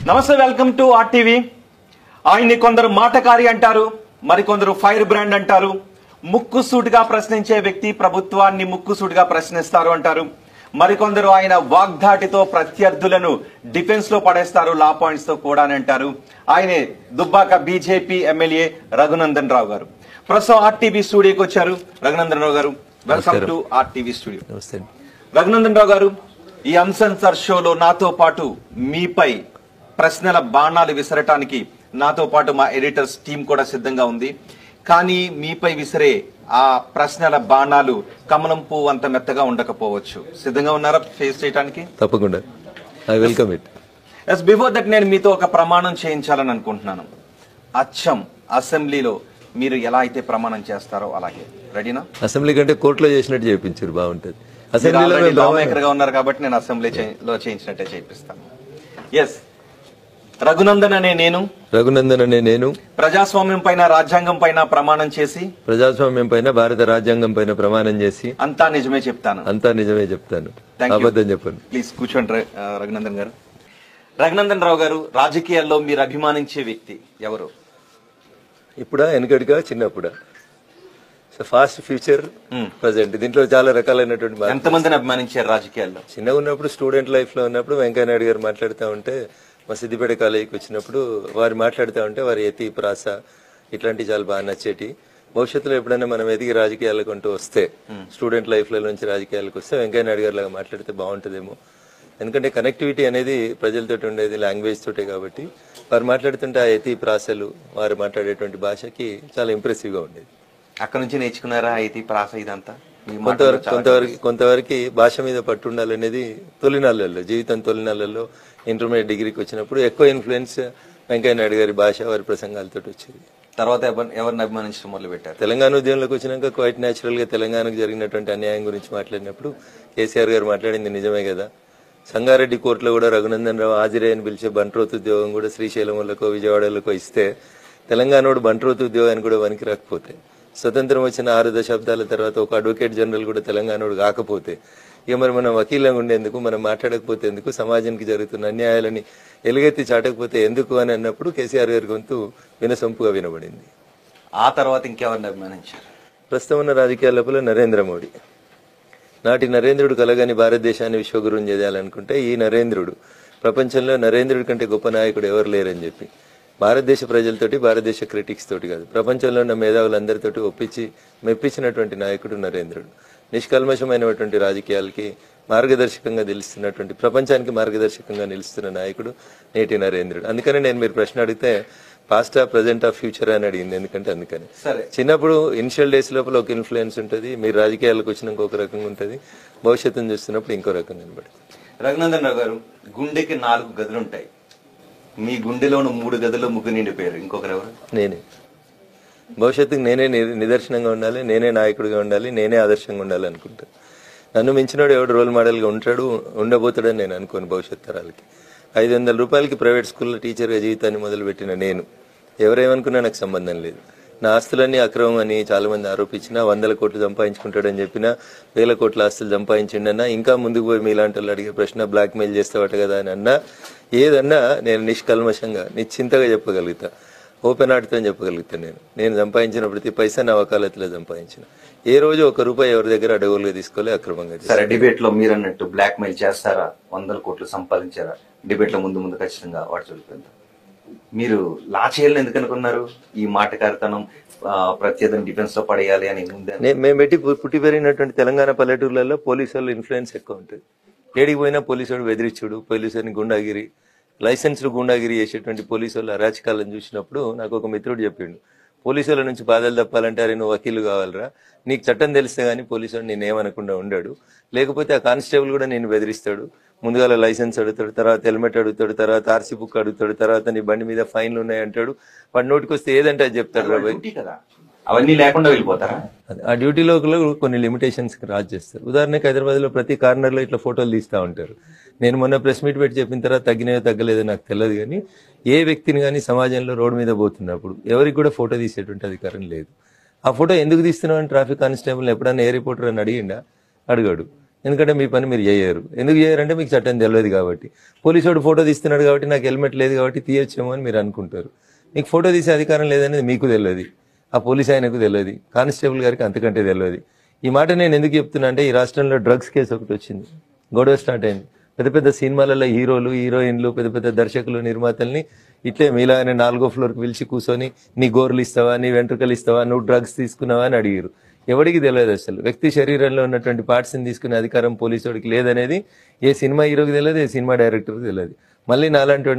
నమస్తే, welcome to RTV. ఆయన్ని కొందరు మాటకారి అంటారు, మరికొందరు ఫైర్ బ్రాండ్ అంటారు. ముక్కుసూటిగా ప్రశ్నించే వ్యక్తి ప్రభుత్వాన్ని ముక్కుసూటిగా ప్రశ్నిస్తారు అంటారు. మరికొందరు ఆయన వాగ్దాటితో ప్రత్యర్థులను డిఫెన్స్ లో పడేస్తారు, లా పాయింట్స్ తో కూడా అని అంటారు. ఆయనే దుబ్బాక బీజేపీ ఎమ్మెల్యే రఘునందన్ రావు గారు. ప్రస్తుతం ఆర్టీవీ స్టూడియోకి వచ్చారు. రఘునందన్ రావు గారు, welcome to RTV studio. Raghunandan Rao గారు, ఈ అన్సెన్సర్ షోలో నాతో పాటు మీపై ప్రశ్నల బాణాలు విసరటానికి నాతో పాటు మా ఎడిటర్స్ టీం కూడా సిద్ధంగా ఉంది. కానీ మీపై విసిరే ఆ ప్రశ్నల బాణాలు కమలం పువ్వు అంత మెత్తగా ఉండకపోవచ్చు. సిద్ధంగా ఉన్నారా ఫేస్ చేయడానికి? తప్పకుండా, I welcome it. Yes, before that నేను మీతో ఒక ప్రమాణం చేయించాలని అనుకుంటున్నాను. అచ్చం అసెంబ్లీలో మీరు ఎలా అయితే ప్రమాణం చేస్తారో అలాగే. రెడీనా? అసెంబ్లీ కంటే కోర్టులో చేసినట్టు చేయించారు, బాగుంటది. అసెంబ్లీలో మేకర్ గా ఉన్నారు కాబట్టి నేను అసెంబ్లీలో చేయించినట్టే చేయిస్తాను. ఎస్, రఘునందన్ అనే నేను ప్రజాస్వామ్యం పైన రాజ్యాంగం పైన ప్రమాణం చేసి భారత రాజ్యాంగం పైన ప్రమాణం చేసి అంతా నిజమే చెప్తాను. అబద్ధం చెప్పండి. ప్లీజ్ కూర్చోండి రఘునందన్ గారు. రఘునందన్ రావు గారు, రాజకీయాల్లో మీరు అభిమానించే వ్యక్తి ఎవరు? ఇప్పుడా, వెనకడిగా, చిన్నప్పుడా? Past future, present. దీంట్లో చాలా రకాలైనటువంటి. ఎంతమందిని అభిమానించారు రాజకీయాల్లో? చిన్నగా ఉన్నప్పుడు, స్టూడెంట్ లైఫ్ లో ఉన్నప్పుడు వెంకయ్య నాయుడు గారు మాట్లాడుతూ ఉంటే, మా సిద్దిపేట కాలేజీకి వచ్చినప్పుడు వారు మాట్లాడుతూ ఉంటే వారి యతి ప్రాస ఇట్లాంటివి చాలా బాగా నచ్చేటి. భవిష్యత్తులో ఎప్పుడైనా మనం ఎదిగి రాజకీయాలకు అంటూ వస్తే, స్టూడెంట్ లైఫ్ లో నుంచి రాజకీయాలకు వస్తే వెంకయ్య నాయుడు గారు లాగా మాట్లాడితే బాగుంటుందేమో. ఎందుకంటే కనెక్టివిటీ అనేది ప్రజలతో ఉండేది లాంగ్వేజ్ తోటే కాబట్టి వారు మాట్లాడుతుంటే ఆ యతి ప్రాసలు, వారు మాట్లాడేటువంటి భాషకి చాలా ఇంప్రెసివ్ గా ఉండేది. అక్కడ నుంచి నేర్చుకున్నారా యతి ప్రాస ఇదంతా? కొంతవరకు భాష మీద పట్టు ఉండాలనేది తొలినాళ్లలో, జీవితం తొలినాళ్లలో ఇంటర్మీడియట్ డిగ్రీకి వచ్చినప్పుడు ఎక్కువ ఇన్ఫ్లుయెన్స్ వెంకయ్య నాయుడు గారి భాష, వారి ప్రసంగాలతో వచ్చేది. తర్వాత ఎవరిని అభిమానించడం మొదలు పెట్టారు? తెలంగాణ ఉద్యమంలోకి వచ్చినాక క్వైట్ న్యాచురల్ గా తెలంగాణకు జరిగినటువంటి అన్యాయం గురించి మాట్లాడినప్పుడు కేసీఆర్ గారు మాట్లాడింది నిజమే కదా. సంగారెడ్డి కోర్టులో కూడా రఘునందన్ రావు హాజరే అని పిలిచే బంట్రోత్ ఉద్యోగం కూడా శ్రీశైలంలకో విజయవాడలకో ఇస్తే తెలంగాణోడు బంట్రోత్ ఉద్యోగాన్ని కూడా వనికి రాకపోతే, స్వతంత్రం వచ్చిన 6 దశాబ్దాల తర్వాత ఒక అడ్వకేట్ జనరల్ కూడా తెలంగాణోడు కాకపోతే, ఇక మరి మనం వకీలంగా ఉండేందుకు, మనం మాట్లాడకపోతే ఎందుకు, సమాజానికి జరుగుతున్న అన్యాయాలని ఎలుగెత్తి చాటకపోతే ఎందుకు అని అన్నప్పుడు కేసీఆర్ గారి గొంతు వినసొంపుగా వినబడింది. ఆ తర్వాత ఇంకెవరిని అభిమానించారు? ప్రస్తుతం ఉన్న రాజకీయాల లోపల నరేంద్ర మోడీ. నాటి నరేంద్రుడు కలగాని భారతదేశాన్ని విశ్వగురువుని చేయాలనుకుంటే ఈ నరేంద్రుడు, ప్రపంచంలో నరేంద్రుడి కంటే గొప్ప నాయకుడు ఎవరు లేరని చెప్పి భారతదేశ ప్రజలతోటి, భారతదేశ క్రిటిక్స్ తోటి కాదు, ప్రపంచంలో ఉన్న మేధావులందరితోటి ఒప్పించి మెప్పించినటువంటి నాయకుడు నరేంద్రుడు. నిష్కల్మషమైనటువంటి రాజకీయాలకి మార్గదర్శకంగా నిలుస్తున్నటువంటి, ప్రపంచానికి మార్గదర్శకంగా నిలుస్తున్న నాయకుడు నేటి నరేంద్రుడు. అందుకని నేను మీరు ప్రశ్న అడిగితే పాస్టా, ప్రజెంటా, ఫ్యూచర్ అని అడిగింది. ఎందుకంటే అందుకని చిన్నప్పుడు ఇనిషియల్ డేస్ లోపల ఒక ఇన్ఫ్లుయెన్స్ ఉంటుంది, మీరు రాజకీయాలకు వచ్చినాక ఒక రకంగా ఉంటుంది, భవిష్యత్తును చూస్తున్నప్పుడు ఇంకో రకంగా కనబడుతుంది. రఘునందన్ రావు గారు, గుండెకి 4 గదులు ఉంటాయి. మీ గుండెలోను 3 గదులు ముగ్గురు నిండిపోయారు. ఇంకొకరు ఎవరు? నేనే. భవిష్యత్తుకు నేనే నిదర్శనంగా ఉండాలి, నేనే నాయకుడిగా ఉండాలి, నేనే ఆదర్శంగా ఉండాలి అనుకుంటా. నన్ను మించినోడు ఎవడు రోల్ మోడల్ గా ఉంటాడు, ఉండబోతాడని నేను అనుకోను. భవిష్యత్ తరాలకి 500 రూపాయలకి ప్రైవేట్ స్కూల్లో టీచర్గా జీవితాన్ని మొదలుపెట్టిన నేను, ఎవరేమనుకున్నా నాకు సంబంధం లేదు. నా ఆస్తులన్నీ అక్రమం అని చాలా మంది ఆరోపించినా, 100 కోట్లు సంపాదించుకుంటాడని చెప్పినా, 1000 కోట్ల ఆస్తులు సంపాదించిండన్నా, ఇంకా ముందుకు పోయి మీలాంటి వాళ్ళు అడిగే ప్రశ్న బ్లాక్ మెయిల్ చేస్తావట కదా అని అన్నా, ఏదన్నా నేను నిష్కల్మషంగా నిశ్చింతగా చెప్పగలుగుతా, ఓపెన్ హార్ట్తో చెప్పగలుగుతాను. నేను సంపాదించిన ప్రతి పైసా నా వకాలతలో సంపాదించిన. ఏ రోజు 1 రూపాయి ఎవరి దగ్గర అడవులుగా తీసుకోలే, అక్రమంగా. సరే, డిబేట్ లో మీరు అన్నట్టు బ్లాక్ మెయిల్ చేస్తారా? 100 కోట్లు సంపాదించారా? డిబేట్ లో ముందు ఖచ్చితంగా వాడు చూపిద్దాం. మీరు లా చేయాలని ఎందుకు అనుకున్నారు? ఈ మాటకారితనం, ప్రత్యర్థిని డిఫెన్స్ లో పడేయాలి అని మేము పుట్టి పెరిగినటువంటి తెలంగాణ పల్లెటూర్లలో పోలీసు వాళ్ళు ఇన్ఫ్లుయెన్స్ ఎక్కువ ఉంటుంది. ఏడికి పోయినా పోలీసు వాడు బెదిరించుడు, పోలీసుని గుండాగిరి, లైసెన్స్లు గుండాగిరి చేసేటువంటి పోలీసు వాళ్ళు అరాచకాలను చూసినప్పుడు నాకు ఒక మిత్రుడు చెప్పిండు, పోలీసుల నుంచి బాధలు తప్పాలంటే అరే నువ్వు వకీలు కావాలరా, నీకు చట్టం తెలిస్తే గానీ పోలీసు నేనేమనకుండా ఉండాడు, లేకపోతే ఆ కానిస్టేబుల్ కూడా నేను బెదిరిస్తాడు. ముందుగా లైసెన్స్ అడుగుతాడు, తర్వాత హెల్మెట్ అడుగుతాడు, తర్వాత ఆర్సీ బుక్ అడుగుతాడు, తర్వాత నీ బండి మీద ఫైన్లు ఉన్నాయి అంటాడు. వాడి నోటికి వస్తే ఏదంటే అది చెప్తాడు. అవన్నీ లేకుండా వెళ్ళిపోతారా? ఆ డ్యూటీలో కొన్ని లిమిటేషన్స్ రాజ్ చేస్తారు. ఉదాహరణకి హైదరాబాద్ లో ప్రతి కార్నర్ లో ఇట్లా ఫోటోలు తీస్తూ ఉంటారు. నేను మొన్న ప్రెస్ మీట్ పెట్టి చెప్పిన తర్వాత తగ్గినాయో తగ్గలేదో నాకు తెలియదు, కానీ ఏ వ్యక్తిని కానీ సమాజంలో రోడ్డు మీద పోతున్నప్పుడు ఎవరికి కూడా ఫోటో తీసేటువంటి అధికారం లేదు. ఆ ఫోటో ఎందుకు తీస్తున్నావు అని ట్రాఫిక్ కానిస్టేబుల్ ఎప్పుడన్నా ఏ రిపోర్టర్ అని అడిగిండా? అడగాడు. ఎందుకంటే మీ పని మీరు చేయరు. ఎందుకు చేయరంటే మీకు చట్టం తెలియదు కాబట్టి. పోలీసుడు ఫోటో తీస్తున్నాడు కాబట్టి నాకు హెల్మెట్ లేదు కాబట్టి తీయొచ్చేమో అని మీరు అనుకుంటారు. మీకు ఫోటో తీసే అధికారం లేదనేది మీకు తెలియదు, ఆ పోలీస్ ఆయనకు తెలియదు, కానిస్టేబుల్ గారికి అంతకంటే తెలియదు. ఈ మాట నేను ఎందుకు చెప్తున్నా అంటే ఈ రాష్ట్రంలో డ్రగ్స్ కేసు ఒకటి వచ్చింది, గొడవ స్టార్ట్ అయింది. పెద్ద పెద్ద సినిమాలలో హీరోలు హీరోయిన్లు పెద్ద పెద్ద దర్శకులు నిర్మాతల్ని ఇట్లే మీలాగానే 4వ ఫ్లోర్కి పిలిచి కూర్చొని నీ గోర్లు ఇస్తావా, నీ వెంట్రుకలు ఇస్తావా, నువ్వు డ్రగ్స్ తీసుకున్నావా అని అడిగారు. ఎవరికి తెలియదు అసలు. వ్యక్తి శరీరంలో ఉన్నటువంటి పార్ట్స్ని తీసుకునే అధికారం పోలీసుడికి లేదనేది ఏ సినిమా హీరోకి తెలియదు, ఏ సినిమా డైరెక్టర్కి తెలియదు. మళ్ళీ నాలాంటి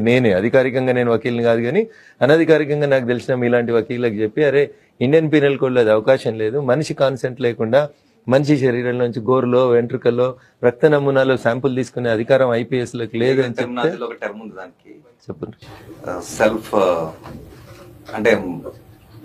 నేనే అధికారికంగా నేను వకీల్ని కాదు కానీ అనధికారికంగా నాకు తెలిసిన మీలాంటి వకీళ్ళకి చెప్పి అరే ఇండియన్ పీనల్ కోడ్లో అది అవకాశం లేదు, మనిషి కాన్సెంట్ లేకుండా మనిషి శరీరంలో నుంచి గోరులో వెంట్రుకల్లో రక్త నమూనాలో శాంపుల్ తీసుకునే అధికారం ఐపీఎస్లకు లేదు అని చెప్తే చెప్పండి. సెల్ఫ్ అంటే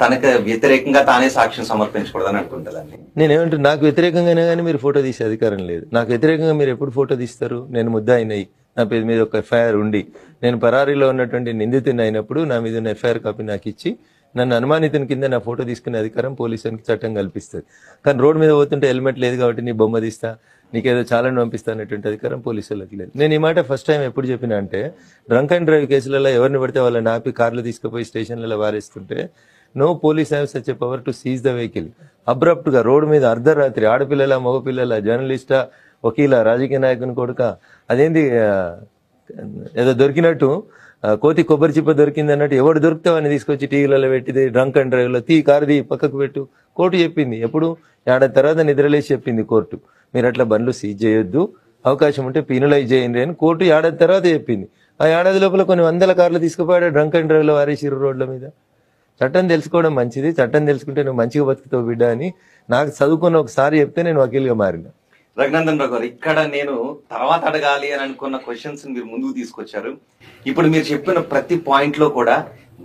తనకు వ్యతిరేకంగా తానే సాక్ష్యం సమర్పించకూడదని అంటుంటదండి. నేనేమంటున్నా, నాకు వ్యతిరేకంగానే కానీ మీరు ఫోటో తీసే అధికారం లేదు. నాకు వ్యతిరేకంగా మీరు ఎప్పుడు ఫోటో తీస్తారు? నేను ముద్దాయినయి, నా పేరు మీద ఒక ఎఫ్ఐఆర్ ఉండి నేను పరారీలో ఉన్నటువంటి నిందితుని అయినప్పుడు నా మీద ఉన్న ఎఫ్ఐఆర్ కాపీ నాకు ఇచ్చి నన్ను అనుమానితుని కింద నా ఫోటో తీసుకునే అధికారం పోలీసునికి చట్టం కల్పిస్తుంది. కానీ రోడ్డు మీద పోతుంటే హెల్మెట్ లేదు కాబట్టి నీ బొమ్మ తీస్తా, నీకేదో చాలని పంపిస్తా అనేటువంటి అధికారం పోలీసులకు లేదు. నేను ఈ మాట ఫస్ట్ టైం ఎప్పుడు చెప్పినా అంటే డ్రంక్ అండ్ డ్రైవ్ కేసులలో ఎవరిని పడితే వాళ్ళని ఆపి కార్లు తీసుకుపోయి స్టేషన్లలో వారేస్తుంటే no police have such a power to seize the vehicle. Abrupt గా రోడ్డు మీద అర్ధరాత్రి ఆడపిల్లల మగపిల్లల జర్నలిస్టా వకీల రాజకీయ నాయకుని కొడుక అదేంది ఏదో దొరికినట్టు కోతి కొబ్బరి చిప్ప దొరికింది అన్నట్టు ఎవడు దొరుకుతావని తీసుకొచ్చి టీవీలలో పెట్టింది డ్రంక్ అండ్ డ్రైవ్ లో కారు తీ పక్కకు పెట్టు. కోర్టు చెప్పింది ఎప్పుడు ఏడాది తర్వాత నిద్రలేసి చెప్పింది కోర్టు మీరు అట్లా బండ్లు సీజ్ చేయొద్దు, అవకాశం ఉంటే పీనలైజ్ చేయండి అని కోర్టు ఏడాది తర్వాత చెప్పింది. ఆ ఏడాది లోపల కొన్ని 100 కార్లు తీసుకుపోయాడు డ్రంక్ అండ్ డ్రైవ్ లో వారేసిరు రోడ్ల మీద. చట్టం తెలుసుకోవడం మంచిది, చట్టం తెలుసుకుంటే నువ్వు మంచిగా బతుకుతావు బిడ్డ అని నాకు చదువుకున్న ఒకసారి చెప్తే నేను వకీల్గా మారిన. రఘునందన్ రావు గారు, ఇక్కడ నేను తర్వాత అడగాలి అని అనుకున్న క్వశ్చన్స్ మీరు ముందుకు తీసుకొచ్చారు. ఇప్పుడు మీరు చెప్పిన ప్రతి పాయింట్ లో కూడా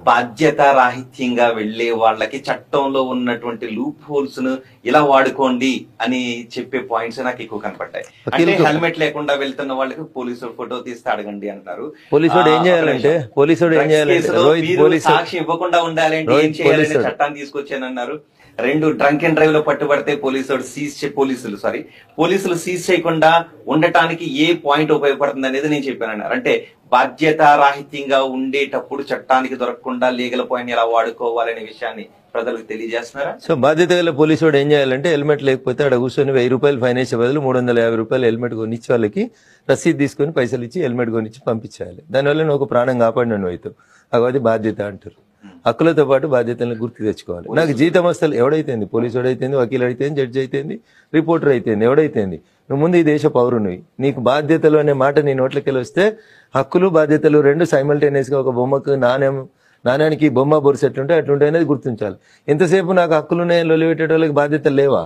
బాధ్యత రాహిత్యంగా వెళ్లే వాళ్ళకి చట్టంలో ఉన్నటువంటి లూప్ హోల్స్ ను ఇలా వాడుకోండి అని చెప్పే పాయింట్స్ నాకు ఎక్కువ కనపడ్డాయి. అంటే హెల్మెట్ లేకుండా వెళ్తున్న వాళ్ళకి పోలీసులు ఫోటో తీస్తే అడగండి అంటారు. పోలీసుడు ఏం చేయాలంటే సాక్షి ఇవ్వకుండా ఉండాలంటే ఏం చేయాలని చట్టాన్ని తీసుకొచ్చానన్నారు. 2 డ్రంక్ అండ్ డ్రైవ్ లో పట్టుబడితే పోలీసులు సీజ్ చేయకుండా ఉండటానికి ఏ పాయింట్ ఉపయోగపడుతుంది అనేది నేను చెప్పానన్నారు. అంటే బాధ్యత రాహిత్యంగా ఉండేటప్పుడు చట్టానికి దొరకకుండా లీగల్ పాయింట్ ఎలా వాడుకోవాలనే విషయాన్ని ప్రజలకు తెలియజేస్తున్నారా? సో బాధ్యత గల పోలీసుడు ఏం చేయాలంటే హెల్మెట్ లేకపోతే అక్కడ కూర్చొని 1000 రూపాయలు ఫైన్ వేసే బదులు 350 రూపాయలు హెల్మెట్ కొనిచ్చి వాళ్ళకి రసీదు తీసుకొని పైసలు ఇచ్చి హెల్మెట్ కొనిచ్చి పంపించాలి. దానివల్ల నువ్వు ఒక ప్రాణం కాపాడినట్టు అవుతావు. అది బాధ్యత అంటారు. హక్కులతో పాటు బాధ్యతలను గుర్తు తెచ్చుకోవాలి. నాకు జీతం వస్తలు ఎవడైతేంది, పోలీసుడు అయితేంది, వకీలు అయితేంది, జడ్జి అయితేంది, రిపోర్టర్ అయితేంది, ఎవడైతేంది, నువ్వు ముందు ఈ దేశ పౌరునివి. నీకు బాధ్యతలు అనే మాట నీ నోట్లకెళ్ళి వస్తే హక్కులు బాధ్యతలు 2 సైమల్టేనియస్ గా ఒక బొమ్మకు నాణ్యానికి బొమ్మ బొరుసు ఎట్లుంటే అట్లుంటే అనేది గుర్తించాలి. ఎంతసేపు నాకు హక్కులున్నాయి లొలిపెట్టే వాళ్ళకి బాధ్యతలు లేవా?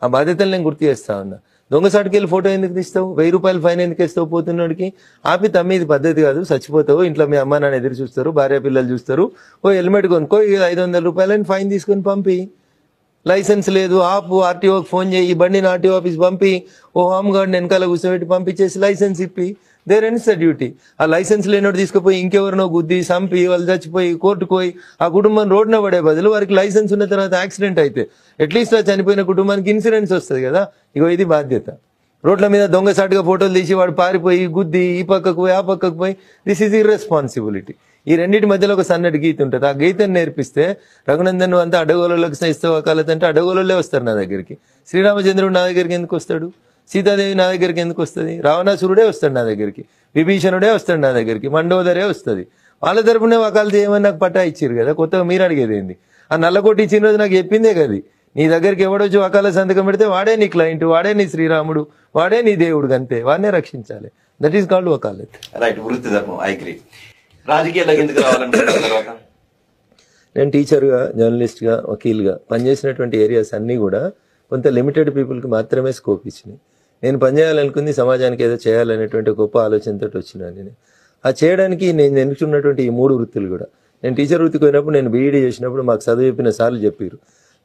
ఆ బాధ్యతలు నేను గుర్తు చేస్తా ఉన్నా. దొంగసాటుకి వెళ్ళి ఫోటో ఎందుకు తీస్తావు? 1000 రూపాయలు ఫైన్ ఎందుకు వేస్తావు? పోతున్నోడికి ఆపి తమ్మి ఇది పద్ధతి కాదు, చచ్చిపోతావు, ఇంట్లో మీ అమ్మ నాన్న ఎదురు చూస్తారు, భార్య పిల్లలు చూస్తారు, హెల్మెట్ కొనుక్కో, 500 రూపాయలని ఫైన్ తీసుకొని పంపి. లైసెన్స్ లేదు ఆపు, ఆర్టీఓకి ఫోన్ చేయి, ఈ బండిని ఆర్టీఓ ఆఫీస్ పంపి, హోమ్ గార్డ్ వెనకాల కూర్చోబెట్టి పంపించేసి లైసెన్స్ ఇప్పి దేర్ ఎండ్స్ ద డ్యూటీ. ఆ లైసెన్స్ లేనోడు తీసుకుపోయి ఇంకెవరినో గుద్ది చంపి వాళ్ళు చచ్చిపోయి కోర్టుకు పోయి ఆ కుటుంబం రోడ్డున పడే బదులు వారికి లైసెన్స్ ఉన్న తర్వాత యాక్సిడెంట్ అయితే అట్లీస్ట్ ఆ చనిపోయిన కుటుంబానికి ఇన్సూరెన్స్ వస్తుంది కదా. ఇది బాధ్యత. రోడ్ల మీద దొంగసాటుగా ఫోటోలు తీసి వాడు పారిపోయి గుద్ది ఈ పక్కకు పోయి ఆ పక్కకు పోయి దిస్ ఈజ్ ఇర్రెస్పాన్సిబిలిటీ. ఈ రెండింటి మధ్యలో ఒక సన్నటి గీత ఉంటుంది. ఆ గీతను నేర్పిస్తే రఘునందన్ నువ్వు అంతా అడగోళ్ళకి ఇస్తే వకాలత్ అంటే అడగోళ్ళే వస్తారు నా దగ్గరికి. శ్రీరామచంద్రుడు నా దగ్గరికి ఎందుకు వస్తాడు? సీతాదేవి నా దగ్గరికి ఎందుకు వస్తుంది? రావణాసురుడే వస్తాడు నా దగ్గరికి, విభీషణుడే వస్తాడు నా దగ్గరికి, మండోదరే వస్తుంది. వాళ్ళ తరపునే వకాలు చేయమని నాకు పట్టా ఇచ్చారు కదా. కొత్తగా మీరు అడిగేది ఏంది? ఆ నల్లకోటి ఇచ్చిన రోజు నాకు చెప్పిందే కదా. నీ దగ్గరికి ఎవడొచ్చి వకాల సంతకం పెడితే వాడే నీ క్లయింట్, వాడే నీ శ్రీరాముడు, వాడే నీ దేవుడు, అంతే. వాడినే రక్షించాలి. That is called vakalat. Right. వృత్తి ధర్మం. I agree. రాజకీయాలకు ఎందుకు రావాలనుకుంటున్నారు? నేను టీచర్గా, జర్నలిస్ట్గా, వకీల్గా పనిచేసినటువంటి ఏరియాస్ అన్నీ కూడా కొంత లిమిటెడ్ పీపుల్కి మాత్రమే స్కోప్ ఇచ్చినాయి. నేను పనిచేయాలనుకుంది సమాజానికి ఏదో చేయాలనేటువంటి గొప్ప ఆలోచనతో వచ్చినాను. నేను ఆ చేయడానికి నేను ఎన్నుకున్నటువంటి ఈ 3 వృత్తులు కూడా, నేను టీచర్ వృత్తికి పోయినప్పుడు, నేను బీఈడీ చేసినప్పుడు మాకు చదువు చెప్పిన సార్లు చెప్పారు,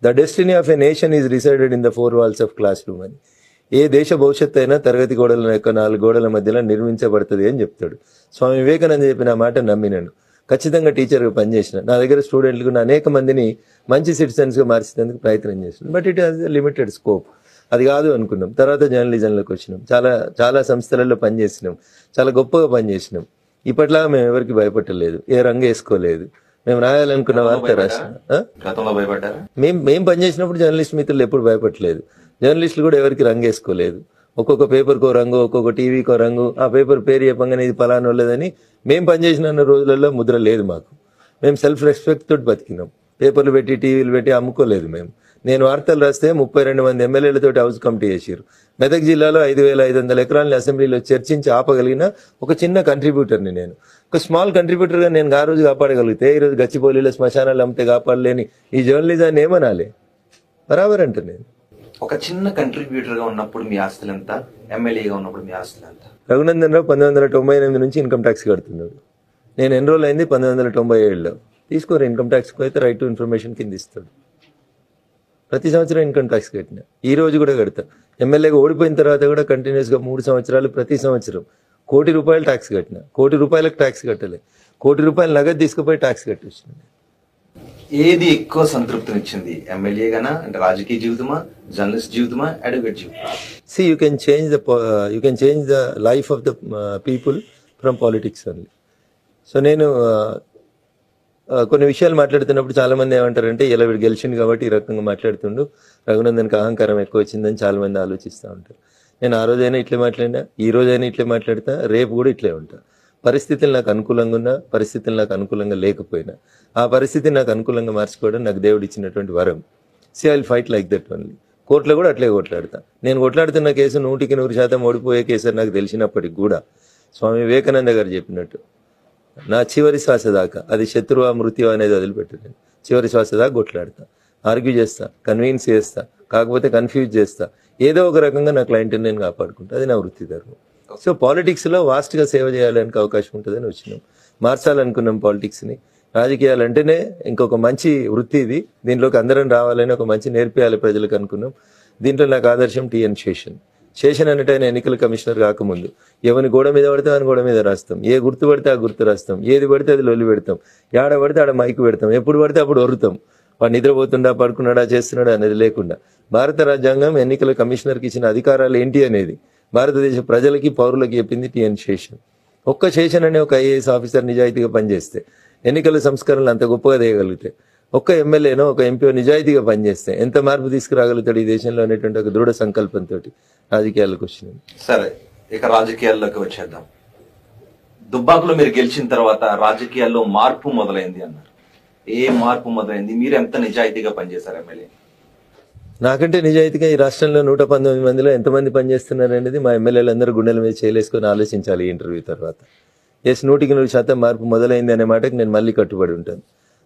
the destiny of a nation is resided in the 4 walls of class room అని. ఏ దేశ భవిష్యత్తు అయినా తరగతి గోడల యొక్క 4 గోడల మధ్యలో నిర్మించబడుతుంది అని చెప్తాడు. స్వామి వివేకానంద చెప్పిన మాట నమ్మినాను. ఖచ్చితంగా టీచర్గా పనిచేసిన నా దగ్గర స్టూడెంట్లకు అనేక మందిని మంచి సిటిజన్స్గా మార్చేందుకు ప్రయత్నం చేస్తున్నాను. But it has limited scope. అది కాదు అనుకున్నాం. తర్వాత జర్నలిజంలోకి వచ్చినాం. చాలా చాలా సంస్థలలో పనిచేసినాం, చాలా గొప్పగా పనిచేసినాం. ఇప్పట్లాగా మేము ఎవరికి భయపడలేదు, ఏ రంగు వేసుకోలేదు. మేము రాయాలనుకున్న వార్త రాసిన మేము పనిచేసినప్పుడు జర్నలిస్ట్ మిత్రులు ఎప్పుడు భయపడలేదు. జర్నలిస్టులు కూడా ఎవరికి రంగు వేసుకోలేదు. ఒక్కొక్క పేపర్కో రంగు, ఒక్కొక్క టీవీకో రంగు, ఆ పేపర్ పేరు చెప్పంగానే ఇది పలానా లేదని మేము పనిచేసిన రోజులలో ముద్ర లేదు మాకు. మేము సెల్ఫ్ రెస్పెక్ట్ తోటి బతికినాం. పేపర్లు పెట్టి టీవీలు పెట్టి అమ్ముకోలేదు మేము. నేను వార్తలు రాస్తే 32 మంది ఎమ్మెల్యేలతోటి హౌస్ కమిటీ చేశారు. మెదక్ జిల్లాలో 5,500 ఎకరాలని అసెంబ్లీలో చర్చించి ఆపగలిగిన ఒక చిన్న కంట్రిబ్యూటర్ని నేను. ఒక స్మాల్ కంట్రిబ్యూటర్గా నేను ఆ రోజు కాపాడగలిగితే ఈరోజు గచ్చిబౌలిలో శ్మశానాలు అమ్మితే కాపాడలేని ఈ జర్నలిజాన్ని ఏమనాలి? బరాబర్ అంటే నేను ఒక చిన్న కంట్రిబ్యూటర్ గా ఉన్నప్పుడు మీ ఆస్తులు ఎంత, ఎమ్మెల్యేగా ఉన్నప్పుడు మీ ఆస్తులు ఎంత? రఘునందన్ రావు 1998 నుంచి ఇన్కమ్ ట్యాక్స్ కడుతున్నాడు. నేను ఎన్రోల్ అయింది 1997లో. తీసుకోరు ఇన్కమ్ ట్యాక్స్ అయితే రైట్ టు ఇన్ఫర్మేషన్ కింద ఇస్తాడు. ప్రతి సంవత్సరం ఇన్కమ్ ట్యాక్స్ కట్టినా, ఈ రోజు కూడా కడతా. ఎమ్మెల్యేగా ఓడిపోయిన తర్వాత కూడా కంటిన్యూస్ గా 3 సంవత్సరాలు ప్రతి సంవత్సరం ₹1 కోటి ట్యాక్స్ కట్టినా. ₹1 కోటి ట్యాక్స్ కట్టలే, ₹1 కోటి నగదు తీసుకుపోయి ట్యాక్స్ కట్టొచ్చింది. ఏది ఎక్కువ సంతృప్తినిచ్చింది, ఎమ్మెల్యేగానా అంటే రాజకీయ జీవితమా, జర్నలిస్ట్ జీవితమా, అడ్వకేట్ జీవితమా? See, you can change the life of the people from politics only. So నేను కొన్ని విషయాలు మాట్లాడుతున్నప్పుడు చాలా మంది ఏమంటారంటే ఇలా వీడు గెలిచింది కాబట్టి ఈ రకంగా మాట్లాడుతుండు, రఘునందన్కి అహంకారం ఎక్కువ వచ్చిందని చాలా మంది ఆలోచిస్తూ ఉంటారు. నేను ఆ రోజైనా ఇట్లే మాట్లాడినా, ఈ రోజైనా ఇట్లే మాట్లాడతా, రేపు కూడా ఇట్లే ఉంటా. పరిస్థితులు నాకు అనుకూలంగా ఉన్నా, పరిస్థితులు నాకు అనుకూలంగా లేకపోయినా ఆ పరిస్థితిని నాకు అనుకూలంగా మార్చుకోవడం నాకు దేవుడు ఇచ్చినటువంటి వరం. See I will fight like that only. కోర్టులో కూడా అట్లే కొట్లాడతా. నేను కొట్లాడుతున్న కేసు 100% ఓడిపోయే కేసు అని నాకు తెలిసినప్పటికి కూడా స్వామి వివేకానంద గారు చెప్పినట్టు నా చివరి శ్వాస దాకా, అది శత్రువా మృత్యు అనేది వదిలిపెట్టు, నేను చివరి శ్వాస దాకా కొట్లాడతా, ఆర్గ్యూ చేస్తా, కన్విన్స్ చేస్తా, కాకపోతే కన్ఫ్యూజ్ చేస్తా, ఏదో ఒక రకంగా నా క్లయింట్ని నేను కాపాడుకుంటా. అది నా వృత్తి ధర్మం. సో పాలిటిక్స్ లో వాస్ట్ గా సేవ చేయాలని అవకాశం ఉంటుందని వచ్చినాం. మార్చాలనుకున్నాం పాలిటిక్స్ ని. రాజకీయాలు అంటేనే ఇంకొక మంచి వృత్తి ఇది, దీంట్లోకి అందరం రావాలని ఒక మంచి నేర్పియాలి ప్రజలకు అనుకున్నాం. దీంట్లో నాకు ఆదర్శం టిఎన్ శేషన్ అన్నట్టు ఆయన ఎన్నికల కమిషనర్ కాకముందు ఎవరిని గోడ మీద పడితే ఆయన గోడ మీద రాస్తాం, ఏ గుర్తు పడితే ఆ గుర్తు రాస్తాం, ఏది పడితే అది లొల్లి పెడతాం, ఏడ పడితే ఆడ మైకు పెడతాం, ఎప్పుడు పడితే అప్పుడు వరుతాం. వాడు నిద్రపోతుండా, పడుకున్నాడా, చేస్తున్నాడా అనేది లేకుండా భారత రాజ్యాంగం ఎన్నికల కమిషనర్కి ఇచ్చిన అధికారాలు ఏంటి అనేది భారతదేశ ప్రజలకి పౌరులకి చెప్పింది టిఎన్ శేషన్. ఒక్క శేషన్ అనే ఒక ఐఏఎస్ ఆఫీసర్ నిజాయితీగా పనిచేస్తే, ఎన్నికల సంస్కరణలు అంత గొప్పగా చేయగలిగితే, ఒక్క ఎమ్మెల్యేనో ఒక ఎంపీ నిజాయితీగా పనిచేస్తే ఎంత మార్పు తీసుకురాగలుగుతాడు ఈ దేశంలో అనేటువంటి ఒక దృఢ సంకల్పంతో రాజకీయాల్లోకి వచ్చింది. సరే, ఇక రాజకీయాల్లోకి వచ్చేద్దాం. దుబ్బాకలో మీరు గెలిచిన తర్వాత రాజకీయాల్లో మార్పు మొదలైంది అన్నారు. ఏ మార్పు మొదలైంది? మీరు ఎంత నిజాయితీగా పనిచేశారు ఎమ్మెల్యే? నాకంటే నిజాయితీగా ఈ రాష్ట్రంలో 119 మందిలో ఎంతమంది పనిచేస్తున్నారు అనేది మా ఎమ్మెల్యేలందరూ గుండెల మీద చేయలేసుకొని ఆలోచించాలి ఈ ఇంటర్వ్యూ తర్వాత. 100% మార్పు మొదలైంది అనే మాటకి నేను మళ్ళీ కట్టుబడి ఉంటాను.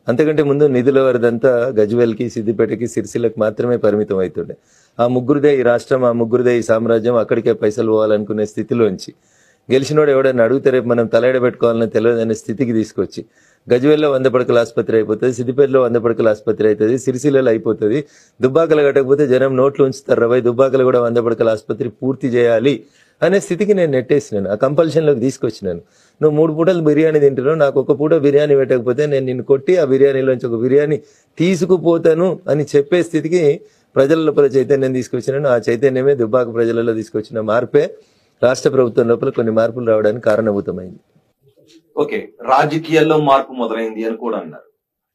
అంతకంటే ముందు నిధుల వరదంతా గజ్వేల్కి, సిద్దిపేటకి, సిరిసిల్లకు మాత్రమే పరిమితం అవుతుండే. ఆ ముగ్గురుదే ఈ రాష్ట్రం, ఆ ముగ్గురుదే ఈ సామ్రాజ్యం, అక్కడికే పైసలు పోవాలనుకునే స్థితిలోంచి గెలిచినోడు ఎవడన్నా అడిగితే రేపు మనం తలెడ పెట్టుకోవాలని తెలియదనే స్థితికి తీసుకొచ్చి గజ్వేల్లో 100 పడకల ఆసుపత్రి అయిపోతుంది, సిద్దిపేటలో 100 పడకల ఆసుపత్రి అవుతుంది, సిరిసిల్లలో అయిపోతుంది. దుబ్బాకలు కట్టకపోతే జనం నోట్లు ఉంచుతారు, రవై దుబ్బాకలు కూడా 100 పడకల ఆసుపత్రి పూర్తి చేయాలి అనే స్థితికి నేను నెట్టేసినాను. ఆ కంపల్షన్లోకి తీసుకొచ్చినాను. నువ్వు 3 పూటలు బిర్యానీ తింటున్నావు, నాకు ఒక పూట బిర్యానీ పెట్టకపోతే నేను నిన్ను కొట్టి ఆ బిర్యానీలోంచి ఒక బిర్యానీ తీసుకుపోతాను అని చెప్పే స్థితికి ప్రజల లోపల చైతన్యం తీసుకొచ్చినాను. ఆ చైతన్యమే దుబ్బాక ప్రజలలో తీసుకొచ్చిన మార్పే రాష్ట్ర ప్రభుత్వం లోపల కొన్ని మార్పులు రావడానికి కారణభూతమైంది. ఓకే, రాజకీయాల్లో మార్పు మొదలైంది అని కూడా అన్నారు.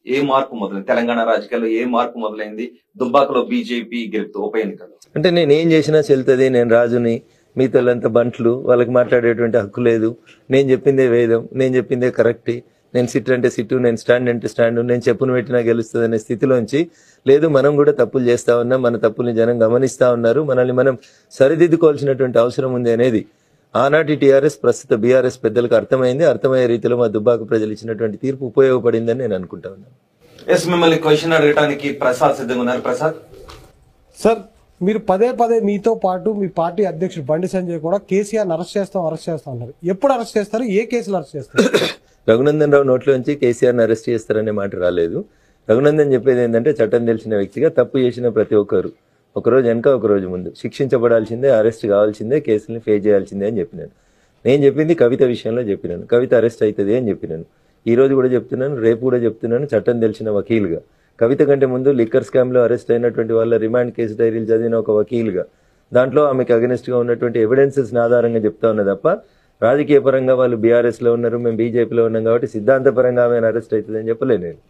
ఏ మార్పు మొదలైంది? తెలంగాణ రాజకీయాల్లో ఏ మార్పు మొదలైంది? దుబ్బాకలో బీజేపీ గెలుపు ఉప ఎన్నికల్లో అంటే నేను ఏం చేసినా చెల్తుంది, నేను రాజుని, మిగతాలంతా బంట్లు, వాళ్ళకి మాట్లాడేటువంటి హక్కు లేదు, నేను చెప్పిందే వేదం, నేను చెప్పిందే కరెక్ట్, నేను సిట్ అంటే సిట్టు, నేను స్టాండ్ అంటే స్టాండ్, నేను చెప్పును పెట్టినా గెలుస్తుంది అనే స్థితిలోంచి లేదు, మనం కూడా తప్పులు చేస్తా ఉన్నాం, మన తప్పుల్ని జనం గమనిస్తా ఉన్నారు, మనల్ని మనం సరిదిద్దుకోవాల్సినటువంటి అవసరం ఉంది అనేది ఆనాటి టీఆర్ఎస్, ప్రస్తుత బీఆర్ఎస్ పెద్దలకు అర్థమైంది. అర్థమయ్యే రీతిలో మా దుబ్బాక ప్రజలు ఇచ్చినటువంటి తీర్పు ఉపయోగపడిందని నేను అనుకుంటా ఉన్నాను. ఎస్, మిమ్మల్ని క్వశ్చన్ అడగడానికి ప్రసాద్ సిద్ధంగా ఉన్నారు. ప్రసాద్ సార్, మీరు పదే మీతో పాటు మీ పార్టీ అధ్యక్షుడు బండి సంజయ్ కూడా కేసీఆర్ అరెస్ట్ చేస్తాం అన్నారు. ఎప్పుడు అరెస్ట్ చేస్తారు? ఏ కేసులు అరెస్ట్ చేస్తారు? రఘునందన్ రావు నోట్లోంచి కేసీఆర్ని అరెస్ట్ చేస్తారనే మాట రాలేదు. రఘునందన్ చెప్పేది ఏంటంటే చట్టం తెలిసిన వ్యక్తిగా తప్పు చేసిన ప్రతి ఒక్కరు ఒకరోజు వెనక ఒకరోజు ముందు శిక్షించబడాల్సిందే, అరెస్ట్ కావాల్సిందే, కేసుల్ని ఫేస్ చేయాల్సిందే అని చెప్పినాను. నేను చెప్పింది కవిత విషయంలో చెప్పినాను. కవిత అరెస్ట్ అవుతుంది అని చెప్పినాను. ఈ రోజు కూడా చెప్తున్నాను, రేపు కూడా చెప్తున్నాను, చట్టం తెలిసిన వకీలుగా. కవిత కంటే ముందు లిక్కర్ స్కామ్ లో అరెస్ట్ అయినటువంటి వాళ్ళ రిమాండ్ కేసు డైరీలు చదివిన ఒక వకీలుగా దాంట్లో ఆమెకు అగెనిస్ట్ గా ఉన్నటువంటి ఎవిడెన్సెస్ ఆధారంగా చెప్తా ఉన్నా తప్ప రాజకీయ పరంగా వాళ్ళు బీఆర్ఎస్ లో ఉన్నారు, మేము బీజేపీలో ఉన్నాం కాబట్టి సిద్ధాంతపరంగా ఆమె అరెస్ట్ అవుతుందని చెప్పలేదు నేను.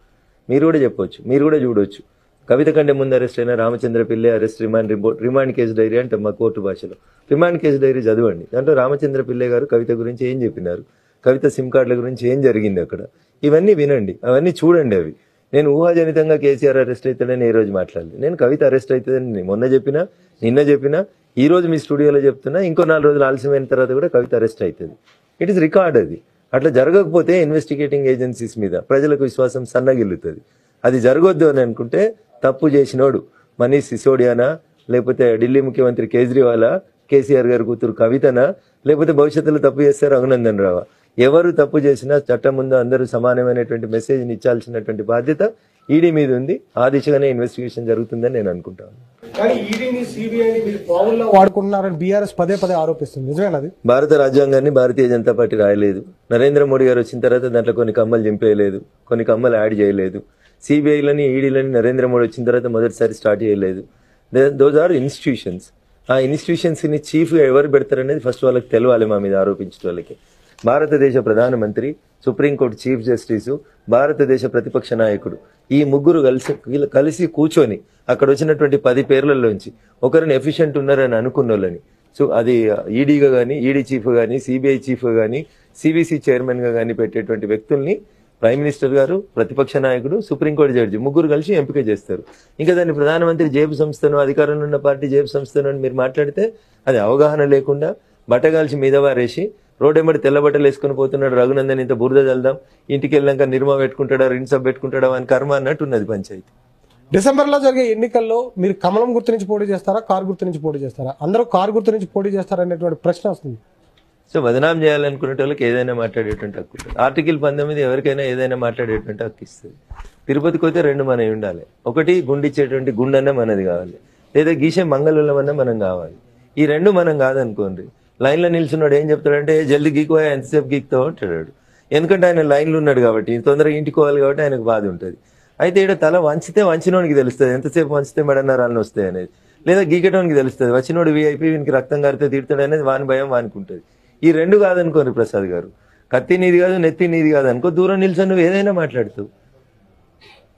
మీరు కూడా చెప్పొచ్చు, మీరు కూడా చూడొచ్చు. కవిత కంటే ముందు అరెస్ట్ అయిన రామచంద్ర పిల్లే arrest remand report, remand case dairy అంటే మా కోర్టు భాషలో రిమాండ్ కేసు డైరీ చదవండి. దాంట్లో రామచంద్ర పిల్లే గారు కవిత గురించి ఏం చెప్పినారు, కవిత సిమ్ కార్డుల గురించి ఏం జరిగింది అక్కడ, ఇవన్నీ వినండి, అవన్నీ చూడండి. అవి నేను ఊహాజనితంగా కేసీఆర్ అరెస్ట్ అవుతాడని ఏ రోజు మాట్లాడలేదు. నేను కవిత అరెస్ట్ అవుతుందని మొన్న చెప్పినా, నిన్న చెప్పినా, ఈ రోజు మీ స్టూడియోలో చెప్తున్నా. ఇంకో 4 రోజులు ఆలస్యమైన తర్వాత కూడా కవిత అరెస్ట్ అవుతుంది. It is record. అది అట్లా జరగకపోతే ఇన్వెస్టిగేటింగ్ ఏజెన్సీస్ మీద ప్రజలకు విశ్వాసం సన్నగిల్లుతుంది. అది జరగొద్దు అని అనుకుంటే తప్పు చేసినోడు మనీష్ సిసోడియానా, లేకపోతే ఢిల్లీ ముఖ్యమంత్రి కేజ్రీవాలా, కేసీఆర్ గారి కూతురు కవితనా, లేకపోతే భవిష్యత్తులో తప్పు చేస్తే రఘునందన్ రావా, ఎవరు తప్పు చేసినా చట్టం ముందు అందరూ సమానమైనటువంటి మెసేజ్ని ఇచ్చాల్సినటువంటి బాధ్యత ఈడీ మీద ఉంది. ఆ దిశగానే ఇన్వెస్టిగేషన్ జరుగుతుందని నేను అనుకుంటాను. కానీ ఈడీని సిబిఐని మీరు పావుల్లో వాడుకుంటున్నారని బీఆర్ఎస్ పదే ఆరోపిస్తుంది. నిజమేనది? భారత రాజ్యాంగాన్ని భారతీయ జనతా పార్టీ రాయలేదు. నరేంద్ర మోడీ గారు వచ్చిన తర్వాత దాంట్లో కొన్ని కమ్మలు చింపేయలేదు, కొన్ని కమ్మలు యాడ్ చేయలేదు. సిబిఐలని ఈడీలని నరేంద్ర మోడీ వచ్చిన తర్వాత మొదటిసారి స్టార్ట్ చేయలేదు. Those are institutions. ఆ ఇన్స్టిట్యూషన్స్ ని చీఫ్ గా ఎవరు పెడతారనేది ఫస్ట్ వాళ్ళకి తెలవాలి. మా మీద ఆరోపించిన వాళ్ళకి భారతదేశ ప్రధానమంత్రి, సుప్రీంకోర్టు చీఫ్ జస్టిస్, భారతదేశ ప్రతిపక్ష నాయకుడు, ఈ ముగ్గురు కలిసి కూర్చొని అక్కడ వచ్చినటువంటి 10 పేర్లలోంచి ఒకరిని ఎఫిషియెంట్ ఉన్నారని అనుకున్న వాళ్ళని, సో అది ఈడీగా కానీ, ఈడీ చీఫ్ గానీ, సిబిఐ చీఫ్ గానీ, సిబిసి చైర్మన్ గా కానీ పెట్టేటువంటి వ్యక్తుల్ని ప్రైమ్ మినిస్టర్ గారు, ప్రతిపక్ష నాయకుడు, సుప్రీంకోర్టు జడ్జి ముగ్గురు కలిసి ఎంపిక చేస్తారు. ఇంకా దాన్ని ప్రధానమంత్రి జేబు సంస్థను, అధికారంలో ఉన్న పార్టీ జేబు సంస్థను అని మీరు మాట్లాడితే అది అవగాహన లేకుండా బట్టగాల్చి మీద వారేసి రోడ్డెంబడి తెల్లబట్టలు వేసుకుని పోతున్నాడు రఘునందన్, ఇంత బురద చల్దాం, ఇంటికి వెళ్ళాక నిర్మా పెట్టుకుంటాడా, రిన్సబ్ పెట్టుకుంటాడా అని కర్మ అన్నట్టు ఉన్నది పంచాయతీ. డిసెంబర్లో జరిగే ఎన్నికల్లో మీరు కమలం గుర్తు నుంచి పోటీ చేస్తారా, కారు గుర్తు నుంచి పోటీ చేస్తారా? అందరూ కారు గుర్తు నుంచి పోటీ చేస్తారా అనేటువంటి ప్రశ్న వస్తుంది. సో బదనాం చేయాలనుకునే వాళ్ళకి ఏదైనా మాట్లాడేటువంటి హక్కు ఉంటుంది. ఆర్టికల్ 19 ఎవరికైనా ఏదైనా మాట్లాడేటువంటి హక్కు ఇస్తుంది. తిరుపతికి పోతే 2 మనవి ఉండాలి. ఒకటి గుండిచ్చేటువంటి గుండన్న మనది కావాలి, లేదా గీసే మంగళూలమన్నా మనం కావాలి. ఈ 2 మనం కాదనుకోండి, లైన్లో నిల్చున్నాడు ఏం చెప్తాడంటే జల్దీ గీకోయా, ఎంతసేపు గీక్తావు అంటాడు. ఎందుకంటే ఆయన లైన్లో ఉన్నాడు కాబట్టి, తొందరగా ఇంటికోవాలి కాబట్టి ఆయనకు బాధ ఉంటుంది. అయితే ఇక్కడ తల వంచితే వంచినోనికి తెలుస్తుంది ఎంతసేపు వంచితే మెడన్నరాలను వస్తాయి అనేది, లేదా గీకటానికి తెలుస్తుంది వచ్చినోడు వీఐపీ వీనికి రక్తం కారితే తీరుతాడు అనేది వాని భయం వానికి ఉంటుంది. ఈ 2 కాదనుకోండి ప్రసాద్ గారు, కత్తి నీది కాదు, నెత్తి నీది కాదు అనుకో, దూరం నిల్చొని నువ్వు ఏదైనా మాట్లాడుతావు.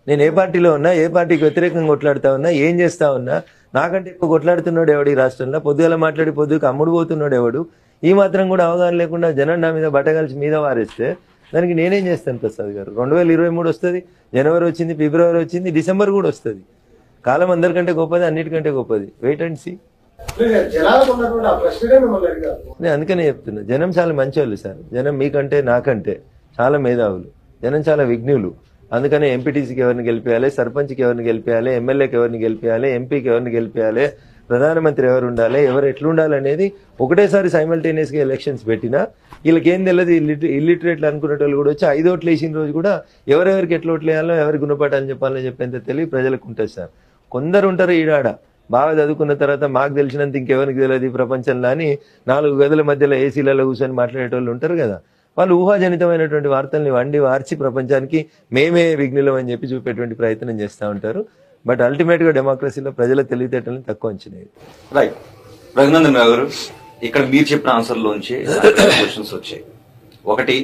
నేను ఏ పార్టీలో ఉన్నా, ఏ పార్టీకి వ్యతిరేకంగా కొట్లాడుతా ఉన్నా, ఏం చేస్తా ఉన్నా, నాకంటే ఎక్కువ కొట్లాడుతున్నాడు ఎవడు ఈ రాష్ట్రంలో, పొద్దుగాల మాట్లాడి పొద్దుకు అమ్ముడు పోతున్నాడు ఎవడు, ఈ మాత్రం కూడా అవగాహన లేకుండా జనం నా మీద బట్టగలిసి మీద వారేస్తే దానికి నేనేం చేస్తాను ప్రసాద్ గారు? 2023 వస్తుంది, జనవరి వచ్చింది, ఫిబ్రవరి వచ్చింది, డిసెంబర్ కూడా వస్తుంది. కాలం అందరికంటే గొప్పది, అన్నిటికంటే గొప్పది. Wait and see. నేను అందుకనే చెప్తున్నా, జనం చాలా మంచోళ్ళు సార్. జనం మీకంటే నాకంటే చాలా మేధావులు, జనం చాలా విఘ్నులు. అందుకనే ఎంపీటీసీకి ఎవరిని గెలిపేయాలి, సర్పంచ్కి ఎవరిని గెలిపేయాలి, ఎమ్మెల్యేకి ఎవరిని గెలిపేయాలి, ఎంపీకి ఎవరిని గెలిపేయాలి, ప్రధానమంత్రి ఎవరు ఉండాలి, ఎవరు ఎట్లుండాలి అనేది ఒకటేసారి సైమల్టేనియస్ గా ఎలక్షన్స్ పెట్టినా వీళ్ళకి ఏం తెలియదు. ఇల్లిటరేట్లు అనుకునే వాళ్ళు కూడా వచ్చి 5 ఓట్లు వేసిన రోజు కూడా ఎవరెవరికి ఎట్లా ఓట్లు వేయాలో, ఎవరి గుణపాఠాలు చెప్పాలని చెప్పేంత తెలివి ప్రజలకు ఉంటుంది సార్. కొందరు ఉంటారు ఈడాడ బాగా చదువుకున్న తర్వాత మాకు తెలిసినంత ఇంకెవరికి తెలియదు ఈ ప్రపంచంలో అని 4 గదుల మధ్యలో ఏసీలలో కూర్చొని మాట్లాడేటోళ్ళు ఉంటారు కదా, వాళ్ళు ఊహాజనితమైనటువంటి వార్తల్ని వండి వార్చి ప్రపంచానికి మేమే విఘ్నులం అని చెప్పి చూపేటువంటి ప్రయత్నం చేస్తూ ఉంటారు. బట్ అల్టిమేట్ గా డెమోక్రసీలో ప్రజల తెలివితేటల్ని తక్కువ అంచనా. రైట్ రఘునందన్ రావు గారు, ఇక్కడ మీరు చెప్పిన ఆన్సర్లోంచి క్వశ్చన్స్ వచ్చాయి. ఒకటి,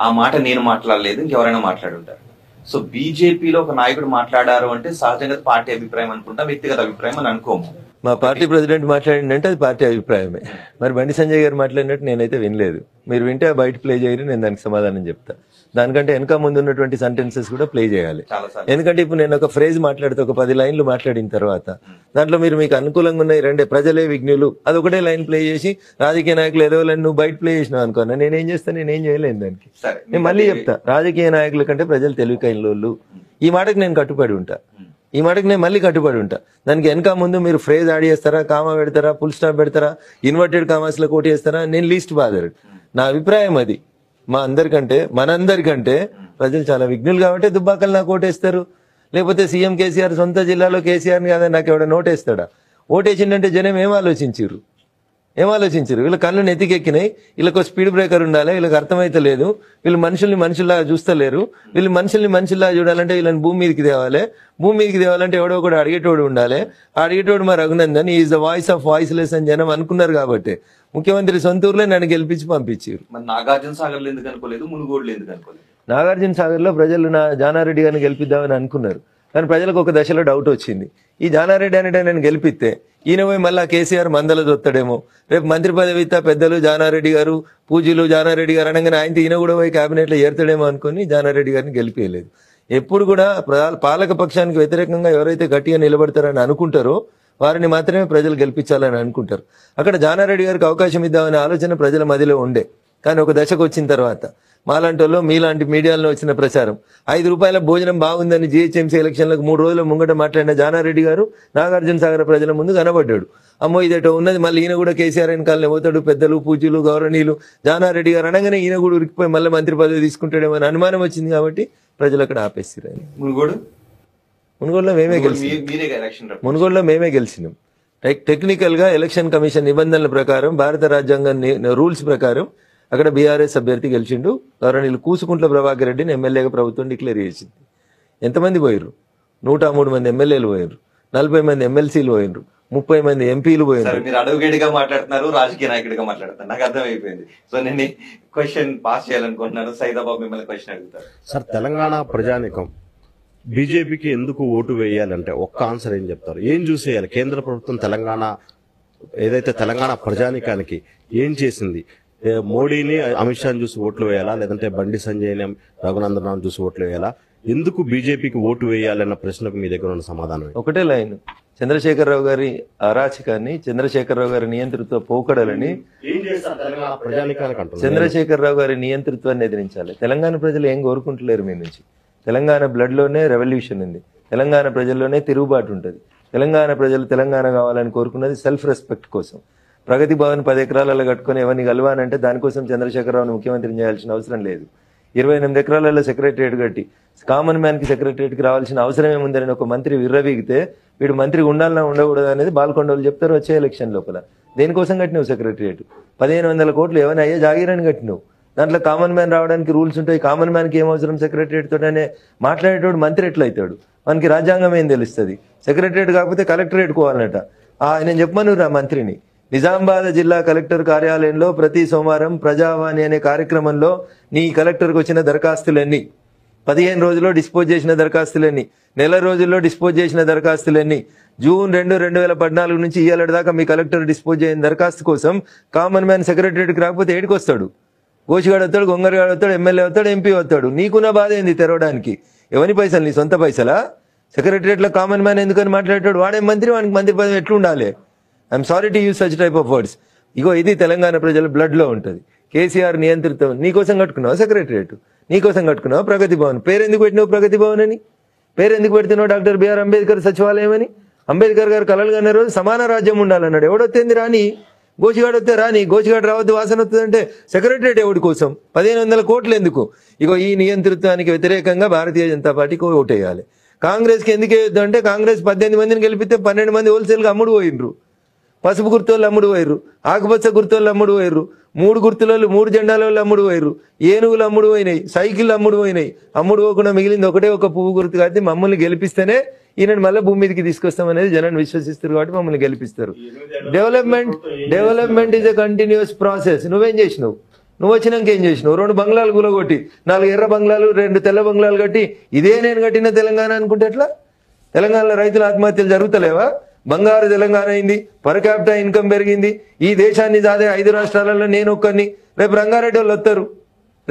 ఆ మాట నేను మాట్లాడలేదు, ఇంకెవరైనా మాట్లాడుంటారు. సో బీజేపీలో ఒక నాయకుడు మాట్లాడారు అంటే సహజంగా పార్టీ అభిప్రాయం అనుకుంటా, వ్యక్తిగత అభిప్రాయం అని అనుకోము. మా పార్టీ ప్రెసిడెంట్ మాట్లాడిందంటే అది పార్టీ అభిప్రాయమే. మరి బండి సంజయ్ గారు మాట్లాడినట్టు నేనైతే వినలేదు. మీరు వింటే బయట ప్లే చేయరు, నేను దానికి సమాధానం చెప్తా. దానికంటే వెనక ముందు ఉన్నటువంటి సెంటెన్సెస్ కూడా ప్లే చేయాలి. ఎందుకంటే ఇప్పుడు నేను ఒక ఫ్రేజ్ మాట్లాడితే ఒక 10 లైన్లు మాట్లాడిన తర్వాత దాంట్లో మీరు మీకు అనుకూలంగా ఉన్నాయి 2 ప్రజలే విఘ్నులు అది ఒకటే లైన్ ప్లే చేసి రాజకీయ నాయకులు ఏదో నువ్వు బయట ప్లే చేసినావు అనుకున్నా, నేనేం చేస్తాను? నేనేం చేయలేను దానికి. నేను మళ్ళీ చెప్తా, రాజకీయ నాయకుల కంటే ప్రజలు తెలివికైనోళ్ళు. ఈ మాటకు నేను కట్టుబడి ఉంటా, ఈ మాటకు నేను మళ్ళీ కట్టుబడి ఉంటా. దానికి వెనక ముందు మీరు ఫ్రేజ్ యాడ్ చేస్తారా, కామా పెడతారా, ఫుల్ స్టాప్ పెడతారా, ఇన్వర్టెడ్ కామాస్ లో కోట్ చేస్తారా, నేను లీస్ట్ బాదర్. నా అభిప్రాయం అది. మా అందరికంటే మనందరికంటే ప్రజలు చాలా విఘ్నులు కాబట్టి దుబ్బాకలు నాకు ఓటేస్తారు. లేకపోతే సీఎం కేసీఆర్ సొంత జిల్లాలో కేసీఆర్ని కాదని నాకు ఎవడ నోటేస్తాడా? ఓటేసిందంటే జనం ఏం ఆలోచించారు? ఏం ఆలోచించారు? వీళ్ళ కళ్ళు నెత్తికెక్కినాయి, వీళ్ళకు స్పీడ్ బ్రేకర్ ఉండాలి, వీళ్ళకి అర్థమైతే లేదు, వీళ్ళు మనుషుల్ని మనుషుల్లాగా చూస్తలేరు, వీళ్ళు మనుషుల్ని మనుషుల్లాగా చూడాలంటే వీళ్ళని భూమి మీదకి తేవాలి, భూమి మీదకి తేవాలంటే ఎవడో కూడా అడిగేటోడు ఉండాలి, ఆ అడిగేటోడు మా Raghunandan is the voice of voiceless అని జనం అనుకున్నారు కాబట్టి ముఖ్యమంత్రి సొంతూరులో నన్ను గెలిపించి పంపించారు. మరి నాగార్జున సాగర్లో ఎందుకు అనుకోలేదు, మునుగోడులో ఎందుకు అనుకోలేదు? నాగార్జున సాగర్ లో ప్రజలు జానారెడ్డి గారిని గెలిపిద్దామని అనుకున్నారు, కానీ ప్రజలకు ఒక దశలో డౌట్ వచ్చింది, ఈ జానారెడ్డి అనేట నేను గెలిపిస్తే ఈయన పోయి మళ్ళా కేసీఆర్ మందల దొత్తడేమో, రేపు మంత్రి పదవి ఇస్తా పెద్దలు జానారెడ్డి గారు పూజలు జానారెడ్డి గారు అనగానే ఆయన ఈయన కూడా పోయి కేబినెట్ లో ఏర్తాడేమో అనుకుని జానారెడ్డి గారిని గెలిపేయలేదు. ఎప్పుడు కూడా పాలక పక్షానికి వ్యతిరేకంగా ఎవరైతే గట్టిగా నిలబడతారని అనుకుంటారో వారిని మాత్రమే ప్రజలు గెలిపించాలని అనుకుంటారు. అక్కడ జానారెడ్డి గారికి అవకాశం ఇద్దామనే ఆలోచన ప్రజల మధ్యలో ఉండే, కానీ ఒక దశకు వచ్చిన తర్వాత మాలాంటి వాళ్ళు మీలాంటి మీడియాలో వచ్చిన ప్రచారం 5 రూపాయల భోజనం బాగుందని జీహెచ్ఎంసీ ఎలక్షన్లకు 3 రోజుల ముంగట మాట్లాడిన జానారెడ్డి గారు నాగార్జున సాగర్ ప్రజల ముందు కనబడ్డాడు. అమ్మో ఇదేటో ఉన్నది, మళ్ళీ ఈయన కూడా కేసీఆర్ వెనకాలనే పోతాడు, పెద్దలు పూజలు గౌరవనీయులు జానారెడ్డి గారు అనగానే ఈయన కూడా ఉరికిపోయి మళ్ళీ మంత్రి పదవి తీసుకుంటాడేమో అని అనుమానం వచ్చింది కాబట్టి ప్రజలు అక్కడ ఆపేస్తారు. మునుగోడులో మేమే గెలిచినాం. టెక్నికల్ గా ఎలక్షన్ కమిషన్ నిబంధనల ప్రకారం భారత రాజ్యాంగం రూల్స్ ప్రకారం అక్కడ బీఆర్ఎస్ అభ్యర్థి గెలిచిండు. గౌరవనీయులు కూసుకుంట్ల ప్రభాకర్ రెడ్డిని ఎమ్మెల్యేగా ప్రభుత్వం డిక్లేర్ చేసింది. ఎంతమంది పోయిర్రు? 103 మంది ఎమ్మెల్యేలు పోయినరు, 40 మంది ఎమ్మెల్సీలు పోయినరు, 30 మంది ఎంపీలు పోయినారు. మీరు అడ్వకేట్ గా మాట్లాడుతున్నారు, రాజకీయ నాయకుడిగా మాట్లాడుతున్నారు, నాకు అర్థమైపోయింది. సో నేను క్వశ్చన్ పాస్ చేయాలనుకుంటున్నాను. సైదాబాబు మిమ్మల్ని క్వశ్చన్ అడుగుతారు. సార్, తెలంగాణ ప్రజానికం బీజేపీకి ఎందుకు ఓటు వేయాలంటే ఒక్క ఆన్సర్ ఏం చెప్తారు? ఏం చూసేయాలి? కేంద్ర ప్రభుత్వం తెలంగాణ ఏదైతే తెలంగాణ ప్రజానికానికి ఏం చేసింది? మోడీని అమిత్ షాని చూసి ఓట్లు వేయాలా, లేదంటే బండి సంజయ్ని రఘునందన్ చూసి ఓట్లు వేయాలా? ఎందుకు బీజేపీకి ఓటు వేయాలన్న ప్రశ్నకు మీ దగ్గర ఉన్న సమాధానం ఒకటే లైన్. చంద్రశేఖరరావు గారి అరాచకాన్ని, చంద్రశేఖరరావు గారి నియంతృత్వ పోకడలని చంద్రశేఖరరావు గారి నియంతృత్వాన్ని ఎదిరించాలి. తెలంగాణ ప్రజలు ఏం కోరుకుంటలేరు మీ నుంచి. తెలంగాణ బ్లడ్ లోనే రెవల్యూషన్ ఉంది, తెలంగాణ ప్రజల్లోనే తిరుగుబాటు ఉంటుంది. తెలంగాణ ప్రజలు తెలంగాణ కావాలని కోరుకున్నది సెల్ఫ్ రెస్పెక్ట్ కోసం. ప్రగతి భవన్ 10 ఎకరాలలో కట్టుకుని ఎవరిని కలవానంటే దానికోసం చంద్రశేఖరరావుని ముఖ్యమంత్రిని చేయాల్సిన అవసరం లేదు. 28 ఎకరాలలో సెక్రటరియట్ కట్టి కామన్ మ్యాన్ కి సెక్రటరియట్ కి రావాల్సిన అవసరం ఏముందని ఒక మంత్రి విర్రవీగితే వీడు మంత్రి ఉండాలన్నా ఉండకూడదు అనేది బాల్కొండలు చెప్తారు వచ్చే ఎలక్షన్ లోపల. దేనికోసం కట్టినావు సెక్రటరియట్? 1500 కోట్లు ఏమైనా అయ్యే జాగీరని కట్టినావు. దాంట్లో కామన్ మ్యాన్ రావడానికి రూల్స్ ఉంటాయి. కామన్ మ్యాన్ కి ఏం అవసరం సెక్రటరియట్ తోటనే మాట్లాడేటోడు మంత్రి ఎట్లయితాడు? మనకి రాజ్యాంగం ఏం తెలుస్తుంది? సెక్రటరియట్ కాకపోతే కలెక్టరేట్ కోవాలన్నట. నేను చెప్పమను రా మంత్రిని, నిజామాబాద్ జిల్లా కలెక్టర్ కార్యాలయంలో ప్రతి సోమవారం ప్రజావాణి అనే కార్యక్రమంలో నీ కలెక్టర్కి వచ్చిన దరఖాస్తులన్నీ, 15 రోజుల్లో డిస్పోజ్ చేసిన దరఖాస్తులన్నీ, నెల రోజుల్లో డిస్పోజ్ చేసిన దరఖాస్తులన్నీ, జూన్ 2, 2014 నుంచి ఇయ్యాల దాకా మీ కలెక్టర్ డిస్పోజ్ అయిన దరఖాస్తు కోసం కామన్ మ్యాన్ సెక్రటరియట్కి రాకపోతే ఏడికి వస్తాడు? గోషిగాడు వస్తాడు, గొంగరగాడు వస్తాడు, ఎమ్మెల్యే వస్తాడు, ఎంపీ వస్తాడు. నీకున్న బాధ ఏంది తెరవడానికి? ఎవరి పైసలు? నీ సొంత పైసలా? సెక్రటరియట్ లో కామన్ మ్యాన్ ఎందుకని మాట్లాడేటాడు? వాడే మంత్రి, వానికి మంత్రి పదవి ఎట్లుండాలి? I'm sorry to use such type of words. ఇగో ఇది తెలంగాణ ప్రజల బ్లడ్ లో ఉంటుంది. కేసీఆర్ నియంత్రితం. నీకోసం కట్టుకున్నావు సెక్రటరియట్, నీకోసం కట్టుకున్నావు ప్రగతి భవన్. పేరెందుకు పెట్టినావు ప్రగతి భవన్ అని? పేరెందుకు పెడుతున్నావు డాక్టర్ బిఆర్ అంబేద్కర్ సచివాలయం అని? అంబేద్కర్ గారు కలలు కన్న రోజు సమాన రాజ్యం ఉండాలన్నాడు. ఎవడొత్తింది రాని, గోచిగాడు వస్తే రాని, గోచిగాడు రావద్దు వాసన వస్తుందంటే సెక్రటరియట్ ఎవడి కోసం? 1500 కోట్లు ఎందుకు? ఇగో ఈ నియంతృత్వానికి వ్యతిరేకంగా భారతీయ జనతా పార్టీకి ఓటేయాలి. కాంగ్రెస్ కి ఎందుకు వేయొద్దు అంటే కాంగ్రెస్ 18 మందిని గెలిపితే 12 మంది హోల్సేల్ గా అమ్ముడు పోయినరు. పసుపు గుర్తోళ్ళు అమ్ముడు పోయిర్రు, ఆకుపచ్చ గుర్తోళ్ళు అమ్ముడు పోయిర్రు, 3 గుర్తులలో 3 జెండాల వాళ్ళు అమ్ముడు పోయిర్రు, ఏనుగులు అమ్ముడు పోయినాయి, సైకిళ్ళు అమ్ముడు పోయినాయి. అమ్ముడు పోకుండా మిగిలింది ఒకటే ఒక పువ్వు గుర్తు. కాబట్టి మమ్మల్ని గెలిపిస్తేనే ఈయనని మళ్ళీ భూమి మీదకి తీసుకొస్తామనేది జనాన్ని విశ్వసిస్తారు కాబట్టి మమ్మల్ని గెలిపిస్తారు. Development is a continuous process. నువ్వేం చేసినావు? నువ్వు వచ్చినాక ఏం చేసినావు? 2 బంగ్లాలు కూలగొట్టి 4 ఎర్ర బంగ్లాలు 2 తెల్ల బంగ్లాలు కట్టి ఇదే నేను కట్టిన తెలంగాణ అనుకుంటే ఎట్లా? తెలంగాణలో రైతుల ఆత్మహత్యలు జరుగుతలేవా? బంగారు తెలంగాణ అయింది, పర్ క్యాపిటల్ ఇన్కమ్ పెరిగింది. ఈ దేశాన్ని దాదే 5 రాష్ట్రాలలో నేను ఒక్కరిని. రేపు రంగారెడ్డి వాళ్ళు వస్తారు,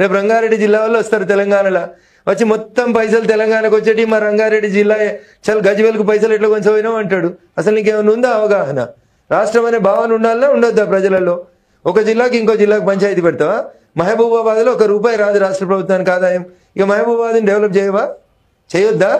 రేపు రంగారెడ్డి జిల్లా వాళ్ళు వస్తారు తెలంగాణలో వచ్చి మొత్తం పైసలు తెలంగాణకు వచ్చేటి. మా రంగారెడ్డి జిల్లా చాలా గజ్వేల్కు పైసలు ఎట్లా కొంచెం పోయినావు అంటాడు. అసలు నీకేమైనా ఉందా అవగాహన? రాష్ట్రం అనే భావన ఉండాలన్నా ఉండొద్దా ప్రజలలో? ఒక జిల్లాకి ఇంకో జిల్లాకు పంచాయతీ పెడతావా? మహబూబాబాద్ లో ₹1 రాదు రాష్ట్ర ప్రభుత్వానికి ఆదాయం. ఇక మహబూబాబాద్ని డెవలప్ చేయవా? చేయొద్దా?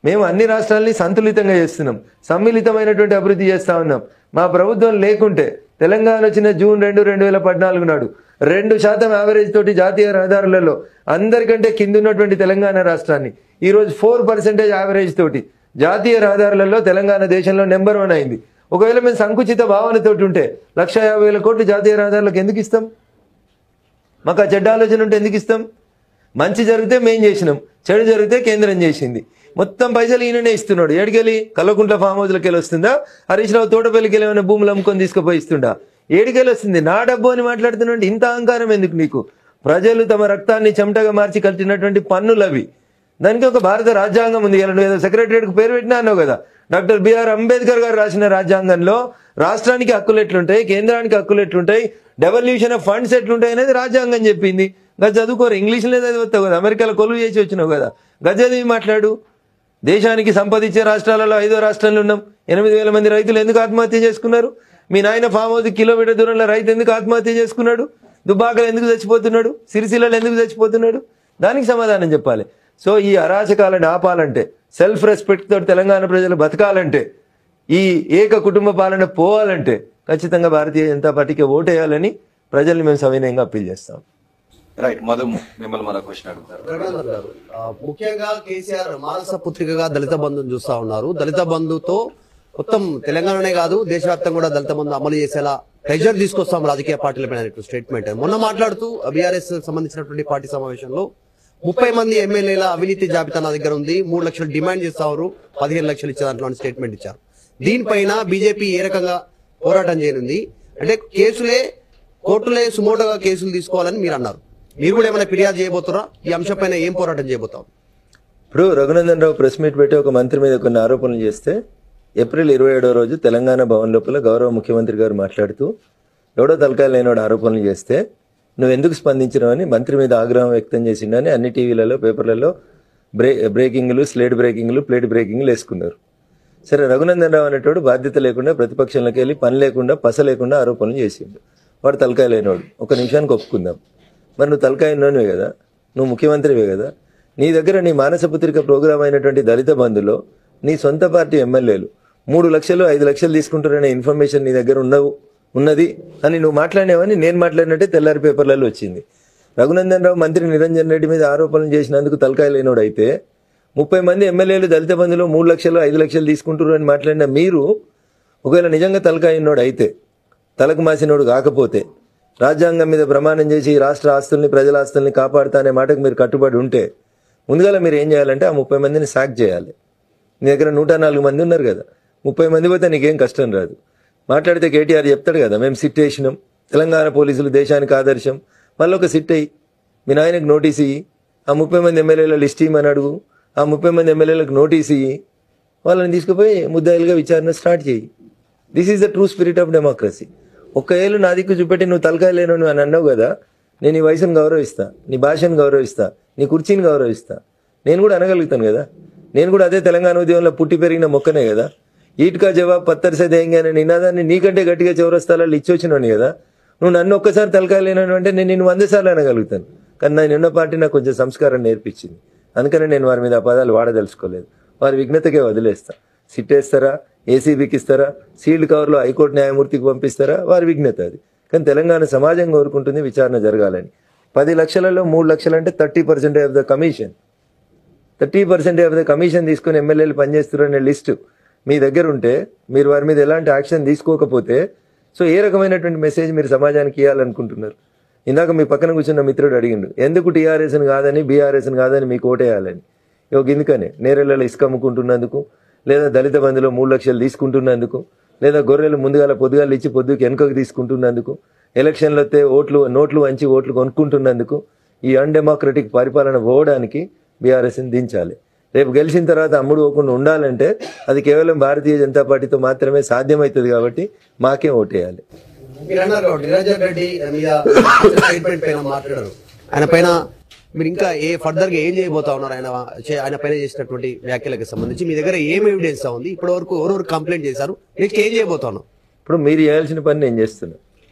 మేము అన్ని రాష్ట్రాలని సంతులితంగా చేస్తున్నాం, సమ్మిళితమైనటువంటి అభివృద్ధి చేస్తా ఉన్నాం. మా ప్రభుత్వం లేకుంటే తెలంగాణ వచ్చిన జూన్ 2, 2014 నాడు 2% యావరేజ్ తోటి జాతీయ రహదారులలో అందరికంటే కింద ఉన్నటువంటి తెలంగాణ రాష్ట్రాన్ని ఈరోజు 4% యావరేజ్ తోటి జాతీయ రహదారులలో తెలంగాణ దేశంలో నెంబర్ 1 అయింది. ఒకవేళ మేము సంకుచిత భావనతోటి ఉంటే 1,50,000 కోట్లు జాతీయ రహదారులకు ఎందుకు ఇస్తాం? మాకు ఆ చెడ్డ ఆలోచన ఉంటే ఎందుకు ఇస్తాం? మంచి జరిగితే మేం చేసినాం, చెడు జరిగితే కేంద్రం చేసింది. మొత్తం పైసలు ఈయననే ఇస్తున్నాడు. ఏడికెళ్ళి కల్వకుంట్ల ఫామ్ హౌస్లకి వెళ్ళి వస్తుందా? హరీష్ రావు తోటపల్లికి వెళ్ళి ఏమైనా భూములు అమ్ముకొని తీసుకుపోయి ఇస్తుండా? ఏడికెళ్ళి వస్తుంది? నా డబ్బు అని మాట్లాడుతున్నాడు. ఇంత అహంకారం ఎందుకు నీకు? ప్రజలు తమ రక్తాన్ని చెమటగా మార్చి కట్టినటువంటి పన్నులు అవి. దానికి ఒక భారత రాజ్యాంగం ఉంది. ఇలా నువ్వు ఏదో సెక్రటరియట్కు పేరు పెట్టినా అన్నావు కదా. డాక్టర్ బిఆర్ అంబేద్కర్ గారు రాసిన రాజ్యాంగంలో రాష్ట్రానికి హక్కులు ఎట్లుంటాయి, కేంద్రానికి హక్కులు ఎట్లుంటాయి, డెవల్యూషన్ ఆఫ్ ఫండ్స్ ఎట్లుంటాయి అనేది రాజ్యాంగం చెప్పింది. గది చదువుకోరు, ఇంగ్లీష్లో చదివస్తావు కదా, అమెరికాలో కొలువు చేసి వచ్చినావు కదా, గది చదివి మాట్లాడు. దేశానికి సంపద ఇచ్చే రాష్ట్రాలలో 5వ రాష్ట్రంలో ఉన్నాం. 8,000 మంది రైతులు ఎందుకు ఆత్మహత్య చేసుకున్నారు? మీ నాయన ఫామ్ హౌస్ కిలోమీటర్ దూరంలో రైతు ఎందుకు ఆత్మహత్య చేసుకున్నాడు? దుబ్బాకలు ఎందుకు చచ్చిపోతున్నాడు? సిరిసిల్లలో ఎందుకు చచ్చిపోతున్నాడు? దానికి సమాధానం చెప్పాలి. సో ఈ అరాచకాలను ఆపాలంటే, సెల్ఫ్ రెస్పెక్ట్ తోటి తెలంగాణ ప్రజలు బతకాలంటే, ఈ ఏక కుటుంబ పాలన పోవాలంటే ఖచ్చితంగా భారతీయ జనతా పార్టీకి ఓటేయాలని ప్రజల్ని మేము సవినయంగా అప్పీల్ చేస్తాం. రైట్, మధు మిమ్మల్ని మరో క్వశ్చన్ అడుగుతారు. రఘునందన్ గారు, ముఖ్యంగా కేసీఆర్ మానస పుత్రికగా దళిత బంధుని చూస్తా ఉన్నారు. దళిత బంధుతో మొత్తం తెలంగాణనే కాదు దేశవ్యాప్తంగా కూడా దళిత బంధు అమలు చేసేలా ప్రెషర్ తీసుకొస్తాం రాజకీయ పార్టీలపైన స్టేట్మెంట్. మొన్న మాట్లాడుతూ బీఆర్ఎస్ సంబంధించినటువంటి పార్టీ సమావేశంలో 30 మంది ఎమ్మెల్యేల అవినీతి జాబితా నా దగ్గర ఉంది, 3 లక్షలు డిమాండ్ చేస్తారు, 15 లక్షలు ఇచ్చే దాంట్లో స్టేట్మెంట్ ఇచ్చారు. దీనిపైన బీజేపీ ఏ రకంగా పోరాటం చేయనుంది? అంటే కేసులే కోర్టులే సుమోటోగా కేసులు తీసుకోవాలని మీరు అన్నారు. మీరు కూడా ఏమైనా ఫిర్యాదు చేయబోతారా? ఈ అంశంపైన ఏం పోరాటం చేయబోతాం? ఇప్పుడు రఘునందన్ రావు ప్రెస్ మీట్ పెట్టి ఒక మంత్రి మీద కొన్ని ఆరోపణలు చేస్తే ఏప్రిల్ 27వ రోజు తెలంగాణ భవన్ లోపల గౌరవ ముఖ్యమంత్రి గారు మాట్లాడుతూ ఎవడో తలకాయ లేనోడు ఆరోపణలు చేస్తే నువ్వు ఎందుకు స్పందించినావని మంత్రి మీద ఆగ్రహం వ్యక్తం చేసిండని అన్ని టీవీలలో పేపర్లలో బ్రేకింగ్లు, స్లేట్ బ్రేకింగ్లు, ప్లేట్ బ్రేకింగ్లు వేసుకున్నారు. సరే, రఘునందన్ రావు అనేటోడు బాధ్యత లేకుండా ప్రతిపక్షంలోకి వెళ్ళి పని లేకుండా పస లేకుండా ఆరోపణలు చేసిండు. వాడు తలకాయ లేనోడు. ఒక నిమిషానికి ఒప్పుకుందాం. మరి నువ్వు తలకాయ ఉన్నోనివే కదా, నువ్వు ముఖ్యమంత్రివే కదా. నీ దగ్గర నీ మానసపుత్రిక ప్రోగ్రాం అయినటువంటి దళిత బంధులో నీ సొంత పార్టీ ఎమ్మెల్యేలు 3 లక్షలు 5 లక్షలు తీసుకుంటారనే ఇన్ఫర్మేషన్ నీ దగ్గర ఉన్నది అని నువ్వు మాట్లాడినావని నేను మాట్లాడినట్టే తెల్లారి పేపర్లలో వచ్చింది. రఘునందన్ రావు మంత్రి నిరంజన్ రెడ్డి మీద ఆరోపణలు చేసినందుకు తలకాయ లేనోడు అయితే 30 మంది ఎమ్మెల్యేలు దళిత బంధులో 3 లక్షలు 5 లక్షలు తీసుకుంటారు అని మాట్లాడిన మీరు ఒకవేళ నిజంగా తలకాయ ఉన్నోడు అయితే, తలకు మాసినోడు కాకపోతే, రాజ్యాంగం మీద ప్రమాణం చేసి రాష్ట్ర ఆస్తుల్ని ప్రజల ఆస్తుల్ని కాపాడుతా అనే మాటకు మీరు కట్టుబడి ఉంటే ముందుగా మీరు ఏం చేయాలంటే ఆ 30 మందిని సాక్ చేయాలి. నీ దగ్గర 104 మంది ఉన్నారు కదా, 30 మంది పోతే నీకేం కష్టం రాదు. మాట్లాడితే కేటీఆర్ చెప్తాడు కదా, మేము సిట్ వేసినాం, తెలంగాణ పోలీసులు దేశానికి ఆదర్శం, మళ్ళీ ఒక సిట్ అయ్యి మీ నాయనకు నోటీస్ ఇయ్యి, ఆ 30 మంది ఎమ్మెల్యేల లిస్ట్ ఇవ్వమని అడుగు, ఆ 30 మంది ఎమ్మెల్యేలకు నోటీస్ ఇయ్యి, వాళ్ళని తీసుకుపోయి ముద్దాయిలుగా విచారణ స్టార్ట్ చేయి. This is the true spirit of democracy. ఒక్క ఏళ్ళు నా దిక్కు చూపెట్టి నువ్వు తలకాయ లేను అని అన్నావు కదా, నేను నీ వయసును గౌరవిస్తా, నీ భాషను గౌరవిస్తా, నీ కుర్చీని గౌరవిస్తా. నేను కూడా అనగలుగుతాను కదా, నేను కూడా అదే తెలంగాణ ఉద్యమంలో పుట్టి పెరిగిన మొక్కనే కదా. ఈట్కా జవాబు పత్తర్ సే దేంగే అనే నినాదాన్ని నీకంటే గట్టిగా చౌరస్తాలలో ఇచ్చొచ్చినాను కదా. నువ్వు నన్ను ఒక్కసారి తలకాయ లేను అంటే నేను 100 సార్లు అనగలుగుతాను. కానీ నేనున్న పార్టీ నాకు కొంచెం సంస్కారం నేర్పించింది, అందుకని నేను వారి మీద ఆ పదాలు వాడదలుచుకోలేదు. వారి విఘ్నతకే వదిలేస్తా. సిట్టేస్తారా, ఏసీబీకి ఇస్తారా, సీల్డ్ కవర్లో హైకోర్టు న్యాయమూర్తికి పంపిస్తారా, వారి విఘ్నత అది. కానీ తెలంగాణ సమాజం కోరుకుంటుంది విచారణ జరగాలని. 10 లక్షలలో 3 లక్షలు అంటే 30% of the commission. 30% of the commission తీసుకుని ఎమ్మెల్యేలు పనిచేస్తున్నారనే లిస్టు మీ దగ్గర ఉంటే మీరు వారి మీద ఎలాంటి యాక్షన్ తీసుకోకపోతే సో ఏ రకమైనటువంటి మెసేజ్ మీరు సమాజానికి ఇవ్వాలనుకుంటున్నారు? ఇందాక మీ పక్కన కూర్చున్న మిత్రుడు అడిగిండు ఎందుకు టీఆర్ఎస్ని కాదని బీఆర్ఎస్ని కాదని మీకు ఓటేయాలని. ఎందుకనే నేరెళ్ళలో ఇసుక అమ్ముకుంటున్నందుకు, లేదా దళిత బంధులో 3 లక్షలు తీసుకుంటున్నందుకు, లేదా గొర్రెలు ముందుగాల పొద్దుగాలు ఇచ్చి పొద్దుకి వెనుకకు తీసుకుంటున్నందుకు, ఎలక్షన్లు వస్తే నోట్లు వంచి ఓట్లు కొనుక్కుంటున్నందుకు, ఈ అన్డెమోక్రటిక్ పరిపాలన పోవడానికి బీఆర్ఎస్ని దించాలి. రేపు గెలిచిన తర్వాత అమ్ముడు పోకుండా ఉండాలంటే అది కేవలం భారతీయ జనతా పార్టీతో మాత్రమే సాధ్యమవుతుంది. కాబట్టి మాకే ఓటేయాలి. నిరంజన్ రెడ్డి స్టేట్మెంట్ పైన మాట్లాడారు. ఆయన పైన మీరు ఇంకా ఫర్దర్ గా ఏం చేయబోతా ఉన్నారు? ఆయన పైన చేసినటువంటి వ్యాఖ్యలకు సంబంధించి మీ దగ్గర ఏం ఎవిడెన్స్ ఉంది? ఇప్పటి వరకు ఎవరెవరు కంప్లైంట్ చేశారు? నెక్స్ట్ ఏం చేయబోతాను? ఇప్పుడు మీరు చేయాల్సిన పని నేను చేస్తున్నా.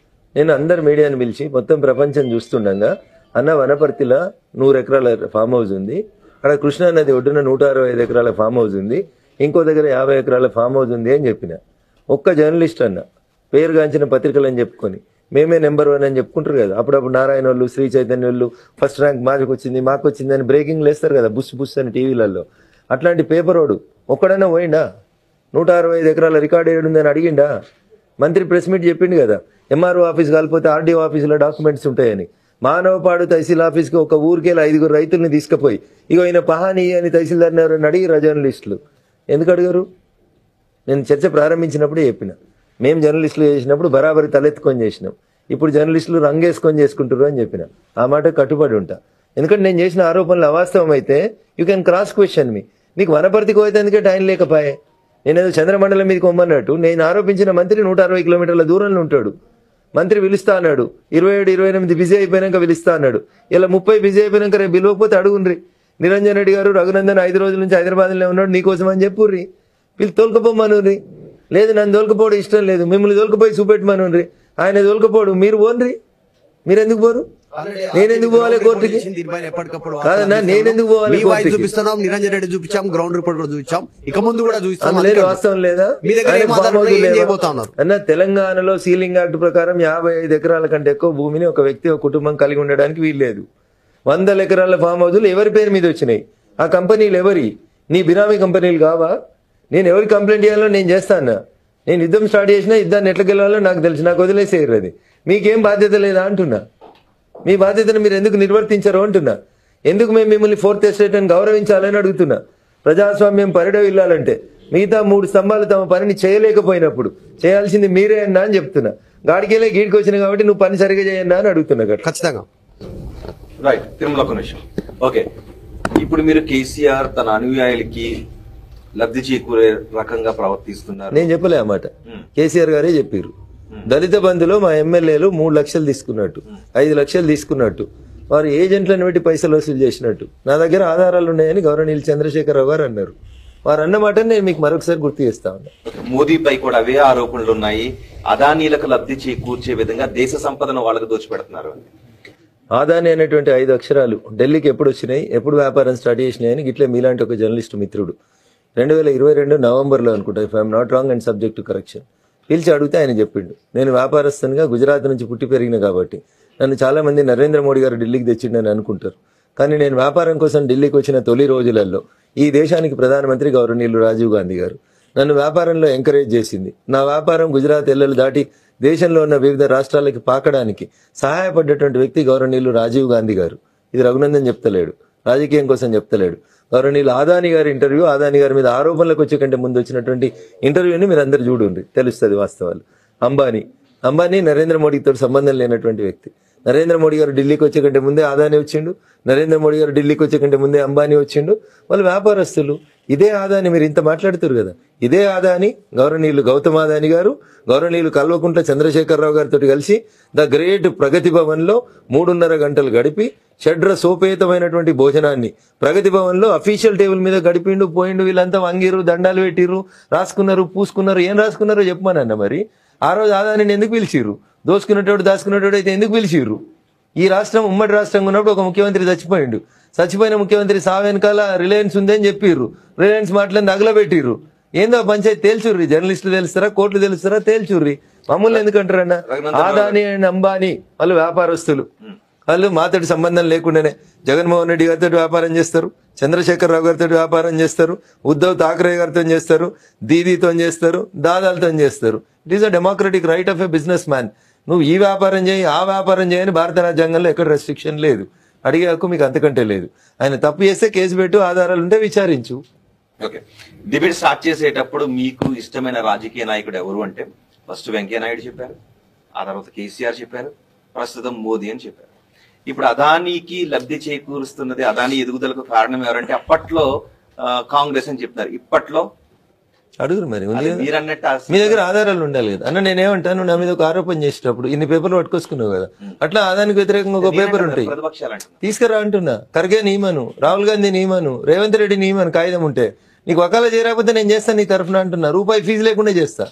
నేను అందరు మీడియాని పిలిచి మొత్తం ప్రపంచం చూస్తుండగా అన్న వనపర్తిలో 100 ఎకరాల ఫామ్ హౌస్ ఉంది, అక్కడ కృష్ణా నది ఒడ్డున 165 ఎకరాల ఫామ్ హౌస్ ఉంది, ఇంకో దగ్గర 50 ఎకరాల ఫామ్ హౌస్ ఉంది అని చెప్పిన. ఒక్క జర్నలిస్ట్ అన్న పేరుగాంచిన పత్రికలు అని చెప్పుకొని మేమే నెంబర్ 1 అని చెప్పుకుంటారు కదా. అప్పుడప్పుడు నారాయణ వాళ్ళు, శ్రీ చైతన్య వాళ్ళు ఫస్ట్ ర్యాంక్ మాకు వచ్చింది అని బ్రేకింగ్ లేస్తారు కదా బుస్ అని టీవీలలో. అట్లాంటి పేపర్ వాడు ఒక్కడైనా పోయిండా? 165 ఎకరాల రికార్డు ఏడుందని అడిగిండా? మంత్రి ప్రెస్ మీట్ చెప్పిండు కదా, ఎంఆర్ఓ ఆఫీస్ కాలిపోతే ఆర్డీఓ ఆఫీసులో డాక్యుమెంట్స్ ఉంటాయని. మానవపాడు తహసీల్ ఆఫీస్కి ఒక ఊరికెళ్ళి 5 రైతుల్ని తీసుకుపోయి ఇగో ఈయన పహాని అని తహసీల్దార్ని ఎవరైనా అడిగిరా జర్నలిస్టులు? ఎందుకు అడిగారు? నేను చర్చ ప్రారంభించినప్పుడే చెప్పిన, మేము జర్నలిస్టులు చేసినప్పుడు బరాబరి తలెత్తుకొని చేసినాం, ఇప్పుడు జర్నలిస్టులు రంగేసుకొని చేసుకుంటారు అని చెప్పిన. ఆ మాట కట్టుబడి ఉంటా. ఎందుకంటే నేను చేసిన ఆరోపణలు అవాస్తవం అయితే యూ కెన్ క్రాస్ క్వశ్చన్ మీ. నీకు వనపర్తికి పోతే ఎందుకంటే ఆయన లేకపోయే, నేనేదో చంద్రమండలం మీదకి పొమ్మన్నట్టు నేను ఆరోపించిన మంత్రి 160 కిలోమీటర్ల దూరంలో ఉంటాడు. మంత్రి పిలుస్తా అన్నాడు, 27, 28 బిజీ అయిపోయినాక పిలుస్తా అన్నాడు. ఇలా 30 బిజీ అయిపోయినాక రేపు పిలవకపోతే అడుగుండ్రి. నిరంజన్ రెడ్డి గారు రఘునందన్ 5 రోజుల నుంచి హైదరాబాద్లో ఉన్నాడు నీకోసం అని చెప్పుర్రి, వీళ్ళు తోలుకపోమనుర్రి. లేదు నన్ను తోలుకపోవడం ఇష్టం లేదు, మిమ్మల్ని తోలుకపోయి చూపెట్టమనుర్రి. ఆయన తోలుకపోడు, మీరు పోన్రి. మీరు ఎందుకు పోరు? నేనెందుకు పోవాలి కోర్టుకి? కాదన్నా, నేనెందుకు పోవాలి? చూపిస్తున్నాం, నిరంజన్ రెడ్డి చూపించాం, గ్రౌండ్ రిపోర్ట్ కూడా చూపించాం, ఇక ముందు కూడా చూపిస్తాం. లేదు వాస్తవం లేదా అన్న? తెలంగాణలో సీలింగ్ యాక్ట్ ప్రకారం 55 ఎకరాల కంటే ఎక్కువ భూమిని ఒక వ్యక్తి ఒక కుటుంబం కలిగి ఉండడానికి వీల్లేదు. 100 ఎకరాల ఫామ్ హౌజులు ఎవరి పేరు మీద వచ్చినాయి? ఆ కంపెనీలు ఎవరి? నీ బినామీ కంపెనీలు కావా? నేను ఎవరికి కంప్లైంట్ చేయాలో నేను చేస్తాను. నేను యుద్ధం స్టార్ట్ చేసినా యుద్ధాన్ని ఎట్లా గెలవాలో నాకు తెలుసు, నాకు వదిలేసేయరు. అది మీకేం బాధ్యత లేదా అంటున్నా. మీ బాధ్యతను మీరు ఎందుకు నిర్వర్తించరు అంటున్నా. ఎందుకు మేము మిమ్మల్ని 4th ఎస్టేట్ అని గౌరవించాలని అడుగుతున్నా. ప్రజాస్వామ్యం పరిడవిల్లాలంటే మిగతా 3 స్తంభాలు తమ పనిని చేయలేకపోయినప్పుడు చేయాల్సింది మీరే అన్నా అని చెప్తున్నా. గాడికెళ్ళే గీడికి వచ్చిన కాబట్టి నువ్వు పని సరిగా చేయండి అని అడుగుతున్నా. ఖచ్చితంగా రైట్. తిరుమల ఒక నిమిషం. ఓకే, ఇప్పుడు మీరు కేసీఆర్ తన అనుయాయులకి లబ్ధి చేకూరే రకంగా ప్రవర్తిస్తున్నారు. నేను చెప్పలే ఆ మాట, కేసీఆర్ గారే చెప్పారు. దళిత బంధులో మా ఎమ్మెల్యేలు 3 లక్షలు తీసుకున్నట్టు, 5 లక్షలు తీసుకున్నట్టు, వారు ఏజెంట్లను పెట్టి పైసలు వసూలు చేసినట్టు నా దగ్గర ఆధారాలు ఉన్నాయని గౌరవనీయులు చంద్రశేఖరరావు గారు అన్నారు. వారు అన్నమాట నేను మీకు మరొకసారి గుర్తు చేస్తా ఉన్నా. మోదీపై కూడా అవే ఆరోపణలు ఉన్నాయి. అదానీలకు లబ్ధి చేకూర్చే విధంగా దేశ సంపదను వాళ్ళకు దోచిపెడుతున్నారు. ఆదాని అనేటువంటి 5 అక్షరాలు ఢిల్లీకి ఎప్పుడు వచ్చినాయి, ఎప్పుడు వ్యాపారం స్టార్ట్ చేసినాయని గిట్లే మీలాంటి ఒక జర్నలిస్ట్ మిత్రుడు 2022 నవంబర్లో అనుకుంటా, if I'm not wrong and subject to correction, పిలిచి అడిగితే ఆయన చెప్పిండు, నేను వ్యాపారస్తునిగా గుజరాత్ నుంచి పుట్టి పెరిగిన కాబట్టి నన్ను చాలా మంది నరేంద్ర మోడీ గారు ఢిల్లీకి తెచ్చిండని అనుకుంటారు. కానీ నేను వ్యాపారం కోసం ఢిల్లీకి వచ్చిన తొలి రోజులలో ఈ దేశానికి ప్రధానమంత్రి గౌరవనీయులు రాజీవ్ గాంధీ గారు నన్ను వ్యాపారంలో ఎంకరేజ్ చేసింది. నా వ్యాపారం గుజరాత్ ఎల్లలు దాటి దేశంలో ఉన్న వివిధ రాష్ట్రాలకి పాకడానికి సహాయపడ్డటువంటి వ్యక్తి గౌరవనీయులు రాజీవ్ గాంధీ గారు. ఇది రఘునందన్ చెప్తలేడు, రాజకీయం కోసం చెప్తలేడు. గౌరవనీయులు ఆదాని గారి ఇంటర్వ్యూ, ఆదాని గారి మీద ఆరోపణలకు వచ్చే కంటే ముందు వచ్చినటువంటి ఇంటర్వ్యూని మీరు అందరు చూడండి, తెలుస్తుంది వాస్తవాలు. అంబానీ నరేంద్ర మోడీతో సంబంధం లేనటువంటి వ్యక్తి. నరేంద్ర మోడీ గారు ఢిల్లీకి వచ్చే కంటే ముందే ఆదాని వచ్చిండు, నరేంద్ర మోడీ గారు ఢిల్లీకి వచ్చే కంటే ముందే అంబానీ వచ్చిండు. వాళ్ళు వ్యాపారస్తులు. ఇదే ఆదాని మీరు ఇంత మాట్లాడుతారు కదా, ఇదే ఆదాని గౌరవనీయులు గౌతమ్ ఆదాని గారు గౌరవనీయులు కల్వకుంట్ల చంద్రశేఖరరావు గారితో కలిసి ద గ్రేట్ ప్రగతి భవన్ లో 3.5 గంటలు గడిపి షడ్ర సోపేతమైనటువంటి భోజనాన్ని ప్రగతి భవన్ లో అఫీషియల్ టేబుల్ మీద గడిపిండు పోయిండు. వీళ్ళంతా వంగిరు, దండాలు పెట్టిర్రు, రాసుకున్నారు, పూసుకున్నారు. ఏం రాసుకున్నారో చెప్పమనన్న. మరి ఆ రోజు ఆదాని ఎందుకు పిలిచిర్రు? దోసుకునేటోడు దాచుకునేటోడు అయితే ఎందుకు పిలిచిర్రు? ఈ రాష్ట్రం ఉమ్మడి రాష్ట్రంగా ఉన్నప్పుడు ఒక ముఖ్యమంత్రి చచ్చిపోయిండు. చచ్చిపోయిన ముఖ్యమంత్రి సావు వెనకాల రిలయన్స్ ఉందని చెప్పిర్రు. రిలయన్స్ మాటలను నగలబెట్టిర్రు. ఏందో పంచాయతీ తేల్చుర్రి. జర్నలిస్టులు తెలుస్తారా, కోర్టులు తెలుస్తారా, తేల్చుర్రి. మమ్మల్ని ఎందుకంటారన్నా? ఆదాని అండ్ అంబానీ వాళ్ళు వ్యాపారస్తులు. వాళ్ళు మాతోటి సంబంధం లేకుండానే జగన్మోహన్ రెడ్డి గారితో వ్యాపారం చేస్తారు, చంద్రశేఖరరావు గారితో వ్యాపారం చేస్తారు, ఉద్ధవ్ ఠాక్రే గారితో చేస్తారు, దీదీతో చేస్తారు, దాదాలతో చేస్తారు. It is a democratic right of a business man. నువ్వు ఈ వ్యాపారం చేయి, ఆ వ్యాపారం చేయని భారత రాజ్యాంగంలో ఎక్కడ రెస్ట్రిక్షన్ లేదు. అడిగే హక్కు మీకు అంతకంటే లేదు. ఆయన తప్పు చేస్తే కేసు పెట్టు, ఆధారాలు ఉంటే విచారించు. ఓకే, డిబేట్ స్టార్ట్ చేసేటప్పుడు మీకు ఇష్టమైన రాజకీయ నాయకుడు ఎవరు అంటే ఫస్ట్ వెంకయ్య నాయుడు చెప్పారు, ఆ తర్వాత కేసీఆర్ చెప్పారు, ప్రస్తుతం మోదీ అని చెప్పారు. ఇప్పుడు అదానీకి లబ్ధి చేకూరుస్తున్నది, అదానీ ఎదుగుదలకు కారణం ఎవరంటే అప్పట్లో కాంగ్రెస్ అని చెప్తున్నారు. ఇప్పట్లో అడుగురు మరి మీరన్నట్టు మీ దగ్గర ఆధారాలు ఉండాలి కదా అన్న. నేనేమంటాను, నా మీద ఒక ఆరోపణ చేసేటప్పుడు ఇన్ని పేపర్లు పట్టుకొసుకున్నావు కదా, అట్లా ఆదానికి వ్యతిరేకంగా ఒక పేపర్ ఉంటాయి, తీసుకురా అంటున్నా. ఖర్గే నియమను, రాహుల్ గాంధీ నియమను, రేవంత్ రెడ్డి నియమను, కాగితం ఉంటే నీకు వకాలా చేయకపోతే నేను చేస్తాను నీ తరఫున అంటున్నా. రూపాయి ఫీజు లేకుండా చేస్తా.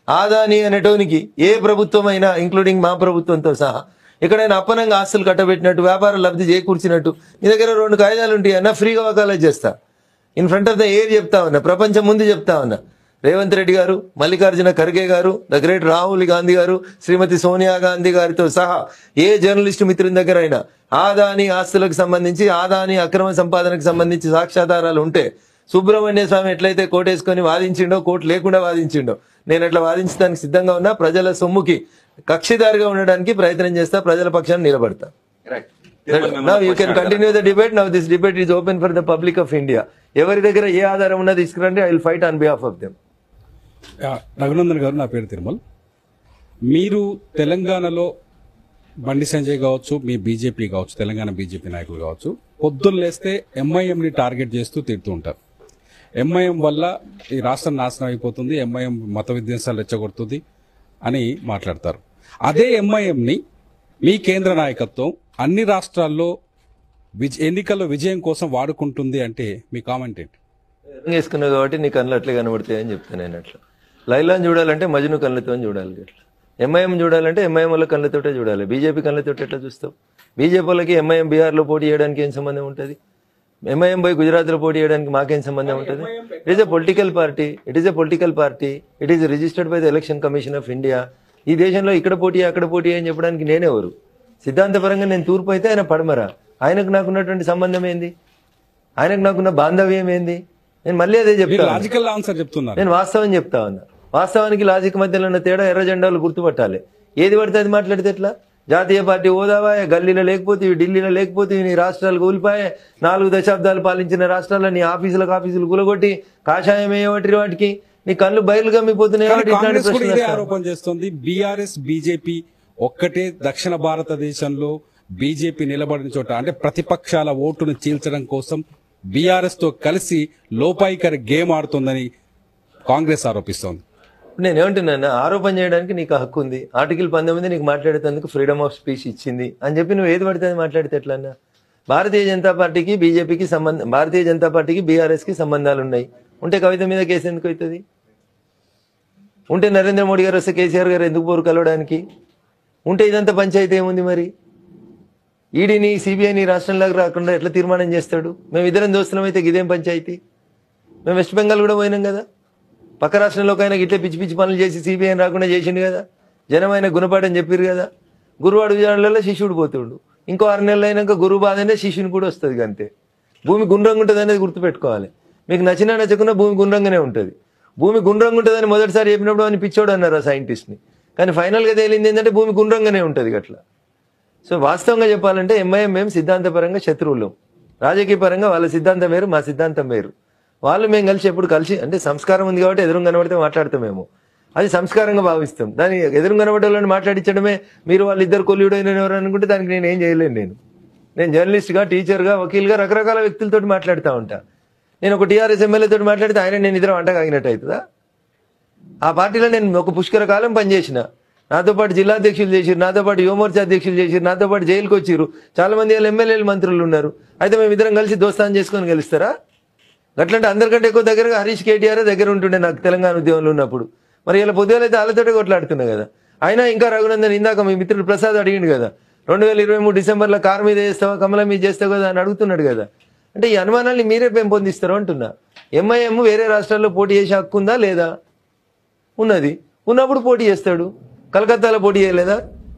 ఆదాని అనేటోనికి ఏ ప్రభుత్వం అయినా, ఇంక్లూడింగ్ మా ప్రభుత్వంతో సహా, ఎక్కడైనా అప్పనంగా ఆస్తులు కట్టబెట్టినట్టు, వ్యాపార లబ్ధి చేకూర్చినట్టు నీ దగ్గర 2 కాగితాలు ఉంటాయి అన్న, ఫ్రీగా వకాలా చేస్తా. In front of the air చెప్తా ఉన్నా, ప్రపంచం ముందు చెప్తా ఉన్నా. రేవంత్ రెడ్డి గారు, మల్లికార్జున ఖర్గే గారు, ద గ్రేట్ రాహుల్ గాంధీ గారు, శ్రీమతి సోనియా గాంధీ గారితో సహా ఏ జర్నలిస్టు మిత్రుని దగ్గర అయినా ఆదాని ఆస్తులకు సంబంధించి, ఆదాని అక్రమ సంపాదనకు సంబంధించి సాక్ష్యాధారాలు ఉంటే సుబ్రహ్మణ్య స్వామి ఎట్లయితే కోర్టు వేసుకొని వాదించిండో, కోర్టు లేకుండా వాదించిండో, నేను అట్లా వాదించడానికి సిద్ధంగా ఉన్నా. ప్రజల సొమ్ముకి కక్షిదారిగా ఉండడానికి ప్రయత్నం చేస్తా, ప్రజల పక్షాన్ని నిలబడతా. Now you can continue the debate. Now this debate is open for the public of India. ఎవరి దగ్గర ఏ ఆధారం ఉన్నది తీసుకురండి, I will fight on behalf of them. Raghunandan గారు, నా పేరు తిరుమల్. మీరు తెలంగాణలో బండి సంజయ్ కావచ్చు, మీ బీజేపీ కావచ్చు, తెలంగాణ బీజేపీ నాయకులు కావచ్చు, పొద్దున్న లేస్తే ఎంఐఎంని టార్గెట్ చేస్తూ తిడుతూ ఉంటారు. ఎంఐఎం వల్ల ఈ రాష్ట్రం నాశనం అయిపోతుంది, ఎంఐఎం మత విధ్వంసాలు రెచ్చగొడుతుంది అని మాట్లాడతారు. అదే ఎంఐఎంని మీ కేంద్ర నాయకత్వం అన్ని రాష్ట్రాల్లో ఎన్నికల్లో విజయం కోసం వాడుకుంటుంది అంటే మీ కామెంట్ ఏంటి? వేసుకున్నావు కాబట్టి నీ కళ్ళు అట్లే కనబడతాయి అని చెప్తాను నేను. అట్లా లైలాన్ చూడాలంటే మజ్ను కళ్ళతో చూడాలి, అట్లా ఎంఐఎం చూడాలంటే ఎంఐఎం వాళ్ళ కళ్ళతోటే చూడాలి. బీజేపీ కళ్ళతోటి ఎట్లా చూస్తావు? బీజేపీ వాళ్ళకి ఎంఐఎం బీహార్లో పోటీ చేయడానికి ఏం సంబంధం ఉంటుంది? ఎంఐఎం పోయి గుజరాత్లో పోటీ చేయడానికి మాకేం సంబంధం ఉంటుంది? It is a political party, it is a political party, it is registered by the election commission of India. ఈ దేశంలో ఇక్కడ పోటీ అక్కడ పోటీ అని చెప్పడానికి నేనెవరు? సిద్ధాంతపరంగా నేను తూర్పు అయితే ఆయన పడమరా. ఆయనకు నాకున్నటువంటి సంబంధం ఏంది? ఆయనకు నాకున్న బాంధవ్యం ఏంది? నేను మళ్ళీ అదే చెప్తాను, లాజికల్ ఆన్సర్ చెప్తున్నారు. నేను వాస్తవం చెప్తా ఉన్నా. వాస్తవానికి లాజిక్ మధ్యలో ఉన్న తేడా ఎర్ర జెండాలు గుర్తుపట్టాలి. ఏది పడితే అది మాట్లాడితే ఎట్లా? జాతీయ పార్టీ హోదావా, గల్లీలో లేకపోతే, ఢిల్లీలో లేకపోతే, నీ రాష్ట్రాలు కూలిపాయే, 4 దశాబ్దాలు పాలించిన రాష్ట్రాల్లో నీ ఆఫీసులు కూలగొట్టి కాషాయం వేయబట్టి వాటికి నీ కళ్ళు బయలు గమ్మిపోతున్నాయి. ఆరోపణ చేస్తుంది బీఆర్ఎస్ బీజేపీ ఒక్కటే దక్షిణ భారతదేశంలో బీజేపీ నిలబడిన చోట, అంటే ప్రతిపక్షాల ఓటును చీల్చడం కోసం బీఆర్ఎస్ తో కలిసి లోపాయికర గేమ్ ఆడుతుందని కాంగ్రెస్ ఆరోపిస్తోంది. నేనేమంటున్నా, ఆరోపణ చేయడానికి నీకు హక్కు ఉంది. ఆర్టికల్ 19 నీకు మాట్లాడేందుకు ఫ్రీడమ్ ఆఫ్ స్పీచ్ ఇచ్చింది అని చెప్పి నువ్వు ఏది పడితే అది మాట్లాడితే ఎట్లన్నా? భారతీయ జనతా పార్టీకి బీజేపీకి సంబంధం, భారతీయ జనతా పార్టీకి బీఆర్ఎస్ కి సంబంధాలు ఉన్నాయి. ఉంటే కవిత మీద కేసు ఎందుకు అవుతుంది? ఉంటే నరేంద్ర మోడీ గారు వస్తే కేసీఆర్ గారు ఎందుకు పోరు కలవడానికి? ఉంటే ఇదంతా పంచాయతీ ఏముంది మరి? ఈడీని సిబిఐని రాష్ట్రంలోకి రాకుండా ఎట్లా తీర్మానం చేస్తాడు? మేము ఇద్దరం దోస్తులం అయితే ఇదేం పంచాయతీ? మేము వెస్ట్ బెంగాల్ కూడా పోయినాం కదా, పక్క రాష్ట్రంలోకి అయినా ఇట్లా పిచ్చి పిచ్చి పనులు చేసి సిబిఐని రాకుండా చేసిండు కదా. జనం ఆయన గుణపాఠం చెప్పారు కదా. గురువు అడుగుజాడలలో శిష్యుడు పోతుండు. ఇంకో 6 నెలలు అయినాక గురువు బాధనే శిష్యుని కూడా వస్తుంది. అంతే. భూమి గుండ్రంగా ఉంటుంది అనేది గుర్తుపెట్టుకోవాలి. మీకు నచ్చినా నచ్చకుండా భూమి గుండ్రంగానే ఉంటుంది. భూమి గుండ్రంగా ఉంటుందని మొదటిసారి చెప్పినప్పుడు అని పిచ్చోడు అన్నారు ఆ సైంటిస్ట్ని. కానీ ఫైనల్గా తేలింది ఏంటంటే భూమి గుండ్రంగానే ఉంటుంది అట్లా. సో వాస్తవంగా చెప్పాలంటే ఎంఐఎం మేము సిద్ధాంతపరంగా శత్రువులు, రాజకీయ పరంగా వాళ్ళ సిద్ధాంతం వేరు, మా సిద్ధాంతం వేరు. వాళ్ళు మేము కలిసి ఎప్పుడు కలిసి, అంటే సంస్కారం ఉంది కాబట్టి ఎదురు కనబడితే మాట్లాడతామేమో, అది సంస్కారంగా భావిస్తాం. దాన్ని ఎదురు కనబడే వాళ్ళని మాట్లాడించడమే మీరు వాళ్ళిద్దరు కొల్లుడైన ఎవరు అనుకుంటే దానికి నేను ఏం చేయలేను. నేను జర్నలిస్ట్గా, టీచర్గా, వకీల్గా రకరకాల వ్యక్తులతో మాట్లాడుతూ ఉంటా. నేను ఒక టీఆర్ఎస్ ఎమ్మెల్యే తోటి మాట్లాడితే ఆయన నేను ఇద్దరం అంటగాగినట్టు అవుతుందా? ఆ పార్టీలో నేను ఒక పుష్కర కాలం పనిచేసిన, నాతో పాటు జిల్లా అధ్యక్షులు చేసిరు, నాతో పాటు యువమోర్చా అధ్యక్షులు చేసిరు, నాతో పాటు జైలుకి వచ్చిరు. చాలా మంది వాళ్ళు ఎమ్మెల్యేలు, మంత్రులు ఉన్నారు. అయితే మేము ఇద్దరం కలిసి దోస్తాన్ చేసుకొని గెలుస్తారా? అట్లంటే అందరికంటే ఎక్కువ దగ్గరగా హరీష్ కేటీఆర్ దగ్గర ఉంటుండే నాకు తెలంగాణ ఉద్యమంలో ఉన్నప్పుడు. మరి ఇలా పొద్దుగాల అయితే వాళ్ళతోటే కొట్లాడుతున్నా కదా. అయినా ఇంకా రఘునందన్ ఇందాక మీ మిత్రుడు ప్రసాద్ అడిగిండు కదా, 2023 డిసెంబర్లో కారు మీద చేస్తావా, కమలం మీద చేస్తావు కదా అని అడుగుతున్నాడు కదా. అంటే ఈ అనుమానాన్ని మీరే పెంపొందిస్తారు అంటున్నా. ఎంఐఎం వేరే రాష్ట్రాల్లో పోటీ చేసే హక్కు ఉందా లేదా? ఉన్నది. ఉన్నప్పుడు పోటీ చేస్తాడు. కలకత్తాలో పోటీ చేయలేదా?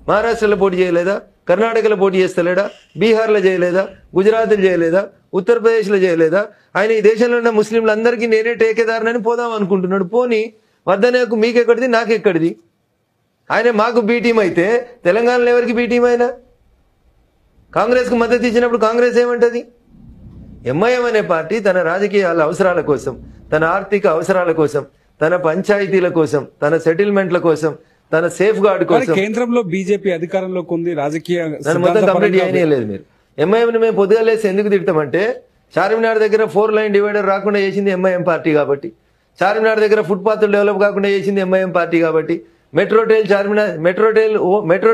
మహారాష్ట్రలో పోటీ చేయలేదా? కర్ణాటకలో పోటీ చేస్తలేడా? బీహార్లో చేయలేదా? గుజరాత్లో చేయలేదా? ఉత్తరప్రదేశ్లో చేయలేదా? ఆయన ఈ దేశంలో ఉన్న ముస్లింలందరికీ నేనే టేకేదారునని పోదాం అనుకుంటున్నాడు. పోనీ వద్దనేకు మీకెక్కడిది, నాకెక్కడిది? ఆయన మాకు బీ టీం అయితే తెలంగాణలో ఎవరికి బీ టీం అయినా? కాంగ్రెస్కు మద్దతు ఇచ్చినప్పుడు కాంగ్రెస్ ఏమంటది? ఎంఐఎం అనే పార్టీ తన రాజకీయాల అవసరాల కోసం, తన ఆర్థిక అవసరాల కోసం, తన పంచాయతీల కోసం, తన సెటిల్మెంట్ల కోసం, తన సేఫ్ గార్డ్ కోసం. కేంద్రంలో బీజేపీ అధికారంలోకి ఉంది. రాజకీయ మొత్తం కంప్లీట్ చేయలేదు మీరు. ఎంఐఎంని మేము పొద్దుగాలేసి ఎందుకు తిడతామంటే, చార్మినార్ దగ్గర 4 లైన్ డివైడర్ రాకుండా చేసింది ఎంఐఎం పార్టీ కాబట్టి, చార్మినార్ దగ్గర ఫుట్పాత్లు డెవలప్ కాకుండా చేసింది ఎంఐఎం పార్టీ కాబట్టి, మెట్రో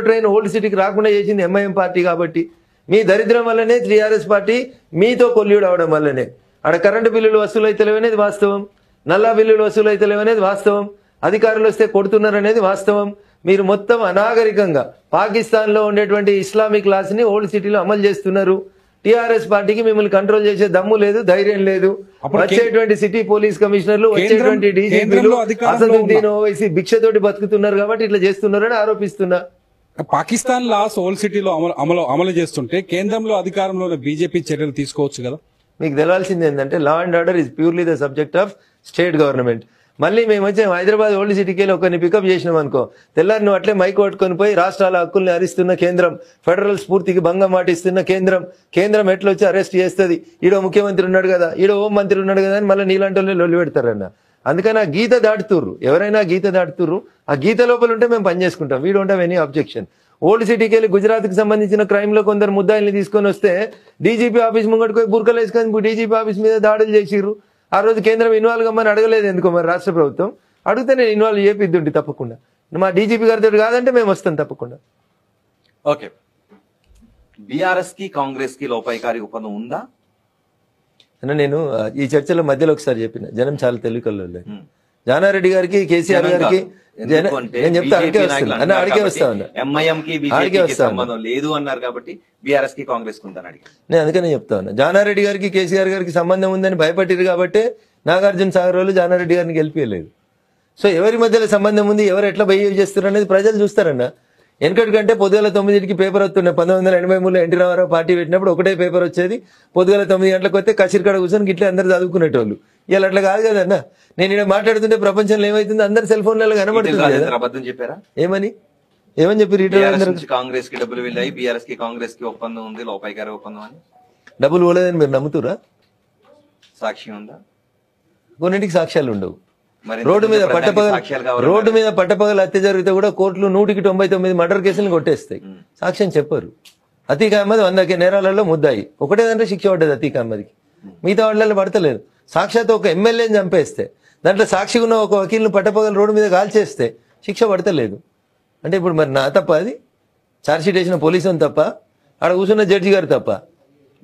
ట్రైన్ ఓల్డ్ సిటీకి రాకుండా చేసింది ఎంఐఎం పార్టీ కాబట్టి, మీ దరిద్రం వల్లనే టీఆర్ఎస్ పార్టీ మీతో కొల్లుడు అవడం వల్లనే అక్కడ కరెంటు బిల్లులు వసూలు అయితే లేవనేది వాస్తవం, నల్లా బిల్లులు వసూలు అయితే లేవనేది వాస్తవం, అధికారులు వస్తే కొడుతున్నారనేది వాస్తవం. మీరు మొత్తం అనాగరికంగా పాకిస్తాన్లో ఉండేటువంటి ఇస్లామిక్ లాస్ ని ఓల్డ్ సిటీలో అమలు చేస్తున్నారు. టీఆర్ఎస్ పార్టీకి మిమ్మల్ని కంట్రోల్ చేసే దమ్ము లేదు, ధైర్యం లేదు. వచ్చేటువంటి సిటీ పోలీస్ కమిషనర్లు, వచ్చేటువంటి డీజీపీలు అసదుద్దీన్ ఓవైసీ భిక్షతోటి బతుకుతున్నారు కాబట్టి ఇట్లా చేస్తున్నారని ఆరోపిస్తున్నా. పాకిస్తాన్ లాస్ ఓల్డ్ సిటీలో అమలు చేస్తుంటే కేంద్రంలో అధికారంలో బీజేపీ చర్యలు తీసుకోవచ్చు కదా. మీకు తెలవాల్సింది ఏంటంటే law and order is purely the subject of state government. మళ్ళీ మేము వచ్చాం హైదరాబాద్ ఓల్డ్ సిటీకి వెళ్ళి ఒకరిని పికప్ చేసినాం అనుకో, తెల్లారి నువ్వు అట్లే మైక్ పట్టుకొని పోయి రాష్ట్రాల హక్కుల్ని హరిస్తున్న కేంద్రం, ఫెడరల్ స్ఫూర్తికి భంగం మాటిస్తున్న కేంద్రం ఎట్లా వచ్చి అరెస్ట్ చేస్తుంది, ఈడో ముఖ్యమంత్రి ఉన్నాడు కదా, ఈడో హోం మంత్రి ఉన్నాడు కదా అని మళ్ళీ నీలాంటి వాళ్ళు లొల్లి పెడతారన్న. అందుకని ఆ గీత దాటుతుర్రు, ఎవరైనా గీత దాటుతుర్రు. ఆ గీత లోపల ఉంటే మేము పని చేసుకుంటాం. We don't have any objection. Old సిటీకి వెళ్ళి గుజరాత్కి సంబంధించిన క్రైమ్ లో కొందరు ముద్దాయిల్ని తీసుకొని వస్తే డీజీపీ ఆఫీస్ ముంగడికి పోయి బుర్కలు వేసుకొని డీజీపీ ఆఫీస్ మీద దాడులు చేసిర్రు. ఆ రోజు కేంద్రం ఇన్వాల్వ్ కమ్మని అడగలేదు ఎందుకో మరి రాష్ట్ర ప్రభుత్వం. అడిగితే నేను ఇన్వాల్వ్ చేపిద్దుండి తప్పకుండా. మా డీజీపీ గారితో కాదంటే మేము వస్తాం తప్పకుండా. ఓకే, బీఆర్ఎస్ కి కాంగ్రెస్ కి లోపాయికారి ఒప్పందం ఉందా? అన్న నేను ఈ చర్చల మధ్యలో ఒకసారి చెప్పిన, జనం చాలా తెలివికల్లో జానారెడ్డి గారికి కేసీఆర్ గారికి నేను చెప్తా అడిగే వస్తా ఉన్నా, ఎంఐఎం కి బీజేపీకి సంబంధం లేదు అన్నారు కాబట్టి బీఆర్ఎస్ కి కాంగ్రెస్ కి ఉందని అడిగారు. నేను అందుకనే చెప్తా ఉన్నా, జానారెడ్డి గారికి కేసీఆర్ గారికి సంబంధం ఉందని భయపట్టిరు కాబట్టి నాగార్జున సాగర్ వాళ్ళు జానారెడ్డి గారిని గెలిపియలేదు. సో ఎవరి మధ్యలో సంబంధం ఉంది, ఎవరు ఎట్లా బిహేవ్ చేస్తారు అనేది ప్రజలు చూస్తారన్న. వెనకటి కంటే పొద్దుగల 9కి పేపర్ వస్తుండే. 1983లో ఎన్టీ రామారావు పార్టీ పెట్టినప్పుడు ఒకటే పేపర్ వచ్చేది. పొద్దుగల 9 గంటలకు వస్తే కసిరికాడ కూర్చొని గిట్లే అందరు చదువుకునేటోళ్ళు. ఇలా అట్లా కాదు కదన్నా. నేను ఇక్కడ మాట్లాడుతుంటే ప్రపంచంలో ఏమైతుంది, అందరు సెల్ ఫోన్లలో కనబడుతుంది. అబద్ధం చెప్పారా? ఏమని చెప్పి కాంగ్రెస్ కి డబ్బులు వెళ్ళాయి, బీఆర్ఎస్ కి కాంగ్రెస్ కి ఒప్పందం ఉంది, లోపాయికారి ఒప్పందం అని. డబ్బులు పోలేదని మీరు నమ్ముతురా? సాక్ష్యం ఉందా? కొన్నింటికి సాక్ష్యాలు ఉండవు. రోడ్డు మీద పట్టపగల హత్య జరిగితే కూడా కోర్టులు 199 మర్డర్ కేసులను కొట్టేస్తాయి. సాక్ష్యం చెప్పరు. అతీక్ అహ్మద్ 100 నేరాలలో ముద్దాయి. ఒకటేదంటే శిక్ష పడ్డది అతీక్ అహ్మద్కి, మిగతా వాళ్ళలో పడతలేదు. సాక్షాత్ ఒక ఎమ్మెల్యేని చంపేస్తే, దాంట్లో సాక్షిగా ఉన్న ఒక వకీల్ని పట్టపగల రోడ్డు మీద కాల్చేస్తే శిక్ష పడతలేదు. అంటే ఇప్పుడు మరి నా తప్ప అది? ఛార్జ్షీట్ వేసిన పోలీసు తప్ప, ఆడ కూర్చున్న జడ్జి గారు తప్ప?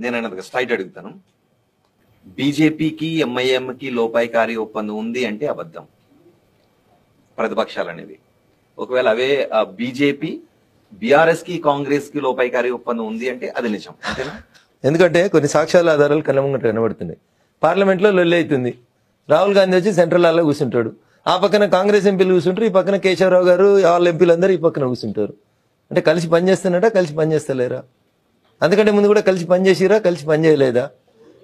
నేను స్ట్రైట్ అడుగుతాను, బీజేపీకి ఎంఐఎం కి లోపాయికారి ఒప్పందం ఉంది అంటే అబద్ధం ప్రతిపక్షాలు అనేవి. ఒకవేళ అవే బీజేపీ బీఆర్ఎస్ కి కాంగ్రెస్ కి లోపాయికారి ఒప్పందం ఉంది అంటే అది నిజం అంతేనా? ఎందుకంటే కొన్ని సాక్ష్యాల ఆధారాలు కళ్ళముంగట కనబడుతున్నాయి. పార్లమెంట్ లో లొల్లి అవుతుంది. రాహుల్ గాంధీ వచ్చి సెంట్రల్ హాల్లో కూర్చుంటాడు. ఆ పక్కన కాంగ్రెస్ ఎంపీలు కూర్చుంటారు, ఈ పక్కన కేశవరావు గారు వాళ్ళ ఎంపీలు అందరూ ఈ పక్కన కూర్చుంటారు. అంటే కలిసి పనిచేస్తున్నట, కలిసి పనిచేస్తలేరా? అందుకంటే ముందు కూడా కలిసి పనిచేసిరా, కలిసి పనిచేయలేదా?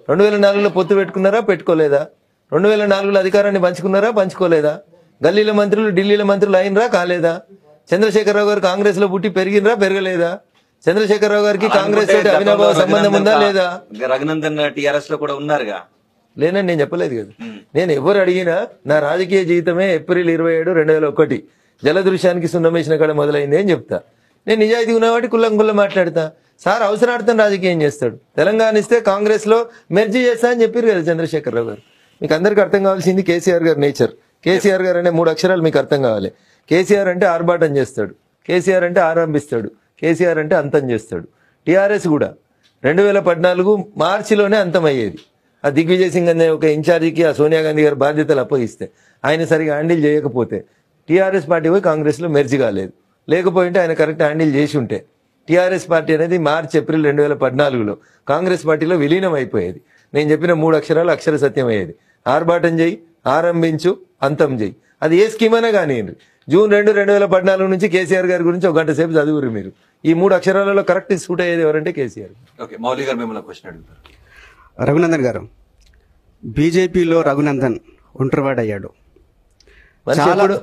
2004లో పొత్తు పెట్టుకున్నారా, పెట్టుకోలేదా? 2004లో అధికారాన్ని పంచుకున్నారా, పంచుకోలేదా? గల్లీల మంత్రులు ఢిల్లీల మంత్రులు అయినరా, కాలేదా? చంద్రశేఖరరావు గారు కాంగ్రెస్ లో పుట్టి పెరిగినరా, పెరగలేదా? చంద్రశేఖరరావు గారికి కాంగ్రెస్ తోటి అవినాభావ సంబంధం ఉందా లేదా? రఘునందన్ టీఆర్ఎస్ లో కూడా ఉన్నారుగా. లేనని నేను చెప్పలేదు కదా. నేను ఎవరు అడిగినా నా రాజకీయ జీవితమే ఏప్రిల్ 27, 2001 జలదృశ్యానికి సున్నమేసిన కాడ మొదలైంది అని చెప్తా. నేను నిజాయితీ ఉన్నవాటి కుల్లం మాట్లాడతా. సార్ అవసరార్థం రాజకీయం చేస్తాడు. తెలంగాణ ఇస్తే కాంగ్రెస్ లో మెర్జీ చేస్తా అని చెప్పారు కదా చంద్రశేఖరరావు గారు. మీకు అందరికి అర్థం కావాల్సింది కేసీఆర్ గారి నేచర్. కేసీఆర్ గారు అనే 3 అక్షరాలు మీకు అర్థం కావాలి. కేసీఆర్ అంటే ఆర్భాటం చేస్తాడు, కేసీఆర్ అంటే ఆరంభిస్తాడు, కేసీఆర్ అంటే అంతం చేస్తాడు. టీఆర్ఎస్ కూడా 2014 మార్చిలోనే అంతమయ్యేది. ఆ దిగ్విజయ్ సింగ్ అనే ఒక ఇన్ఛార్జికి ఆ సోనియా గాంధీ గారు బాధ్యతలు అప్పగిస్తే ఆయన సరిగా హ్యాండిల్ చేయకపోతే టీఆర్ఎస్ పార్టీ పోయి కాంగ్రెస్ లో మెర్జి కాలేదు. లేకపోయింటే ఆయన కరెక్ట్ హ్యాండిల్ చేసి ఉంటే టీఆర్ఎస్ పార్టీ అనేది మార్చి ఏప్రిల్ 2014లో కాంగ్రెస్ పార్టీలో విలీనం అయిపోయేది. నేను చెప్పిన 3 అక్షరాలు అక్షర సత్యం అయ్యేది. ఆర్భాటం చేయి, ఆరంభించు, అంతం చేయి. అది ఏ స్కీమ్ అయినా కానివ్వండి. జూన్ 2, 2014 నుంచి కేసీఆర్ గారి గురించి 1 గంట సేపు చదువురు మీరు. ఈ 3 అక్షరాలలో కరెక్ట్ సూట్ అయ్యేది ఎవరంటే కేసీఆర్. ఓకే, మౌలి గారు మిమ్మల్ని క్వశ్చన్ అడుగుతారు. రఘునందన్ గారు, బీజేపీలో రఘునందన్ ఒంటరివాడయ్యాడు.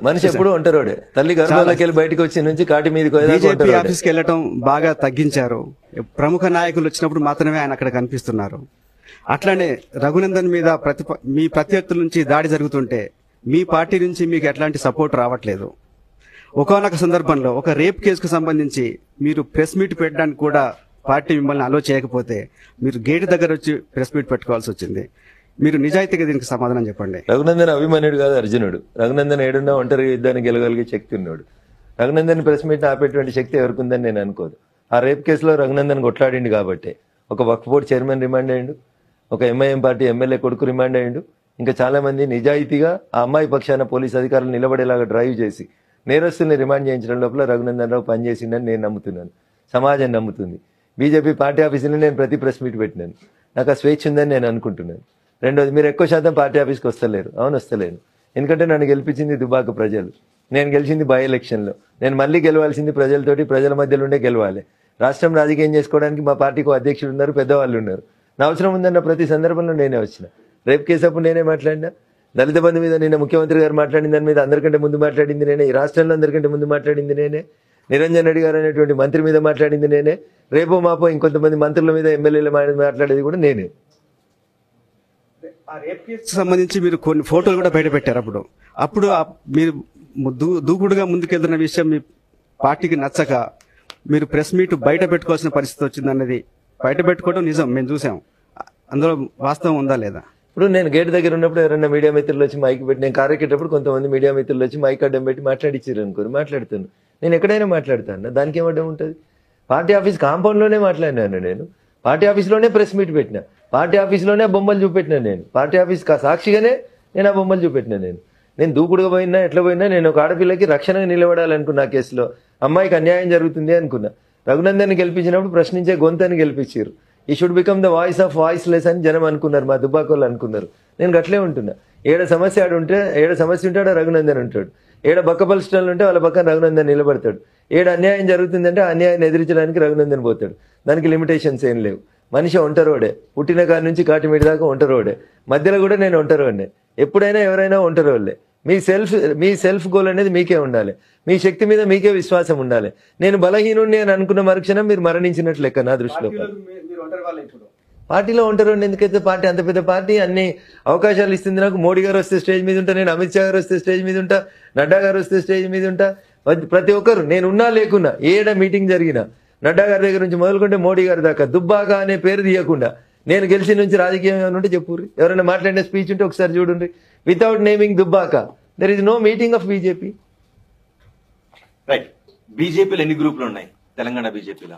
మనిషి ఎప్పుడు ఒంటరోడే. తల్లి గర్భాలకి వెళ్ళి బయటకు వచ్చి నుంచి కాటి మీద బీజేపీ ఆఫీస్కి వెళ్ళటం బాగా తగ్గించారు. ప్రముఖ నాయకులు వచ్చినప్పుడు మాత్రమే ఆయన అక్కడ కనిపిస్తున్నారు. అట్లానే రఘునందన్ మీద మీ ప్రత్యర్థుల నుంచి దాడి జరుగుతుంటే మీ పార్టీ నుంచి మీకు ఎట్లాంటి సపోర్ట్ రావట్లేదు. ఒకానొక సందర్భంలో ఒక రేప్ కేసుకు సంబంధించి మీరు ప్రెస్ మీట్ పెట్టడానికి కూడా పార్టీ మిమ్మల్ని అలో చేయకపోతే మీరు గేటు దగ్గర వచ్చి ప్రెస్ మీట్ పెట్టుకోవాల్సి వచ్చింది. మీరు నిజాయితీగా దీనికి సమాధానం చెప్పండి. రఘునందన్ అభిమన్యుడు కాదు, అర్జునుడు. రఘునందన్ ఏడున్నా ఒంటరి యుద్ధాన్ని గెలగలిగే శక్తి ఉన్నాడు. రఘునందన్ ప్రెస్ మీట్ ఆపేటువంటి శక్తి ఎవరికి ఉందని నేను అనుకోదు. ఆ రేప్ కేసులో రఘునందన్ కొట్లాడిండు కాబట్టి ఒక వక్ఫ్ బోర్డు చైర్మన్ రిమాండ్ అయ్యిండు, ఒక ఎంఐఎం పార్టీ ఎమ్మెల్యే కొడుకు రిమాండ్ అయ్యిండు. ఇంకా చాలా మంది నిజాయితీగా ఆ అమ్మాయి పక్షాన పోలీసు అధికారులు నిలబడేలాగా డ్రైవ్ చేసి నేరస్తుల్ని రిమాండ్ చేయించడం లోపల రఘునందన్ రావు పనిచేసిందని నేను నమ్ముతున్నాను, సమాజం నమ్ముతుంది. బీజేపీ పార్టీ ఆఫీసులో నేను ప్రతి ప్రెస్ మీట్ పెట్టినాను. నాకు ఆ స్వేచ్ఛ ఉందని నేను అనుకుంటున్నాను. రెండోది, మీరు ఎక్కువ శాతం పార్టీ ఆఫీస్కి వస్తలేరు. అవును, వస్తలేను. ఎందుకంటే నన్ను గెలిపించింది దుబాక ప్రజలు. నేను గెలిచింది బై ఎలక్షన్లో. నేను మళ్ళీ గెలవాల్సింది ప్రజలతోటి, ప్రజల మధ్యలో ఉండే గెలవాలి. రాష్ట్రం రాజకీయం చేసుకోవడానికి మా పార్టీకి అధ్యక్షుడు ఉన్నారు, పెద్దవాళ్ళు ఉన్నారు. నా అవసరం ఉందన్న ప్రతి సందర్భంలో నేనే వచ్చిన. రేపు కేసు అప్పుడు నేనే మాట్లాడినా. దళిత బంధు మీద నిన్న ముఖ్యమంత్రి గారు మాట్లాడిన దాని మీద అందరికంటే ముందు మాట్లాడింది నేనే. ఈ రాష్ట్రంలో అందరికంటే ముందు మాట్లాడింది నేనే. నిరంజన్ రెడ్డి గారు అనేటువంటి మంత్రి మీద మాట్లాడింది నేనే. రేపో మాపో ఇంకొంతమంది మంత్రుల మీద ఎమ్మెల్యేల మీద మాట్లాడేది కూడా నేనే. ఆ రేప్ కేసుకు సంబంధించి మీరు కొన్ని ఫోటోలు కూడా బయట పెట్టారు. అప్పుడు మీరు దూకుడుగా ముందుకెళ్తున్న విషయం మీ పార్టీకి నచ్చక మీరు ప్రెస్ మీట్ బయట పెట్టుకోవాల్సిన పరిస్థితి వచ్చిందన్నది బయట పెట్టుకోవడం నిజం, మేము చూసాం. అందులో వాస్తవం ఉందా లేదా? ఇప్పుడు నేను గేట్ దగ్గర ఉన్నప్పుడు ఎవరైనా మీడియా మిత్రులు వచ్చి మైక్ పెట్టి, నేను కారెక్కేటప్పుడు కొంతమంది మీడియా మిత్రులు వచ్చి మైక్ అడ్డం పెట్టి మాట్లాడిచ్చారు అనుకోరు, మాట్లాడుతాను. నేను ఎక్కడైనా మాట్లాడతాను, దానికి ఏమడ్డం ఉంటుంది? పార్టీ ఆఫీస్ కాంపౌండ్లోనే మాట్లాడినాను నేను. పార్టీ ఆఫీస్లోనే ప్రెస్ మీట్ పెట్టినా, పార్టీ ఆఫీస్లోనే బొమ్మలు చూపెట్టినా నేను. పార్టీ ఆఫీస్ సాక్షిగానే నేను ఆ బొమ్మలు చూపెట్టినా. నేను దూకుడుగా పోయినా ఎట్లా పోయినా నేను ఒక ఆడపిల్లకి రక్షణగా నిలబడాలనుకున్నా. కేసులో అమ్మాయికి అన్యాయం జరుగుతుంది అనుకున్నా. రఘునందన్ గెలిపించినప్పుడు ప్రశ్నించే గొంతని గెలిపించారు. ఈ should become the voice of voiceless అని జనం అనుకున్నారు, మా దుబ్బాకోళ్ళు అనుకున్నారు. నేను గట్లే ఉంటున్నా. ఏడ సమస్య ఉంటే ఆడ రఘునందన్ ఉంటాడు. ఏడ బక్కపల్ స్టాల్ ఉంటే వాళ్ళ పక్కన రఘునందన్ నిలబడతాడు. ఏడ అన్యాయం జరుగుతుందంటే ఆ అన్యాయాన్ని ఎదిరించడానికి రఘునందన్ పోతాడు. దానికి లిమిటేషన్స్ ఏం లేవు. మనిషి ఒంటరోడే, పుట్టిన కాడి నుంచి కాటిమీడి దాకా ఒంటరోడే. మధ్యలో కూడా నేను ఒంటరోడే. ఎప్పుడైనా ఎవరైనా ఒంటరోళ్ళే. మీ సెల్ఫ్ గోల్ అనేది మీకే ఉండాలి. మీ శక్తి మీద మీకే విశ్వాసం ఉండాలి. నేను బలహీనుడిని అని అనుకున్న మరుక్షణం మీరు మరణించినట్లు లెక్క నా దృష్టిలో. పార్టీలో ఉంటారు ఎందుకైతే పార్టీ అంత పెద్ద పార్టీ అన్ని అవకాశాలు ఇస్తుంది నాకు. మోడీ గారు వస్తే స్టేజ్ మీద ఉంటా, నేను అమిత్ షా గారు వస్తే స్టేజ్ మీద ఉంటా, నడ్డా గారు వస్తే స్టేజ్ మీద ఉంటా. ప్రతి ఒక్కరు నేనున్నా లేకున్నా ఏడ మీటింగ్ జరిగినా నడ్డా గారి దగ్గర నుంచి మొదలుకుంటే మోడీ గారి దాకా దుబ్బాక అనే పేరు తీయకుండా నేను గెలిచి నుంచి రాజకీయం ఏమైనా ఉంటే చెప్పుర్రి. ఎవరైనా మాట్లాడిన స్పీచ్ ఉంటే ఒకసారి చూడండి. Without naming Dubbaka there is no meeting of BJP. Right. బీజేపీలో ఎన్ని గ్రూపులు ఉన్నాయి తెలంగాణ బీజేపీలో?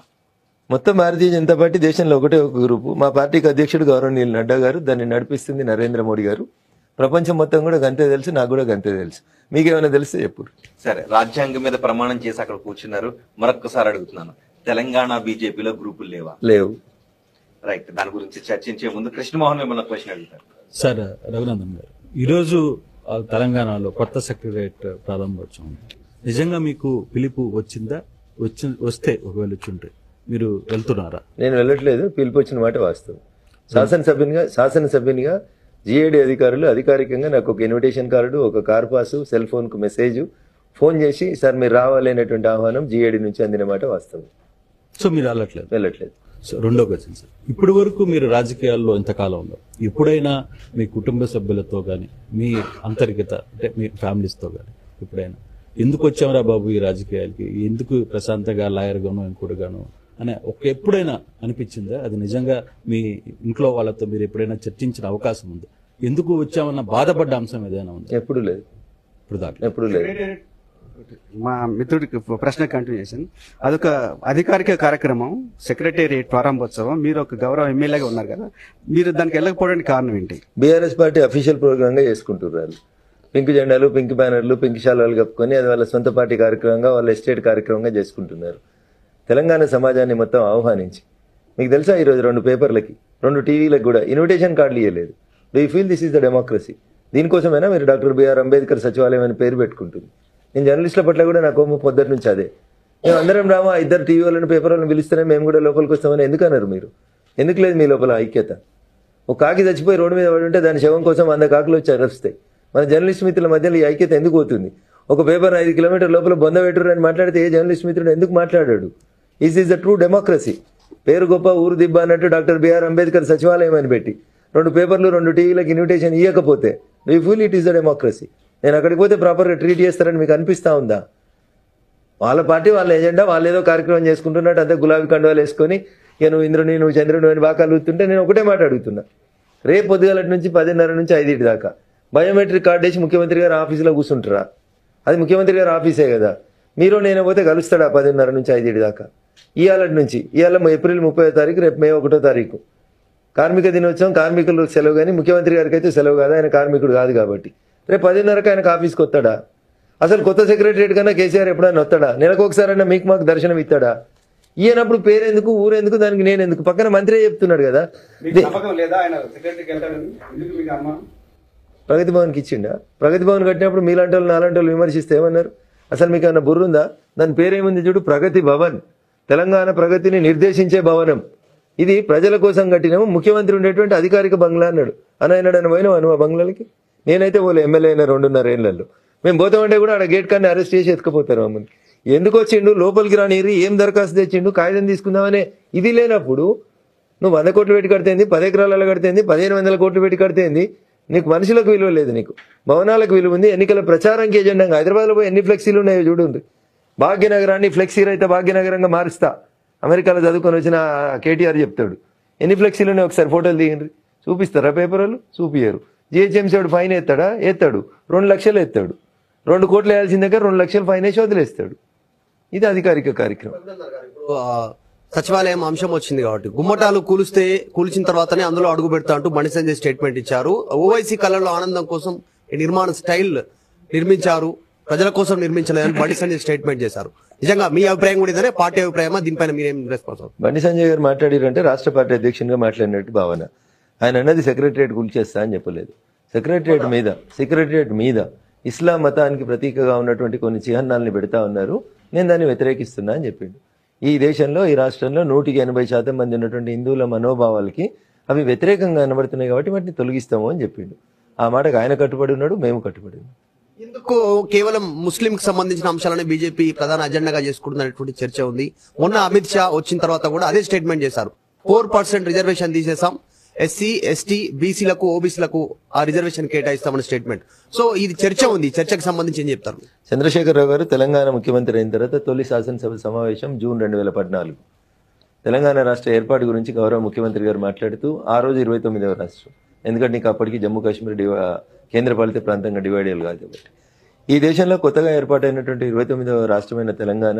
మొత్తం భారతీయ జనతా పార్టీ దేశంలో ఒకటే ఒక గ్రూపు. మా పార్టీకి అధ్యక్షుడు గౌరవనీయులు నడ్డా గారు, దాన్ని నడిపిస్తుంది నరేంద్ర మోడీ గారు. ప్రపంచం మొత్తం కూడా గంతే తెలుసు, నాకు కూడా గంతే తెలుసు. మీకేమైనా తెలిస్తే చెప్పు. సరే, రాజ్యాంగం మీద ప్రమాణం చేసి అక్కడ కూర్చున్నారు. మరొక్కసారి అడుగుతున్నాను, తెలంగాణ బీజేపీలో గ్రూపులు లేవా? లేవు. రైట్. దాని గురించి చర్చించే ముందు కృష్ణమోహన్ మిమ్మల్ని క్వశ్చన్ అడుగుతారు. సార్, రఘునందన్ గారు, ఈరోజు తెలంగాణలో కొత్త సెక్రటరియట్ ప్రారంభోత్సవం, నిజంగా మీకు పిలుపు వచ్చిందా? వస్తే ఒకవేళ వచ్చుంటే మీరు వెళ్తున్నారా? నేను వెళ్ళట్లేదు. పిలుపు వచ్చిన మాట వాస్తవం. శాసనసభ్యునిగా జిఏడి అధికారులు అధికారికంగా నాకు ఒక ఇన్విటేషన్ కార్డు, ఒక కార్ పాసు, సెల్ ఫోన్ కు మెసేజ్, ఫోన్ చేసి సార్ మీరు రావాలనేటువంటి ఆహ్వానం జిఏడి నుంచి అందిన మాట వాస్తవం. సో మీరు వెళ్ళట్లేదు. సో రెండో క్వశ్చన్ సార్, ఇప్పటి వరకు మీరు రాజకీయాల్లో ఎంతకాలం ఉన్నారు? ఎప్పుడైనా మీ కుటుంబ సభ్యులతో కానీ మీ అంతర్గత అంటే మీ ఫ్యామిలీస్తో కానీ ఎప్పుడైనా ఎందుకు వచ్చామరా బాబు ఈ రాజకీయాలకి, ఎందుకు ప్రశాంతంగా లాయర్ గాను ఇంకోటి గాను అనే ఎప్పుడైనా అనిపించిందా? అది నిజంగా మీ ఇంట్లో వాళ్ళతో మీరు ఎప్పుడైనా చర్చించిన అవకాశం ఉంది? ఎందుకు వచ్చామన్న బాధపడ్డ అంశం ఏదైనా ఉంది? ఎప్పుడు లేదు. ఎప్పుడు లేదు. మా మిత్రుడికి ప్రశ్న కంటిన్యూషన్, అదొక అధికారిక కార్యక్రమం, సెక్రటేరియట్ ప్రారంభోత్సవం. మీరు ఒక గౌరవ ఎమ్మెల్యేగా ఉన్నారు కదా, మీరు దానికి వెళ్ళకపోవడానికి కారణం ఏంటి? బీఆర్ఎస్ పార్టీ అఫీషియల్ ప్రోగ్రామ్ గా చేసుకుంటున్నారు. పింక్ జెండాలు, పింక్ బ్యానర్లు, పింక్ శాలువాలు కప్పుకొని అది వాళ్ళ సొంత పార్టీ కార్యక్రమంగా, వాళ్ళ ఎస్టేట్ కార్యక్రమంగా చేసుకుంటున్నారు. తెలంగాణ సమాజాన్ని మొత్తం ఆహ్వానించి, మీకు తెలుసా ఈరోజు 2 పేపర్లకి 2 టీవీలకు కూడా ఇన్విటేషన్ కార్డులు ఇవ్వలేదు. Do you feel this is the democracy? దీనికోసమైనా మీరు డాక్టర్ బిఆర్ అంబేద్కర్ సచివాలయం అని పేరు పెట్టుకుంటుంది. నేను జర్నలిస్టుల పట్ల కూడా నాకు పొద్దుటి నుంచి అదే. మేము అందరం రామా, 2 టీవీ వాళ్ళని పేపర్ వాళ్ళని పిలుస్తేనే మేము కూడా లోపలికి వస్తామని ఎందుకు అన్నారు మీరు? ఎందుకు లేదు మీ లోపల ఐక్యత? ఒక కాకి చచ్చిపోయి రోడ్డు మీద పడి ఉంటే దాని శవం కోసం 100 కాకులు వచ్చి అరుస్తాయి. మన జర్నలిస్ట్ మిత్రుల మధ్యలో ఈ ఐక్యత ఎందుకు పోతుంది? ఒక పేపర్ 5 కిలోమీటర్ లోపల బొంద పెట్టురు అని మాట్లాడితే ఏ జర్నలిస్ట్ మిత్రుడు ఎందుకు మాట్లాడాడు? Is the true democracy. పేరు గొప్ప ఊరు దిబ్బ అన్నట్టు డాక్టర్ బిఆర్ అంబేద్కర్ సచివాలయం అని పెట్టి 2 పేపర్లు 2 టీవీలకు ఇన్విటేషన్ ఇవ్వకపోతే do you feel it is the democracy? నేను అక్కడికి పోతే ప్రాపర్గా ట్రీట్ చేస్తారని మీకు అనిపిస్తా ఉందా? వాళ్ళ పార్టీ వాళ్ళ ఎజెండా వాళ్ళు ఏదో కార్యక్రమం చేసుకుంటున్నట్టు అంతే గులాబీ కండువాలు వేసుకొని ఇక నువ్వు ఇంద్రుని నువ్వు చంద్రుని అని బాగా అడుగుతుంటే నేను ఒకటే మాట అడుగుతున్నా. రేపు పొద్దుగాల నుంచి 10:30 నుంచి 5 దాకా బయోమెట్రిక్ కార్డు వేసి ముఖ్యమంత్రి గారు ఆఫీసులో కూర్చుంటారా? అది ముఖ్యమంత్రి గారు ఆఫీసే కదా. మీరు నేను పోతే కలుస్తాడా 10:30 నుంచి 5 దాకా? ఇవాళ ఏప్రిల్ 30వ తారీఖు, రేపు మే 1వ తారీఖు కార్మిక దినోత్సవం. కార్మికులు సెలవు, కానీ ముఖ్యమంత్రి గారికి అయితే సెలవు కాదు, ఆయన కార్మికుడు కాదు కాబట్టి. రేపు 10:30కి ఆయనకు ఆఫీస్కి వస్తాడా? అసలు కొత్త సెక్రటరియట్ కన్నా కేసీఆర్ ఎప్పుడైనా వస్తాడా? నెలకు ఒకసారైనా మీకు మాకు దర్శనం ఇస్తాడా? ఈయనప్పుడు పేరెందుకు, ఊరెందుకు, దానికి నేనెందుకు? పక్కన మంత్రి చెప్తున్నాడు కదా. ప్రగతి భవన్కి ఇచ్చిండా? ప్రగతి భవన్ కట్టినప్పుడు మీలాంటి వాళ్ళు నాలాంటి వాళ్ళు విమర్శిస్తే ఏమన్నారు? అసలు మీకు ఏమన్నా బుర్రుందా? దాని పేరేముంది చూడు, ప్రగతి భవన్. తెలంగాణ ప్రగతిని నిర్దేశించే భవనం. ఇది ప్రజల కోసం కట్టినాము, ముఖ్యమంత్రి ఉండేటువంటి అధికారిక బంగ్లా అన్నాడు. ఆయన పోయినావు ఆ బంగ్లాలకి? నేనైతే పోలే, ఎమ్మెల్యే అయినా 2.5 ఏళ్లలో. మేము పోతామంటే కూడా ఆడ గేట్ కానీ అరెస్ట్ చేసి ఎత్తుకుపోతారు మమ్మల్ని. ఎందుకు వచ్చిండు, లోపలికి రానిరి, ఏం దరఖాస్తు తెచ్చిండు, కాగితం తీసుకుందామనే ఇది లేనప్పుడు నువ్వు 100 కోట్లు పెట్టి కడితేంది, 10 ఎకరాలలో కడితేంది, 1500 కోట్లు పెట్టి కడితేంది? నీకు మనుషులకు విలువ లేదు, నీకు భవనాలకు విలువ ఉంది. ఎన్నికల ప్రచారానికి ఎజెండాగా హైదరాబాద్లో పోయి ఎన్ని ఫ్లెక్సీలు ఉన్నాయో చూడండి. భాగ్యనగరాన్ని ఫ్లెక్సీ రహిత భాగ్యనగరంగా మారుస్తా, అమెరికాలో చదువుకొని వచ్చిన కేటీఆర్ చెప్తాడు. ఎన్ని ఫ్లెక్సీలు ఉన్నాయి ఒకసారి ఫోటోలు దిగండి, చూపిస్తారా పేపర్ వాళ్ళు? చూపియరు. జిహెచ్ఎంసీ వాడు ఫైన్ ఎత్తాడు 2 లక్షలు ఎత్తాడు. 2 కోట్లు వేయాల్సిన దగ్గర 2 లక్షలు ఫైన్ వేసి వదిలేస్తాడు. ఇది అధికారిక కార్యక్రమం. సచివాలయం అంశం వచ్చింది కాబట్టి గుమ్మటాలు కూల్చిన తర్వాతనే అందులో అడుగు పెడతా అంటూ బండి సంజయ్ స్టేట్మెంట్ ఇచ్చారు. ఓవైసీ కళలో ఆనందం కోసం నిర్మాణ స్టైల్ నిర్మించారు, ప్రజల కోసం నిర్మించలేదని బండి సంజయ్ స్టేట్మెంట్ చేశారు. నిజంగా మీ అభిప్రాయం కూడా ఇదే, పార్టీ అభిప్రాయమా? దీనిపైన మీరేం రెస్పాన్స్? బండి సంజయ్ గారు మాట్లాడారంటే రాష్ట్ర పార్టీ అధ్యక్షునిగా మాట్లాడినట్టు భావన. ఆయన అన్నది సెక్రటరియట్ కూల్చేస్తా అని చెప్పలేదు. సెక్రటరియట్ మీద ఇస్లాం మతానికి ప్రతీకగా ఉన్నటువంటి కొన్ని చిహ్నాలని పెడతా ఉన్నారు, నేను దాన్ని వ్యతిరేకిస్తున్నా అని చెప్పిండు. ఈ దేశంలో, ఈ రాష్ట్రంలో 180% మంది ఉన్నటువంటి హిందువుల మనోభావాలకి అవి వ్యతిరేకంగా కనబడుతున్నాయి కాబట్టి వాటిని తొలగిస్తాము అని చెప్పిండు. ఆ మాటకు ఆయన కట్టుబడి ఉన్నాడు, మేము కట్టుబడి ఉన్నాం. ఎందుకు కేవలం ముస్లిం కి సంబంధించిన అంశాలనే బీజేపీ ప్రధాన అజెండాగా చేసుకుంటున్నటువంటి చర్చ ఉంది. మొన్న అమిత్ షా వచ్చిన తర్వాత కూడా అదే స్టేట్మెంట్ చేశారు. 4% రిజర్వేషన్ తీసేసాం, ఎస్సీ ఎస్టీ బీసీలకు ఓబీసీలకు ఆ రిజర్వేషన్ కేటాయిస్తామని స్టేట్మెంట్. సో ఇది చర్చ ఉంది, చర్చకు సంబంధించి ఏం చెప్తారు? చంద్రశేఖరరావు గారు తెలంగాణ ముఖ్యమంత్రి అయిన తర్వాత తొలి శాసనసభ సమావేశం జూన్ 2014. తెలంగాణ రాష్ట్ర ఏర్పాటు గురించి గౌరవ ముఖ్యమంత్రి గారు మాట్లాడుతూ ఆ రోజు 29వ రాష్ట్రం, ఎందుకంటే నీకు అప్పటికి జమ్మూ కాశ్మీర్ కేంద్రపాలిత ప్రాంతంగా డివైడ్ అయ్యాలి కాబట్టి. ఈ దేశంలో కొత్తగా ఏర్పాటైనటువంటి 29వ రాష్ట్రమైన తెలంగాణ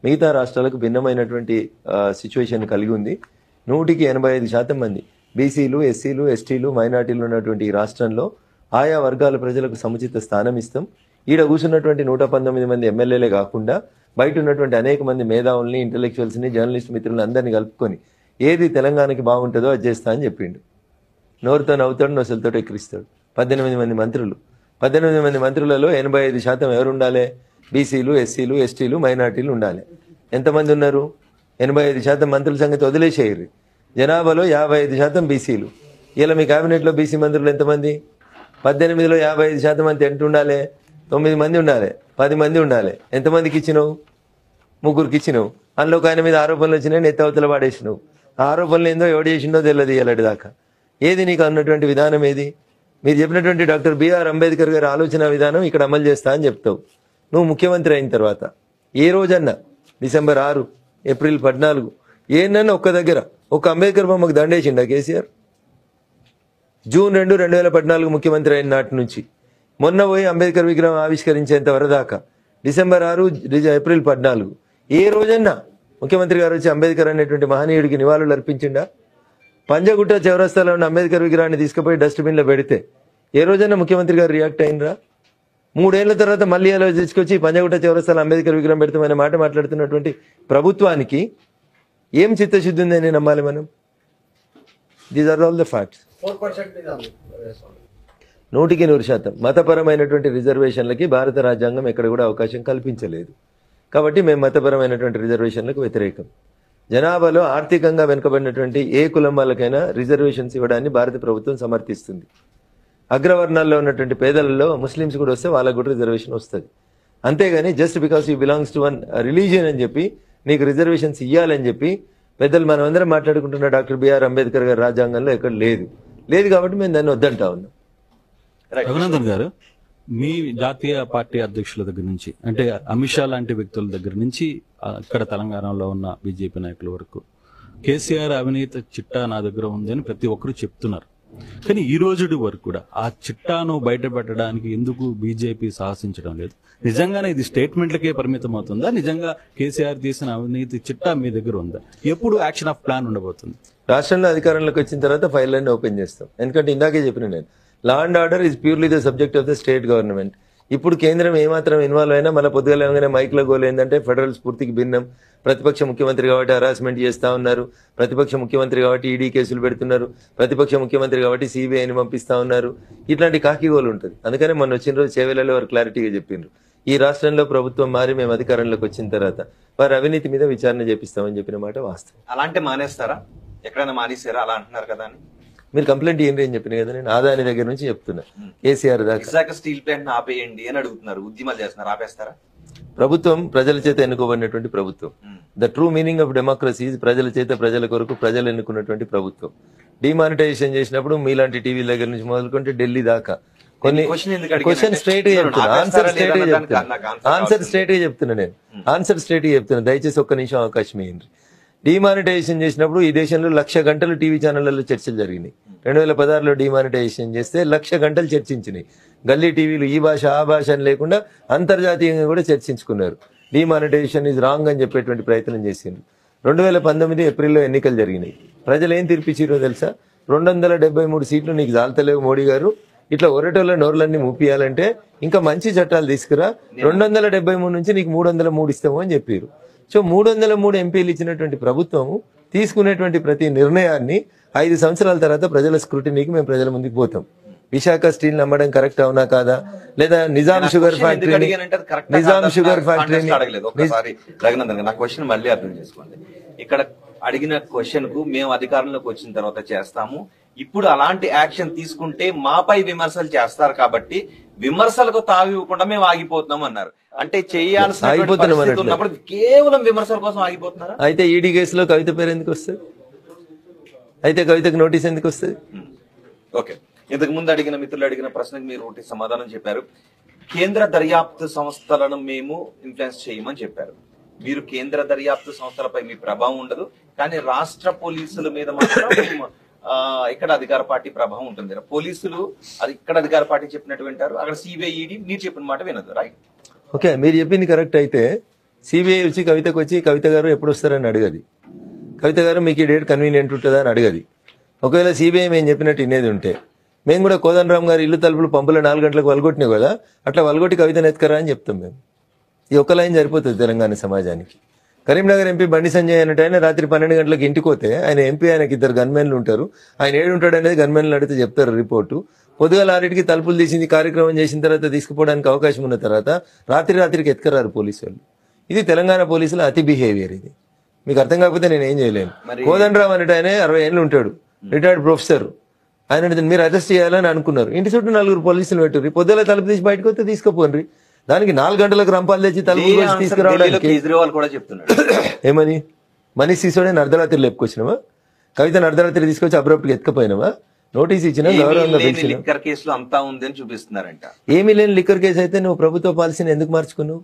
మిగతా రాష్ట్రాలకు భిన్నమైనటువంటి సిచ్యువేషన్ కలిగి ఉంది. 185% మంది బీసీలు, ఎస్సీలు, ఎస్టీలు, మైనార్టీలు ఉన్నటువంటి ఈ రాష్ట్రంలో ఆయా వర్గాల ప్రజలకు సముచిత స్థానం ఇస్తాం. ఈడ కూర్చున్నటువంటి 119 మంది ఎమ్మెల్యేలే కాకుండా బయట ఉన్నటువంటి అనేక మంది మేధావుల్ని, ఇంటెలెక్చువల్స్ని, జర్నలిస్ట్ మిత్రులను అందరినీ కలుపుకొని ఏది తెలంగాణకి బాగుంటుందో అది చేస్తా అని చెప్పిండు. నోరుతో నవ్వుతాడు, నొసలతో ఎక్కిరిస్తాడు. 18 మంది మంత్రులు, 18 మంది మంత్రులలో 85% ఎవరు ఉండాలి? బీసీలు, ఎస్సీలు, ఎస్టీలు, మైనార్టీలు ఉండాలి. ఎంతమంది ఉన్నారు? 85% మంత్రుల సంగతి వదిలేసేయరు. జనాభాలో 55% బీసీలు. ఇలా మీ కేబినెట్లో బీసీ మంత్రులు ఎంతమంది? 18లో 55% మంది ఎంత ఉండాలి? 9 మంది ఉండాలి, 10 మంది ఉండాలి. ఎంతమందికి ఇచ్చినావు? 3కి ఇచ్చినావు. అందులో ఒక ఆయన మీద ఆరోపణలు వచ్చినాయి, నెత్తవతల పాడేసినావు. ఆ ఆరోపణలు ఏందో ఎవడు చేసిండో తెలియదు ఇలాంటి దాకా. ఏది నీకు అన్నటువంటి విధానం ఏది? మీరు చెప్పినటువంటి డాక్టర్ బిఆర్ అంబేద్కర్ గారి ఆలోచన విధానం ఇక్కడ అమలు చేస్తా అని చెప్తావు. నువ్వు ముఖ్యమంత్రి అయిన తర్వాత ఏ రోజన్నా డిసెంబర్ 6, ఏప్రిల్ 14 ఏనన్నా ఒక్క దగ్గర ఒక అంబేద్కర్ బొమ్మకు దండేసిండా కేసీఆర్? జూన్ 2, 2014 ముఖ్యమంత్రి అయిన నాటి నుంచి మొన్న పోయి అంబేద్కర్ విగ్రహం ఆవిష్కరించేంత వరదాకా డిసెంబర్ 6, ఏప్రిల్ 14 ఏ రోజన్నా ముఖ్యమంత్రి గారు వచ్చి అంబేద్కర్ అనేటువంటి మహనీయుడికి నివాళులు అర్పించిండా? పంజగుట్ట చౌరస్తాలో ఉన్న అంబేద్కర్ విగ్రహాన్ని తీసుకుపోయి డస్ట్బిన్లో పెడితే ఏ రోజైనా ముఖ్యమంత్రి గారు రియాక్ట్ అయినరా? 3 ఏళ్ల తర్వాత మళ్ళీ అలా తీసుకొచ్చి పంజగుట్ట చౌరస్తాలో అంబేద్కర్ విగ్రహం పెడతామనే మాట మాట్లాడుతున్నటువంటి ప్రభుత్వానికి ఏం చిత్తశుద్ధి ఉందని నమ్మాలి మనం? These are all the facts. 100% మతపరమైనటువంటి రిజర్వేషన్లకి భారత రాజ్యాంగం ఎక్కడ కూడా అవకాశం కల్పించలేదు. కాబట్టి మేము మతపరమైనటువంటి రిజర్వేషన్లకు వ్యతిరేకం. జనాభాలో ఆర్థికంగా వెనుకబడినటువంటి ఏ కులం వాళ్ళకైనా రిజర్వేషన్స్ ఇవ్వడాన్ని భారత ప్రభుత్వం సమర్థిస్తుంది. అగ్రవర్ణాల్లో ఉన్నటువంటి పేదలలో ముస్లిమ్స్ కూడా వస్తే వాళ్ళకు కూడా రిజర్వేషన్ వస్తుంది. అంతేగాని just because you belongs to one religion అని చెప్పి నీకు రిజర్వేషన్స్ ఇవ్వాలని చెప్పి పెద్దలు మనం అందరం మాట్లాడుకుంటున్న డాక్టర్ బిఆర్ అంబేద్కర్ గారి రాజ్యాంగంలో ఎక్కడ లేదు కాబట్టి మేము దాన్ని వద్దంటా ఉన్నాం. రఘునందన్ గారు, మీ జాతీయ పార్టీ అధ్యక్షుల దగ్గర నుంచి, అంటే అమిత్ షా లాంటి వ్యక్తుల దగ్గర నుంచి ఇక్కడ తెలంగాణలో ఉన్న బీజేపీ నాయకుల వరకు కేసీఆర్ అవినీతి చిట్టా నా దగ్గర ఉంది అని ప్రతి ఒక్కరు చెప్తున్నారు. కానీ ఈ రోజుటి వరకు కూడా ఆ చిట్టాను బయట పెట్టడానికి ఎందుకు బీజేపీ సాహసించడం లేదు? నిజంగానే ఇది స్టేట్మెంట్లకే పరిమితం అవుతుందా? నిజంగా కేసీఆర్ తీసిన అవినీతి చిట్టా మీ దగ్గర ఉందా? ఎప్పుడు యాక్షన్ ఆఫ్ ప్లాన్ ఉండబోతుంది? రాష్ట్రంలో అధికారంలోకి వచ్చిన తర్వాత ఫైల్ అన్ని ఓపెన్ చేస్తాం. ఎందుకంటే ఇందాకే చెప్పిన నేను, law and order is purely the subject of the state government. ఇప్పుడు కేంద్రం ఏమాత్రం ఇన్వాల్వ్ అయినా మళ్ళీ పొద్దుగానే మైక్లో గోల్ ఏంటంటే ఫెడరల్ స్ఫూర్తికి భిన్నం, ప్రతిపక్ష ముఖ్యమంత్రి కాబట్టి హరాస్మెంట్ చేస్తా ఉన్నారు, ప్రతిపక్ష ముఖ్యమంత్రి కాబట్టి ఈడీ కేసులు పెడుతున్నారు, ప్రతిపక్ష ముఖ్యమంత్రి కాబట్టి సిబిఐని పంపిస్తా ఉన్నారు. ఇట్లాంటి కాకిగోలు ఉంటుంది. అందుకనే మొన్న వచ్చిన రోజు చేవేలలో వారు క్లారిటీగా చెప్పిండ్రు, ఈ రాష్ట్రంలో ప్రభుత్వం మారి మేము అధికారంలోకి వచ్చిన తర్వాత వారి అవినీతి మీద విచారణ చేపిస్తామని చెప్పిన మాట వాస్తవం. అలాంటి మానేస్తారా? ఎక్కడైనా మానేసారా అలా అంటున్నారు కదా అని? మీరు కంప్లైంట్ ఏంటి అని చెప్పిన కదా, నేను ఆదాని దగ్గర నుంచి చెప్తున్నా కేసీఆర్ దాకా. విశాఖ స్టీల్ ప్లాంట్ ఆపేయండి అని అడుగుతున్నారు, ఉద్యమాలు చేస్తున్నారు, ఆపేస్తారా? ప్రభుత్వం ప్రజల చేత ఎన్నుకోబడినటువంటి ప్రభుత్వం. The true meaning of democracy ప్రజల చేత ప్రజల కొరకు ప్రజలు ఎన్నుకున్నటువంటి ప్రభుత్వం. డిమానిటైజేషన్ చేసినప్పుడు మీలాంటి టీవీ దగ్గర నుంచి మొదలుకుంటే ఢిల్లీ దాకా కొన్ని క్వశ్చన్ స్ట్రైట్ గా చెప్తున్నా, ఆన్సర్ స్ట్రైట్ గా చెప్తున్నా నేను ఆన్సర్ స్ట్రైట్ గా చెప్తున్నా. దయచేసి ఒక్క నిమిషం అవకాశం ఇవ్వండి. డిమానిటైజేషన్ చేసినప్పుడు ఈ దేశంలో 1,00,000 గంటలు టీవీ ఛానళ్లలో చర్చలు జరిగినాయి. 2016లో డిమానిటైజేషన్ చేస్తే 1,00,000 గంటలు చర్చించినాయి. గల్లీ టీవీలు ఈ భాష ఆ భాష అని లేకుండా అంతర్జాతీయంగా కూడా చర్చించుకున్నారు. డిమానిటైజేషన్ ఇస్ రాంగ్ అని చెప్పేటువంటి ప్రయత్నం చేసిండ్రు. 2019 ఏప్రిల్లో ఎన్నికలు జరిగినాయి. ప్రజలు ఏం తీర్పిచ్చిరో తెలుసా? 273 సీట్లు నీకు జాలతలేవు మోడీ గారు, ఇట్లా ఒరటోళ్ళ నోర్లన్నీ మూపియాలంటే ఇంకా మంచి చట్టాలు తీసుకురా, 273 నుంచి నీకు 303 ఇస్తాము అని చెప్పారు. సో 303 ఎంపీలు ఇచ్చినటువంటి ప్రభుత్వం తీసుకునేటువంటి ప్రతి నిర్ణయాన్ని 5 సంవత్సరాల తర్వాత ప్రజల స్క్రూటినీకి మేము ప్రజల ముందుకు పోతాం. విశాఖ స్టీల్ నమ్మడం కరెక్ట్ అవునా కాదా, లేదా నిజాం షుగర్ ఫ్యాక్టరీ ఒకసారి రఘునందన్ నా క్వశ్చన్ మళ్ళీ అర్థం చేసుకోండి. ఇక్కడ అడిగిన క్వశ్చన్ కు మేము అధికారంలోకి వచ్చిన తర్వాత చేస్తాము, ఇప్పుడు అలాంటి యాక్షన్ తీసుకుంటే మాపై విమర్శలు చేస్తారు కాబట్టి విమర్శలకు తావివ్వకుండా మేము ఆగిపోతున్నాం అన్నారు. అంటే చేయాల్సినప్పుడు కేవలం విమర్శల కోసం ఆగిపోతున్నారా? అయితే ఈడీ కేసులో కవిత పేరు ఎందుకు వస్తుంది? అయితే కవితకు నోటీస్ ఎందుకు వస్తుంది? ఓకే, ఇంతకు ముందు అడిగిన మిత్రులు అడిగిన ప్రశ్నకు మీరు ఒకటి సమాధానం చెప్పారు. కేంద్ర దర్యాప్తు సంస్థలను మేము ఇన్ఫ్లుయెన్స్ చేయమని చెప్పారు. మీరు కేంద్ర దర్యాప్తు సంస్థలపై మీ ప్రభావం ఉండదు, కానీ రాష్ట్ర పోలీసుల మీద మాత్రం ఇక్కడ అధికార పార్టీ ప్రభావం ఉంటుంది. పోలీసులు అది ఇక్కడ అధికార పార్టీ చెప్పినట్టు వింటారు, అక్కడ సిబిఐ ఈడీ మీరు చెప్పిన మాట వినదు. రైట్, ఓకే, మీరు చెప్పింది కరెక్ట్. అయితే సిబిఐ వచ్చి కవితకు వచ్చి కవిత గారు ఎప్పుడు వస్తారని అడగది. కవిత గారు మీకు ఈ డేట్ కన్వీనియంట్ ఉంటుందా అని అడగది. ఒకవేళ సిబిఐ మేము చెప్పినట్టు ఇనేది ఉంటే మేము కూడా కోదండరామ్ గారు ఇల్లు తలుపులు పంపులో 4 గంటలకు వలగొట్టినావు కదా, అట్లా వలగొట్టి కవితను ఎత్తుకరా అని చెప్తాం మేము. ఈ ఒక్క లైన్ సరిపోతుంది తెలంగాణ సమాజానికి. కరీంనగర్ ఎంపీ బండి సంజయ్ అన్నట్టు ఆయన రాత్రి 12 గంటలకు ఇంటికి పోతే ఆయన ఎంపీ, ఆయనకి 2 గన్మెన్లు ఉంటారు. ఆయన ఏడుంటాడు అనేది గన్మెన్లు అడిగితే చెప్తారు రిపోర్టు. పొద్దుగాల 6కి తలుపులు తీసింది కార్యక్రమం చేసిన తర్వాత తీసుకుపోవడానికి అవకాశం ఉన్న తర్వాత రాత్రికి ఎత్తుకరారు పోలీసు వాళ్ళు. ఇది తెలంగాణ పోలీసుల అతి బిహేవియర్. ఇది మీకు అర్థం కాకపోతే నేను ఏం చేయలేను. కోదండరామ్ అన్నట్టు ఆయన 60 ఏళ్ళు ఉంటాడు, రిటైర్డ్ ప్రొఫెసర్. ఆయన మీరు అరెస్ట్ చేయాలని అనుకున్నారు, ఇంటి చుట్టూ 4 పోలీసులు పెట్టుర్రి, పొద్దుల తలుపు తీసి బయటకు వస్తే తీసుకుపోండి. దానికి 4 గంటలకు రంపాలు తెచ్చి తలుపు తీసుకురావడానికి కేజ్రీవాల్ కూడా చెప్తున్నాడు. ఏమని? మనీష్ సిసోడిని అర్ధరాత్రి లేపుకొచ్చినావా? కవితను అర్ధరాత్రి తీసుకొచ్చి అబ్రప్ట్గా ఎత్తుకపోయినావా? నోటీస్ ఇచ్చినా గౌరవంగా లిక్కర్ కేసులో అంతా ఉందని చూపిస్తున్నారంట. ఏమీ లేని లిక్కర్ కేసు అయితే నువ్వు ప్రభుత్వ పాలసీని ఎందుకు మార్చుకున్నావు?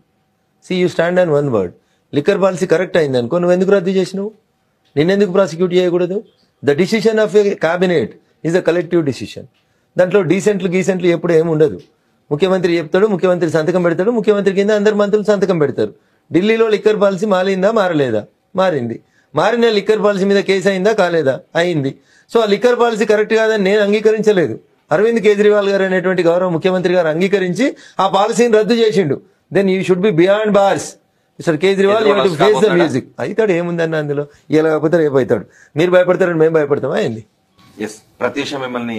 See you stand on one word. Liquor policy correct అయింది అనుకో, నువ్వు ఎందుకు రద్దు చేసినావు? నిన్నెందుకు ప్రాసిక్యూట్ చేయకూడదు? The decision of a cabinet is a collective decision. దాంట్లో గీసెంట్లు ఎప్పుడు ఏమి ఉండదు. ముఖ్యమంత్రి చెప్తాడు, ముఖ్యమంత్రి సంతకం పెడతాడు, ముఖ్యమంత్రి కింద అందరు మంత్రులు సంతకం పెడతారు. ఢిల్లీలో లిక్కర్ పాలసీ మారిందా మారలేదా? మారింది. మారిన లిక్కర్ పాలసీ మీద కేసు అయిందా కాలేదా? అయింది. సో ఆ లిక్కర్ పాలసీ కరెక్ట్ కాదని నేను అంగీకరించలేదు. అరవింద్ కేజ్రీవాల్ గారు అనేటువంటి గౌరవ ముఖ్యమంత్రి గారు అంగీకరించి ఆ పాలసీని రద్దు చేసిండు. Then you should be beyond bars. Mister Kejriwal you have to face the music. అవుతాడు, ఏముందన్న అందులో. ఇలా కాకపోతే రేపు అవుతాడు. మీరు భయపడతారని మేము భయపడతామా? అయింది. ప్రత్యూష మిమ్మల్ని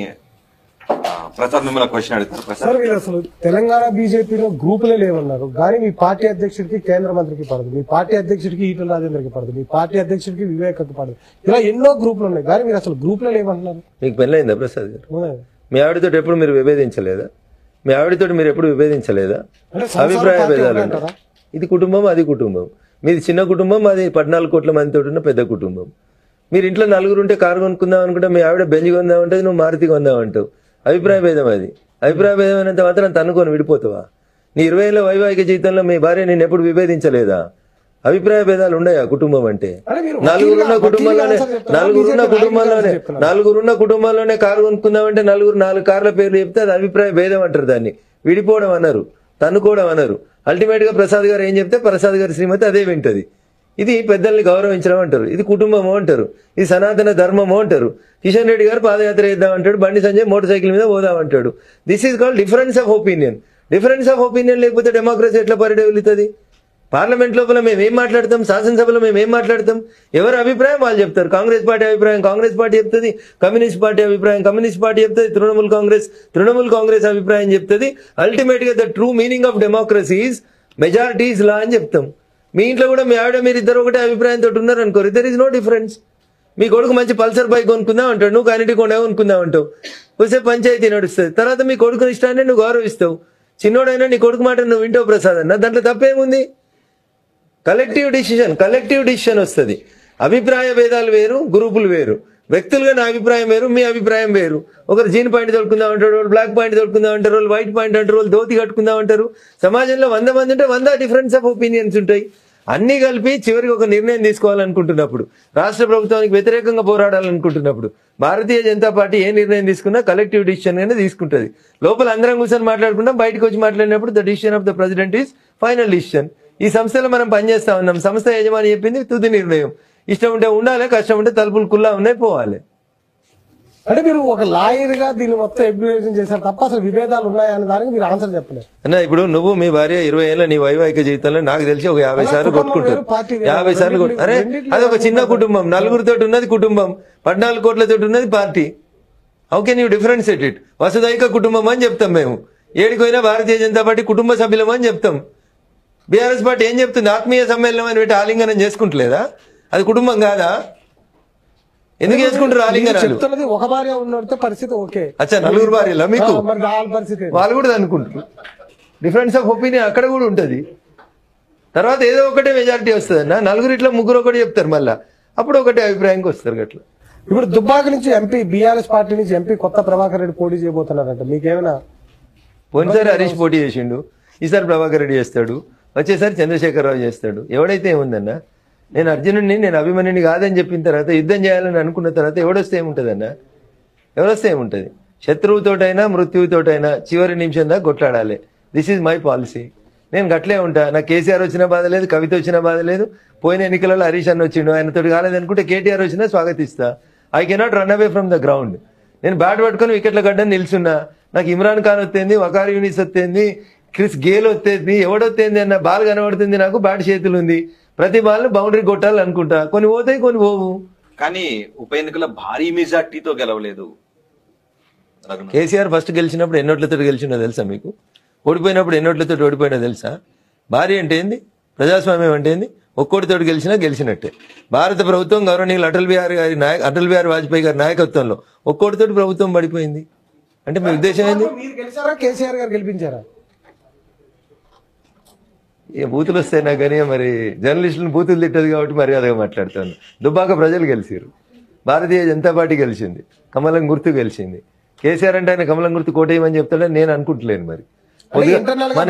ప్రసాద్ మిమ్మల్ని క్వశ్చన్ అడుగుతారు. సార్, మీరు అసలు తెలంగాణ బీజేపీలో గ్రూపులే లేవన్నారు, కానీ మీ పార్టీ అధ్యక్షుడికి కేంద్ర మంత్రికి పడదు, మీ పార్టీ అధ్యక్షుడికి ఈటల రాజేందర్కి పడదు, మీ పార్టీ అధ్యక్షుడికి వివేకకి పడదు, ఇలా ఎన్నో గ్రూపులు ఉన్నాయి, కానీ మీరు అసలు గ్రూపులే లేవంటున్నారు. మీకు పెళ్ళైందా ప్రసాద్ గారు? మీ ఆవిడతో ఎప్పుడు మీరు విభేదించలేదా? మీ ఆవిడతో మీరు ఎప్పుడు విభేదించలేదా? అభిప్రాయ భేదాలు. ఇది కుటుంబం, అది కుటుంబం. మీది చిన్న కుటుంబం, అది 14 కోట్ల మందితో ఉన్న పెద్ద కుటుంబం. మీరు ఇంట్లో 4 ఉంటే కారు కొనుక్కుందాం అనుకుంటే మీ ఆవిడ బెంజ్ కొందామంటే నువ్వు మారుతి కొందామంటావు. అభిప్రాయ భేదం అది. అభిప్రాయ భేదం అయినంత మాత్రం తన్నుకొని విడిపోతావా? నీ 20 ఏళ్ల వైవాహిక జీవితంలో మీ భార్య నేను ఎప్పుడు విభేదించలేదా? అభిప్రాయ భేదాలు ఉన్నాయా కుటుంబం అంటే? నలుగురున్న కుటుంబంలోనే కారు కొనుక్కుందామంటే 4 కార్ల పేర్లు చెప్తే అది అభిప్రాయ భేదం అంటారు. దాన్ని విడిపోవడం అన్నారు, తన్నుకోవడం అన్నారు. అల్టిమేట్ గా ప్రసాద్ గారు ఏం చెప్తే ప్రసాద్ గారి శ్రీమతి అదే వింటది. ఇది పెద్దల్ని గౌరవించడం అంటారు, ఇది కుటుంబము అంటారు, ఇది సనాతన ధర్మము అంటారు. కిషన్ రెడ్డి గారు పాదయాత్ర చేద్దామంటాడు, బండి సంజయ్ మోటార్ సైకిల్ మీద పోదామంటాడు. This is called difference of opinion. Difference of opinion లేకపోతే డెమోక్రసీ ఎట్లా పరిడవిల్లుతుంది? పార్లమెంట్ లోపల మేము ఏం మాట్లాడతాం, శాసనసభలో మేము ఏం మాట్లాడతాం? ఎవరి అభిప్రాయం వాళ్ళు చెప్తారు. కాంగ్రెస్ పార్టీ అభిప్రాయం కాంగ్రెస్ పార్టీ చెప్తుంది, కమ్యూనిస్ట్ పార్టీ అభిప్రాయం కమ్యూనిస్ట్ పార్టీ చెప్తుంది, తృణమూల్ కాంగ్రెస్ అభిప్రాయం చెప్తుంది. అల్టిమేట్ గా the true meaning of democracy is majority is law అని చెప్తాం. మీ ఇంట్లో కూడా మీ ఆవిడ మీరు ఇద్దరు ఒకటే అభిప్రాయంతో ఉన్నారు అనుకోరు, దెర్ ఈజ్ నో డిఫరెన్స్. మీ కొడుకు మంచి పల్సర్ బైక్ కొనుక్కుందాం అంటాడు, నువ్వు కనిటి కొండ కొనుక్కుందాం అంటావు. వస్తే పంచాయతీ నడుస్తుంది. తర్వాత మీ కొడుకుని ఇష్టాన్ని నువ్వు గౌరవిస్తావు. చిన్నోడైనా నీ కొడుకు మాట నువ్వు వింటావు ప్రసాద్ అన్న, దాంట్లో తప్పేముంది? కలెక్టివ్ డిసిషన్ వస్తుంది. అభిప్రాయ భేదాలు వేరు, గ్రూపులు వేరు. వ్యక్తులుగా నా అభిప్రాయం వేరు, మీ అభిప్రాయం వేరు. ఒకరు జీన్ పాయింట్ తొడుకుందాం అంటారు, వాళ్ళు బ్లాక్ పాయింట్ తొడుకుందాం అంటారు, వాళ్ళు వైట్ పాయింట్ అంటారు, వాళ్ళు ధోతి కట్టుకుందాం అంటారు. సమాజంలో 100 మంది ఉంటే 100 డిఫరెన్స్ ఆఫ్ ఒపీనియన్స్ ఉంటాయి. అన్ని కలిపి చివరికి ఒక నిర్ణయం తీసుకోవాలనుకుంటున్నప్పుడు, రాష్ట్ర ప్రభుత్వానికి వ్యతిరేకంగా పోరాడాలనుకుంటున్నప్పుడు భారతీయ జనతా పార్టీ ఏ నిర్ణయం తీసుకున్నా కలెక్టివ్ డిసిషన్ గానే తీసుకుంటది. లోపల అందరం కూర్చొని మాట్లాడుకుంటాం, బయటకు వచ్చి మాట్లాడినప్పుడు the decision of the president is final decision. ఈ సంస్థలో మనం పనిచేస్తా ఉన్నాం, సంస్థ యజమాని చెప్పింది తుది నిర్ణయం. ఇష్టం ఉంటే ఉండాలి, కష్టం ఉంటే తలుపులు కుల్లా ఉన్నాయి, పోవాలి. అంటే మీరు ఒక లాయర్ గా దీన్ని మొత్తం ఎగ్జిక్యూషన్ చేశారు తప్ప అసలు విభేదాలు ఉన్నాయనే దానికి మీరు ఆన్సర్ చెప్పలేదు అన్న. ఇప్పుడు నువ్వు మీ భార్య 20 ఏళ్ళ నీ వైవాహిక జీవితంలో నాకు తెలిసి ఒక 50 సార్లు కొట్టుకుంటారు. 50 సార్లు అరే అది ఒక చిన్న కుటుంబం, 4గురితో ఉన్నది కుటుంబం, 14 కోట్లతో ఉన్నది party. How can you differentiate it? వసుదైక కుటుంబం అని చెప్తాం మేము. ఏడిపోయినా భారతీయ జనతా పార్టీ కుటుంబ సభ్యులం అని చెప్తాం. బీఆర్ఎస్ పార్టీ ఏం చెప్తుంది? ఆత్మీయ సమ్మేళనం అని పెట్టి ఆలింగనం చేసుకుంటలేదా? అది కుటుంబం కాదా? ఎందుకు చేసుకుంటారు ఆలింగనాలు? ఒక భార్య ఉన్నట్టు పరిస్థితి ఓకే. అచ్చా, 4 భార్యలా మీకు? పరిస్థితి వాళ్ళు కూడా అనుకుంటారు. డిఫరెన్స్ ఆఫ్ ఒపీనియన్ అక్కడ కూడా ఉంటది. తర్వాత ఏదో ఒకటే మెజారిటీ వస్తుంది అన్న. 4 ఇట్లా 3 ఒకటి చెప్తారు, మళ్ళా అప్పుడు ఒకటే అభిప్రాయానికి వస్తారు. గట్లా ఇప్పుడు దుబ్బాక నుంచి ఎంపీ, బీఆర్ఎస్ పార్టీ నుంచి ఎంపీ కొత్త ప్రభాకర్ రెడ్డి పోటీ చేయబోతున్నారంట, మీకేమైనా? పోయినసారి హరీష్ పోటీ చేసిండు, ఈసారి ప్రభాకర్ రెడ్డి చేస్తాడు, వచ్చేసారి చంద్రశేఖరరావు చేస్తాడు. ఎవడైతే ఏముందన్నా, నేను అర్జునుడిని, నేను అభిమన్యుని కాదని చెప్పిన తర్వాత, యుద్ధం చేయాలని అనుకున్న తర్వాత ఎవడొస్తే ఏముంటదన్నా? ఎవరొస్తే ఏముంటది? శత్రువుతోటైనా మృత్యువుతోటైనా చివరి నిమిషం దాకా కొట్లాడాలి. This is my policy. నేను గట్లే ఉంటా. నాకు కేసీఆర్ వచ్చినా బాధ లేదు, కవిత వచ్చినా బాధ లేదు. పోయిన ఎన్నికలలో హరీష్ అన్న వచ్చిండు, ఆయనతోటి కాలేదనుకుంటే కేటీఆర్ వచ్చినా స్వాగతిస్తా. I cannot run away from the ground. నేను బ్యాట్ పట్టుకుని వికెట్ల గడ్డని నిల్చున్నా. నాకు ఇమ్రాన్ ఖాన్ వస్తేంది, వకార్ యూనిస్ వస్తేంది, క్రిస్ గేల్ వస్తేంది, ఎవడొస్తేంది అన్న బాల్ కనబడుతుంది నాకు, బ్యాట్ చేతులు ఉంది. ప్రతి బాల్ బౌండరీ కొట్టాలనుకుంటా. కొన్ని పోతాయి, కొన్ని పోవు. కానీ ఉప ఎన్నికల భారీ మెజార్టీతో గెలవలేదు. కేసీఆర్ ఫస్ట్ గెలిచినప్పుడు ఎన్నోట్లతో గెలిచిందో తెలుసా మీకు? ఓడిపోయినప్పుడు ఎన్నోట్లతో ఓడిపోయినా తెలుసా? భారీ అంటే ఏంది? ప్రజాస్వామ్యం అంటే ఏంది? ఒక్కోటితో గెలిచినా గెలిచినట్టే. భారత ప్రభుత్వం గౌరవనీయులు అటల్ బిహారీ వాజ్పేయి గారి నాయకత్వంలో ఒక్కోటితో ప్రభుత్వం పడిపోయింది. అంటే మీ ఉద్దేశం ఏంది? మీరు గెలిచారా, కేసీఆర్ గారు గెలిపించారా? ఏ బూతులు వస్తాయి నాకు, కానీ మరి జర్నలిస్టులను బూతులు తిట్టదు కాబట్టి మర్యాదగా మాట్లాడుతాను. దుబ్బాక ప్రజలు గెలిచారు, భారతీయ జనతా పార్టీ గెలిచింది, కమలం గుర్తు గెలిచింది. కేసీఆర్ అంటే ఆయన కమలం గుర్తు కోటేయమని చెప్తాడని నేను అనుకుంటలేను. మరి ఇంటర్నల్ గా